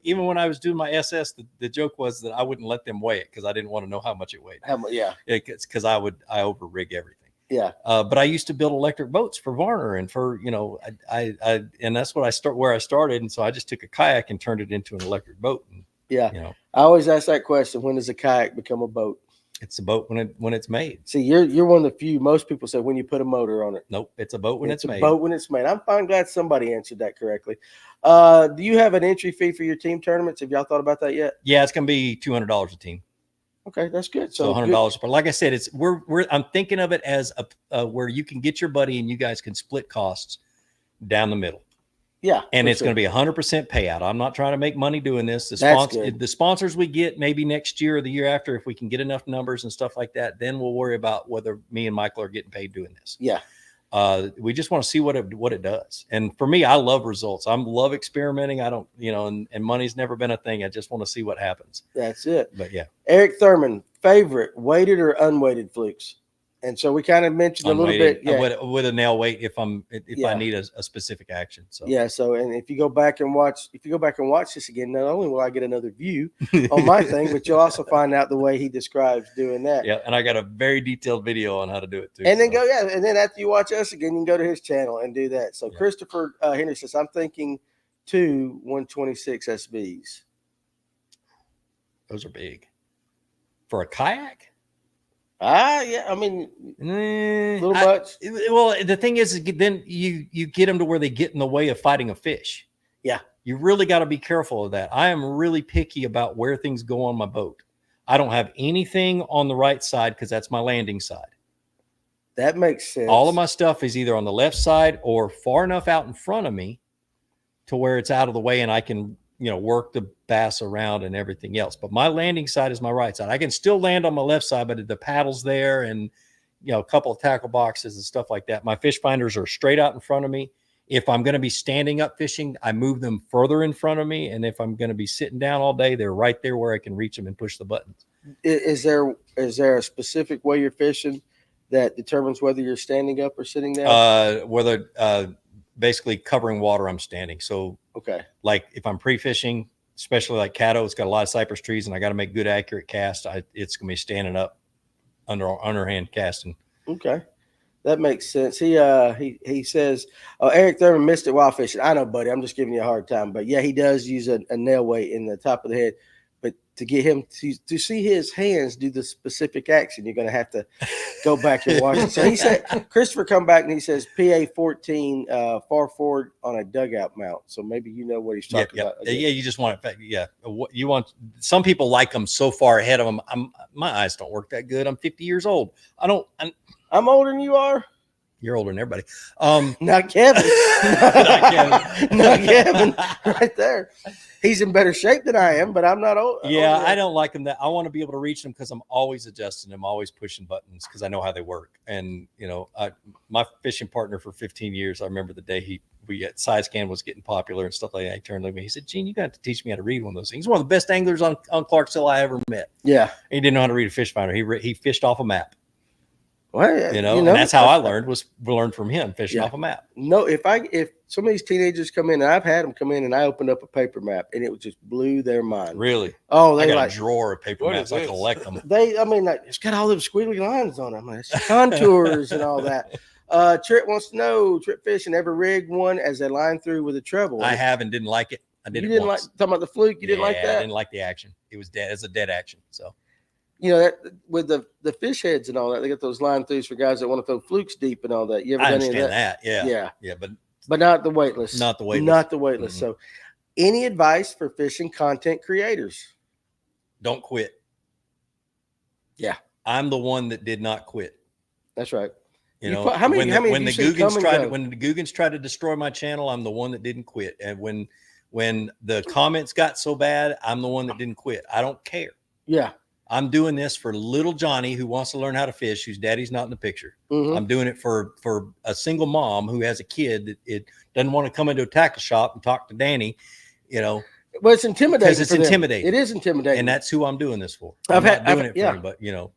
even when I was doing my SS, the joke was that I wouldn't let them weigh it because I didn't want to know how much it weighed. It's because I over rig everything. Yeah. But I used to build electric boats for Varner and for, and that's what where I started. And so I just took a kayak and turned it into an electric boat. And, I always ask that question. When does a kayak become a boat? It's a boat when it's made. See, you're one of the few. Most people say when you put a motor on it. Nope, it's a boat when it's made. It's a boat when it's made. I'm glad somebody answered that correctly. Do you have an entry fee for your team tournaments? Have y'all thought about that yet? Yeah, it's gonna be $200 a team. Okay, that's good. So $100. But like I said, I'm thinking of it as a where you can get your buddy and you guys can split costs down the middle. Yeah. And it's going to be 100% payout. I'm not trying to make money doing this. The sponsors we get maybe next year or the year after, if we can get enough numbers and stuff like that, then we'll worry about whether me and Michael are getting paid doing this. Yeah. We just want to see what it does. And for me, I love results. I love experimenting. I don't, and money's never been a thing. I just want to see what happens. That's it. But yeah. Eric Thurman, favorite weighted or unweighted flukes? And so we kind of mentioned unweighted, a little bit with a nail weight if I need a specific action. So and if you go back and watch this again, not only will I get another view on my thing, but you'll also find out the way he describes doing that. Yeah, and I got a very detailed video on how to do it too. And then and then after you watch us again, you can go to his channel and do that. So Christopher Henry says, I'm thinking 2 126 SVs. Those are big for a kayak. Yeah, I mean, a little much. Well, the thing is, then you get them to where they get in the way of fighting a fish. Yeah, you really got to be careful of that. I am really picky about where things go on my boat. I don't have anything on the right side because that's my landing side. That makes sense. All of my stuff is either on the left side or far enough out in front of me to where it's out of the way and I can work the bass around and everything else. But my landing side is my right side. I can still land on my left side, but the paddle's there and, a couple of tackle boxes and stuff like that. My fish finders are straight out in front of me. If I'm going to be standing up fishing, I move them further in front of me. And if I'm going to be sitting down all day, they're right there where I can reach them and push the buttons. Is there a specific way you're fishing that determines whether you're standing up or sitting down? Basically covering water, I'm standing. So, okay. Like if I'm pre-fishing, especially like Caddo, it's got a lot of cypress trees and I got to make good, accurate cast. It's going to be standing up underhand casting. Okay. That makes sense. He says, Eric Thurman missed it while fishing. I know, buddy. I'm just giving you a hard time. But yeah, he does use a nail weight in the top of the head. But to get him to see his hands do the specific action, you're going to have to go back and watch it. So he said, Christopher come back and he says PA 14 far forward on a dugout mount. So maybe you know what he's talking about. Yeah, you just want it. Yeah, you want. Some people like them so far ahead of them. My eyes don't work that good. I'm 50 years old. I'm older than you are. You're older than everybody. Not Kevin. Not Kevin. Right there. He's in better shape than I am, but I'm not old. Yeah, I don't like them. I want to be able to reach them because I'm always adjusting them, always pushing buttons because I know how they work. And my fishing partner for 15 years, I remember the day side scan was getting popular and stuff like that. He turned to me. He said, "Gene, you got to teach me how to read one of those things." He's one of the best anglers on Clarksville I ever met. Yeah, he didn't know how to read a fish finder. He fished off a map. Well, and that's how I learned. We learned from him fishing off a map. No, if some of these teenagers come in, and I've had them come in, and I opened up a paper map, and it just blew their mind. Really? Oh, I got a drawer of paper maps. I collect them. It's got all them squiggly lines on them. It's contours and all that. Trip wants to know, Trip Fishing ever rigged one as a line through with a treble? I have and didn't like it. I did. You didn't like talking about the Fluke? You didn't like that? I didn't like the action. It was dead. It's a dead action. So. That with the fish heads and all that, they got those line throughs for guys that want to throw flukes deep and all that. You ever done any of that? Yeah, but not the weightless. Not the weightless. Not the weightless. Mm-hmm. So, any advice for fishing content creators? Don't quit. Yeah, I'm the one that did not quit. That's right. When the Googans tried to destroy my channel, I'm the one that didn't quit. And when the comments got so bad, I'm the one that didn't quit. I don't care. Yeah. I'm doing this for little Johnny who wants to learn how to fish, whose daddy's not in the picture. Mm-hmm. I'm doing it for a single mom who has a kid that it doesn't want to come into a tackle shop and talk to Danny, Well, it's intimidating. Because it's intimidating. It is intimidating. And that's who I'm doing this for. I've had but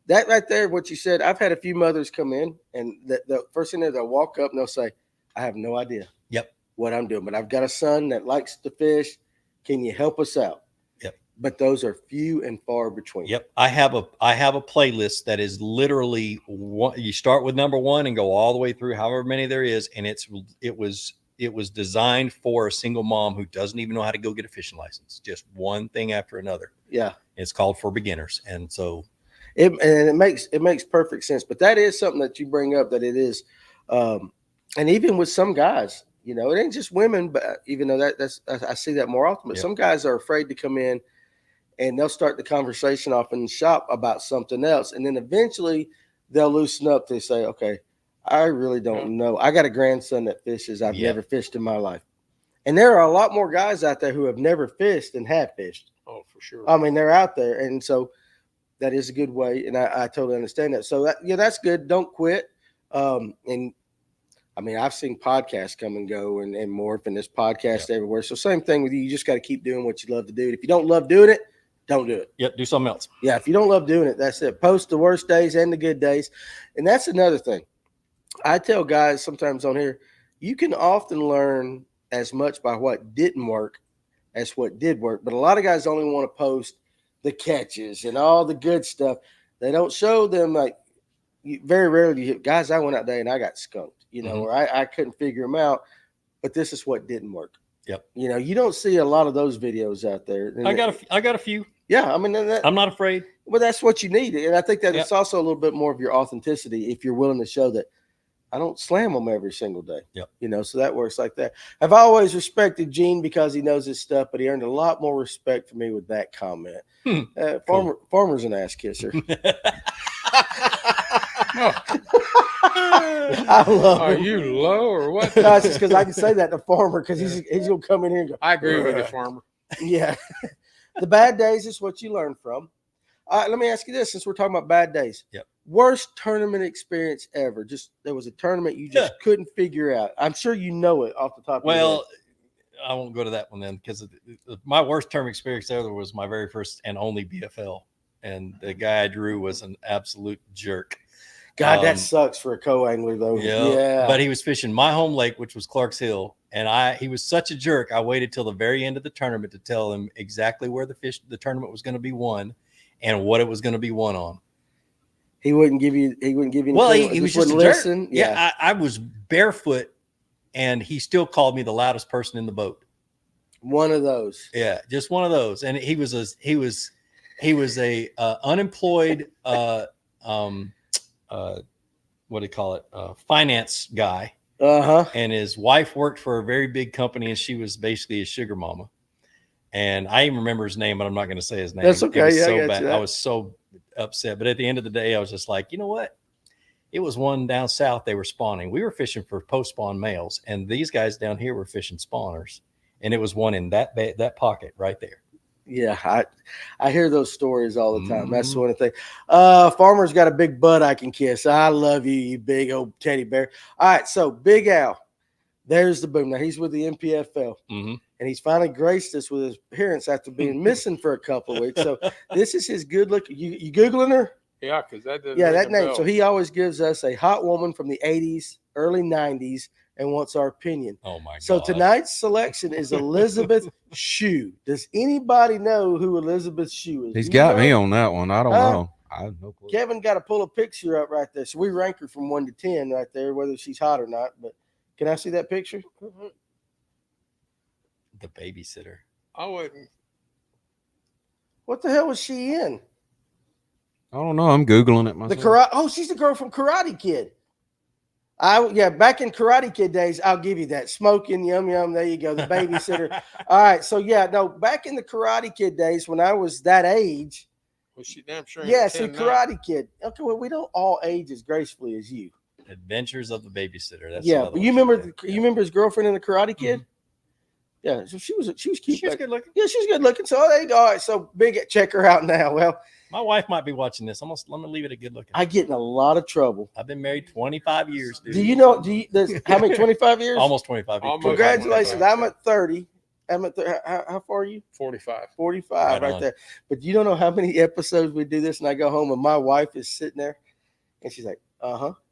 that right there, what you said, I've had a few mothers come in and the first thing they'll walk up and they'll say, I have no idea what I'm doing, but I've got a son that likes to fish. Can you help us out? But those are few and far between. Yep. I have a playlist that is literally one. You start with number one and go all the way through however many there is. And it was designed for a single mom who doesn't even know how to go get a fishing license. Just one thing after another. Yeah. It's called For Beginners. And so it makes perfect sense. But that is something that you bring up, that it is. And even with some guys, it ain't just women, but even though I see that more often, but some guys are afraid to come in. And they'll start the conversation off in the shop about something else. And then eventually they'll loosen up. They say, okay, I really don't know. I got a grandson that fishes. I've never fished in my life. And there are a lot more guys out there who have never fished than have fished. Oh, for sure. I mean, they're out there. And so that is a good way. And I totally understand that. So that's good. Don't quit. And I mean, I've seen podcasts come and go and morph, and this podcast everywhere. So same thing with you. You just got to keep doing what you love to do. And if you don't love doing it, don't do it. Yep, do something else. Yeah, if you don't love doing it, that's it. Post the worst days and the good days. And that's another thing. I tell guys sometimes on here, you can often learn as much by what didn't work as what did work. But a lot of guys only want to post the catches and all the good stuff. They don't show them, very rarely, guys, I went out there and I got skunked, or I couldn't figure them out. But this is what didn't work. Yep. You don't see a lot of those videos out there. I got a few. Yeah, I mean, I'm not afraid. Well, that's what you need, and I think that it's also a little bit more of your authenticity if you're willing to show that I don't slam them every single day. Yep. So that works like that. I've always respected Gene because he knows his stuff, but he earned a lot more respect from me with that comment. Farmer's an ass kisser. I love Are him. you low or what? No, it's just because I can say that to Farmer because he's gonna come in here and go. I agree with you, Farmer. Yeah. The bad days is what you learn from. Let me ask you this, since we're talking about bad days. Yep. Worst tournament experience ever. Just there was a tournament you just couldn't figure out. I'm sure you know it off the top of your head. Well, I won't go to that one then, because my worst term experience ever was my very first and only BFL. And the guy I drew was an absolute jerk. God, that sucks for a co-angler, though. Yeah. But he was fishing my home lake, which was Clark's Hill. And he was such a jerk. I waited till the very end of the tournament to tell him exactly where the tournament was going to be won and what it was going to be won on. He wouldn't give you any well, he was just a listen. Jerk. Yeah, I was barefoot, and he still called me the loudest person in the boat. One of those. Yeah, just one of those. And he was a unemployed what do you call it? Finance guy. And his wife worked for a very big company, and she was basically a sugar mama. And I even remember his name, but I'm not going to say his name. That's okay. Yeah, so bad. I was so upset. But at the end of the day, I was just like, you know what? It was one down south. They were spawning. We were fishing for post-spawn males, and these guys down here were fishing spawners. And it was one in that pocket right there. Yeah, I hear those stories all the time. That's the one thing. Farmer's got a big butt I can kiss. I love you, you big old teddy bear. All right, so Big Al, there's the boom. Now he's with the MPFL, and he's finally graced us with his appearance after being missing for a couple of weeks. So this is his good look. You Googling her? Yeah, because that doesn't. Yeah, that name. Bell. So he always gives us a hot woman from the 80s, early 90s. And wants our opinion. Oh my God. So tonight's selection is Elizabeth Shue. Does anybody know who Elizabeth Shue is? He's got me on that one. I don't know. I have no clue. Kevin got to pull a picture up right there. So we rank her from 1 to 10 right there, whether she's hot or not. But can I see that picture? The babysitter. I wouldn't. What the hell was she in? I don't know. I'm Googling it myself. She's the girl from Karate Kid. Back in Karate Kid days, I'll give you that. Smoking, yum, yum. There you go. The babysitter. All right. So, back in the Karate Kid days when I was that age. Was she damn sure? Yeah, so Karate Kid. Okay, well, we don't all age as gracefully as you. Adventures of the Babysitter. That's but you remember his girlfriend in the Karate Kid? Yeah, so she was cute. She was good looking. Yeah, she's good looking. So there you go. All right, so check her out now. Well, my wife might be watching this. Let me leave it a good looking. I get in a lot of trouble. I've been married 25 years, dude. Do you know? How many? 25 years? Almost 25 years. Congratulations. I'm at 30. How far are you? 45. 45 right there. But you don't know how many episodes we do this, and I go home and my wife is sitting there, and she's like,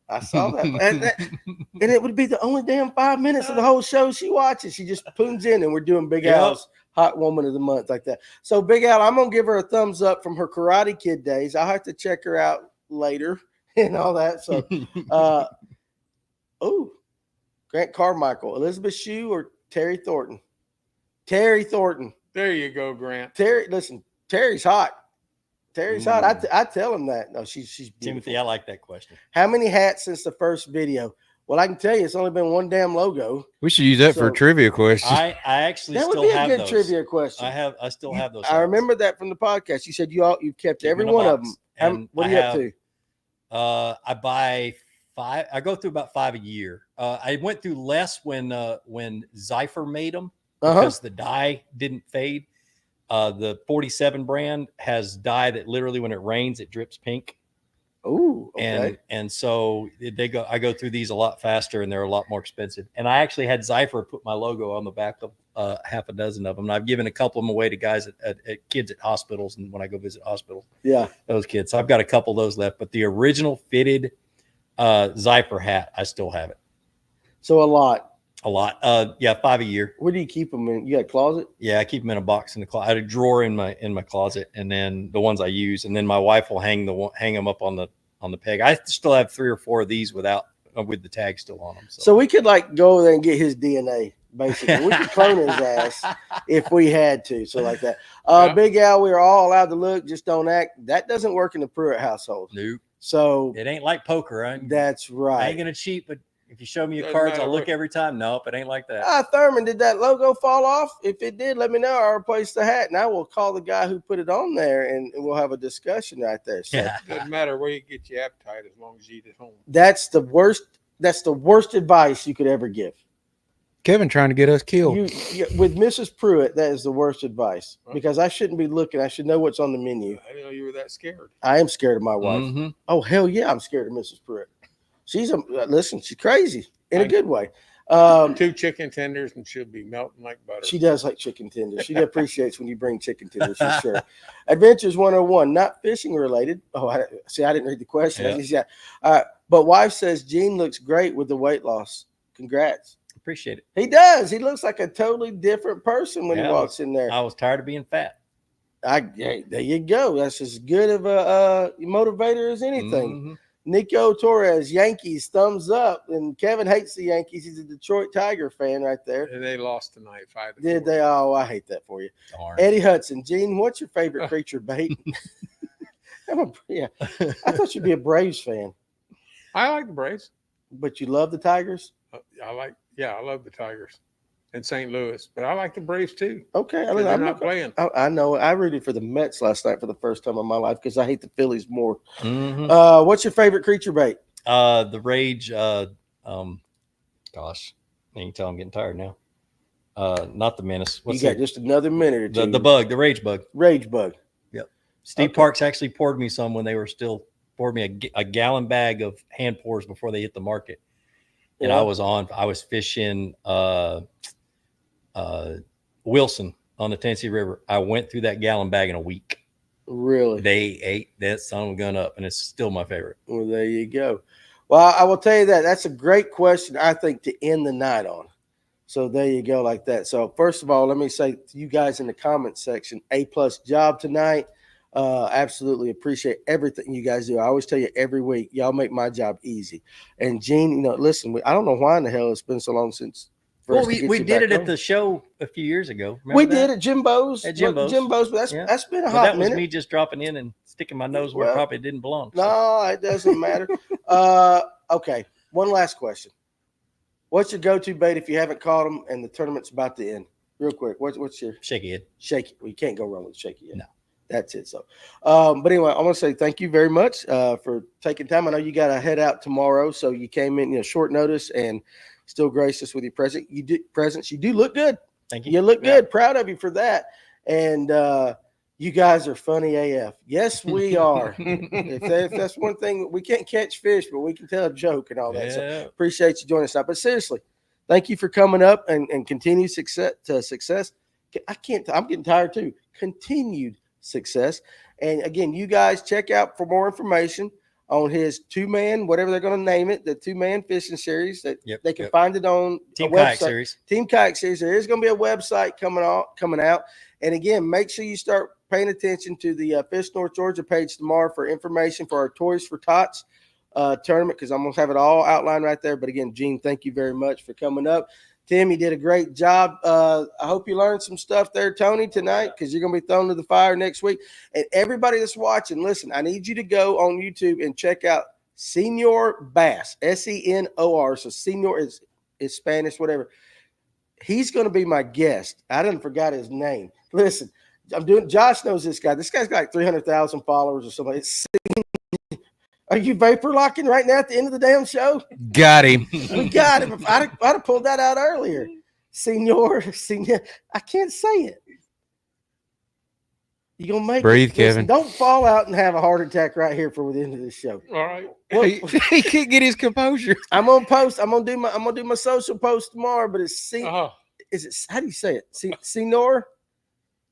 I saw that. and it would be the only damn 5 minutes of the whole show she watches. She just poons in, and we're doing Big Al's Hot Woman of the Month like that. So Big Al, I'm going to give her a thumbs up from her Karate Kid days. I'll have to check her out later and all that. So, Grant Carmichael, Elizabeth Shue, or Terry Thornton? Terry Thornton. There you go, Grant. Terry's hot. Terry's hot. I tell him that. No, she's beautiful. Timothy, I like that question. How many hats since the first video? Well, I can tell you it's only been one damn logo. We should use that for a trivia question. I actually that still would be have a good those. Trivia question. I still have those. I remember that from the podcast. You said you've kept every one of them. What are you up to? I buy 5. I go through about 5 a year. I went through less when Zypher made them because the dye didn't fade. The 47 brand has dye that literally when it rains it drips pink. Oh, okay. And so I go through these a lot faster, and they're a lot more expensive. And I actually had Zypher put my logo on the back of half a dozen of them. And I've given a couple of them away to guys at kids at hospitals, and when I go visit hospitals, those kids. So I've got a couple of those left, but the original fitted Zypher hat, I still have it. So a lot. 5 a year. Where do you keep them in? You got a closet? Yeah, I keep them in a box in the closet. I had a drawer in my closet, and then the ones I use, and then my wife will hang them up on the peg. I still have 3 or 4 of these with the tag still on them. So we could go over there and get his DNA. Basically, we could clone his ass if we had to. So like that. Big Al, we are all allowed to look, just don't act. That doesn't work in the Pruitt household. Nope. So it ain't like poker, right? That's right. I ain't gonna cheat, but if you show me your cards, I'll look every time. Nope, it ain't like that. Thurman, did that logo fall off? If it did, let me know. I'll replace the hat, and I will call the guy who put it on there, and we'll have a discussion right there. So it doesn't matter where you get your appetite as long as you eat at home. That's the worst. That's the worst advice you could ever give. Kevin trying to get us killed. With Mrs. Pruitt, that is the worst advice because I shouldn't be looking. I should know what's on the menu. I didn't know you were that scared. I am scared of my wife. Mhm. Oh, hell yeah, I'm scared of Mrs. Pruitt. She's she's crazy in a good way. 2 chicken tenders and she'll be melting like butter. She does like chicken tenders. She appreciates when you bring chicken tenders for sure. Adventures 101, not fishing related. Oh, I didn't read the question. Yeah. But wife says Gene looks great with the weight loss. Congrats. Appreciate it. He does. He looks like a totally different person when he walks in there. I was tired of being fat. There you go. That's as good of a motivator as anything. Mm-hmm. Nico Torres, Yankees, thumbs up. And Kevin hates the Yankees. He's a Detroit Tiger fan right there. And they lost tonight 5-4. Did they? Oh, I hate that for you. Darn. Eddie Hudson, Gene, what's your favorite creature bait? I thought you'd be a Braves fan, I like the Braves. but you love the Tigers. I love the Tigers in St. Louis, but I like the Braves too. Okay, They're not playing. I know. I rooted for the Mets last night for the first time in my life because I hate the Phillies more. Mm-hmm. What's your favorite creature bait? The Rage. Gosh, you can tell I'm getting tired now. Not the Menace. You got just another minute or two. The bug, the Rage bug. Rage bug. Yep. Steve Parks actually poured me some when they were still poured me a gallon bag of hand pours before they hit the market. And I was fishing Wilson on the Tennessee River. I went through that gallon bag in a week. Really? They ate that son of a gun up, and it's still my favorite. Well, there you go. Well, I will tell you that. That's a great question, I think, to end the night on. So there you go, like that. So first of all, let me say to you guys in the comments section, A+ job tonight. Absolutely appreciate everything you guys do. I always tell you every week, y'all make my job easy. And Gene, listen, I don't know why in the hell it's been so long since. Well, we did it at the show a few years ago. We did at Jimbo's. At Jimbo's. But that's been a hot minute. That was me just dropping in and sticking my nose where it probably didn't belong. So. No, it doesn't matter. Okay, one last question. What's your go-to bait if you haven't caught them and the tournament's about to end? Real quick, what's your shaky head? Shaky. Well, you can't go wrong with shaky head. No. That's it. So, but anyway, I want to say thank you very much for taking time. I know you got to head out tomorrow, so you came in, short notice and still graced us with your presence. You do look good. Thank you. You look good. Proud of you for that. And you guys are funny AF. Yes, we are. if that's one thing, we can't catch fish, but we can tell a joke and all that. So appreciate you joining us out. But seriously, thank you for coming up and continue success. I'm getting tired too. Continued success. And again, you guys check out for more information on his 2-man, whatever they're going to name it, the 2-man fishing series that they can find it on Team Kayak Series. Team Kayak Series. There is going to be a website coming out. And again, make sure you start paying attention to the Fish North Georgia page tomorrow for information for our Toys for Tots tournament, because I'm going to have it all outlined right there. But again, Gene, thank you very much for coming up. Tim, you did a great job. I hope you learned some stuff there, Tony, tonight, because you're going to be thrown to the fire next week. And everybody that's watching, listen, I need you to go on YouTube and check out Senor Bass, Senor. So Senor is Spanish, whatever. He's going to be my guest. I didn't forget his name. Listen, Josh knows this guy. This guy's got like 300,000 followers or something. Are you vapor locking right now at the end of the damn show? Got him. We got him. I'd have pulled that out earlier. Senor. I can't say it. You're going to make Breathe, it. Kevin. Listen, don't fall out and have a heart attack right here for the end of this show. All right. He can't get his composure. I'm gonna post. I'm gonna do my social post tomorrow. But it's is it? How do you say it? Senor.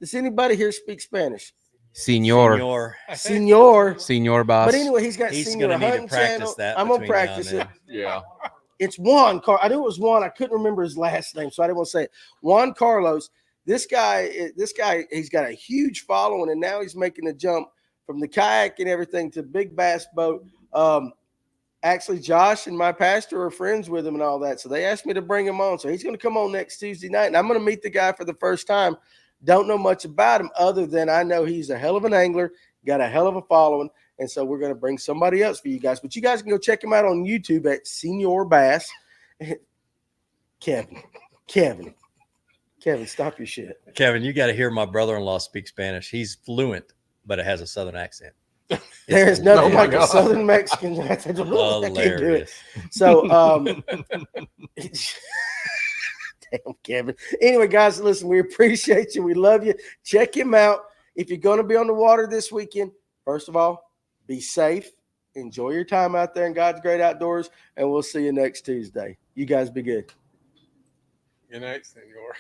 Does anybody here speak Spanish? Senor Bass. But anyway, he's going to need to practice that. I'm gonna practice it. Yeah. It's Juan. I knew it was Juan. I couldn't remember his last name, so I didn't want to say it. Juan Carlos. This guy, he's got a huge following, and now he's making the jump from the kayak and everything to big bass boat. Actually, Josh and my pastor are friends with him and all that, so they asked me to bring him on. So he's going to come on next Tuesday night, and I'm going to meet the guy for the first time. Don't know much about him other than I know he's a hell of an angler, got a hell of a following, and so we're going to bring somebody else for you guys. But you guys can go check him out on YouTube at Senor Bass. Kevin, stop your shit. Kevin, you got to hear my brother-in-law speak Spanish. He's fluent, but it has a Southern accent. There's nothing like a Southern Mexican. I can't do it. Hilarious. So, Damn, Kevin. Anyway, guys, listen, we appreciate you. We love you. Check him out. If you're going to be on the water this weekend, first of all, be safe. Enjoy your time out there in God's great outdoors, and we'll see you next Tuesday. You guys be good. Good night, senor.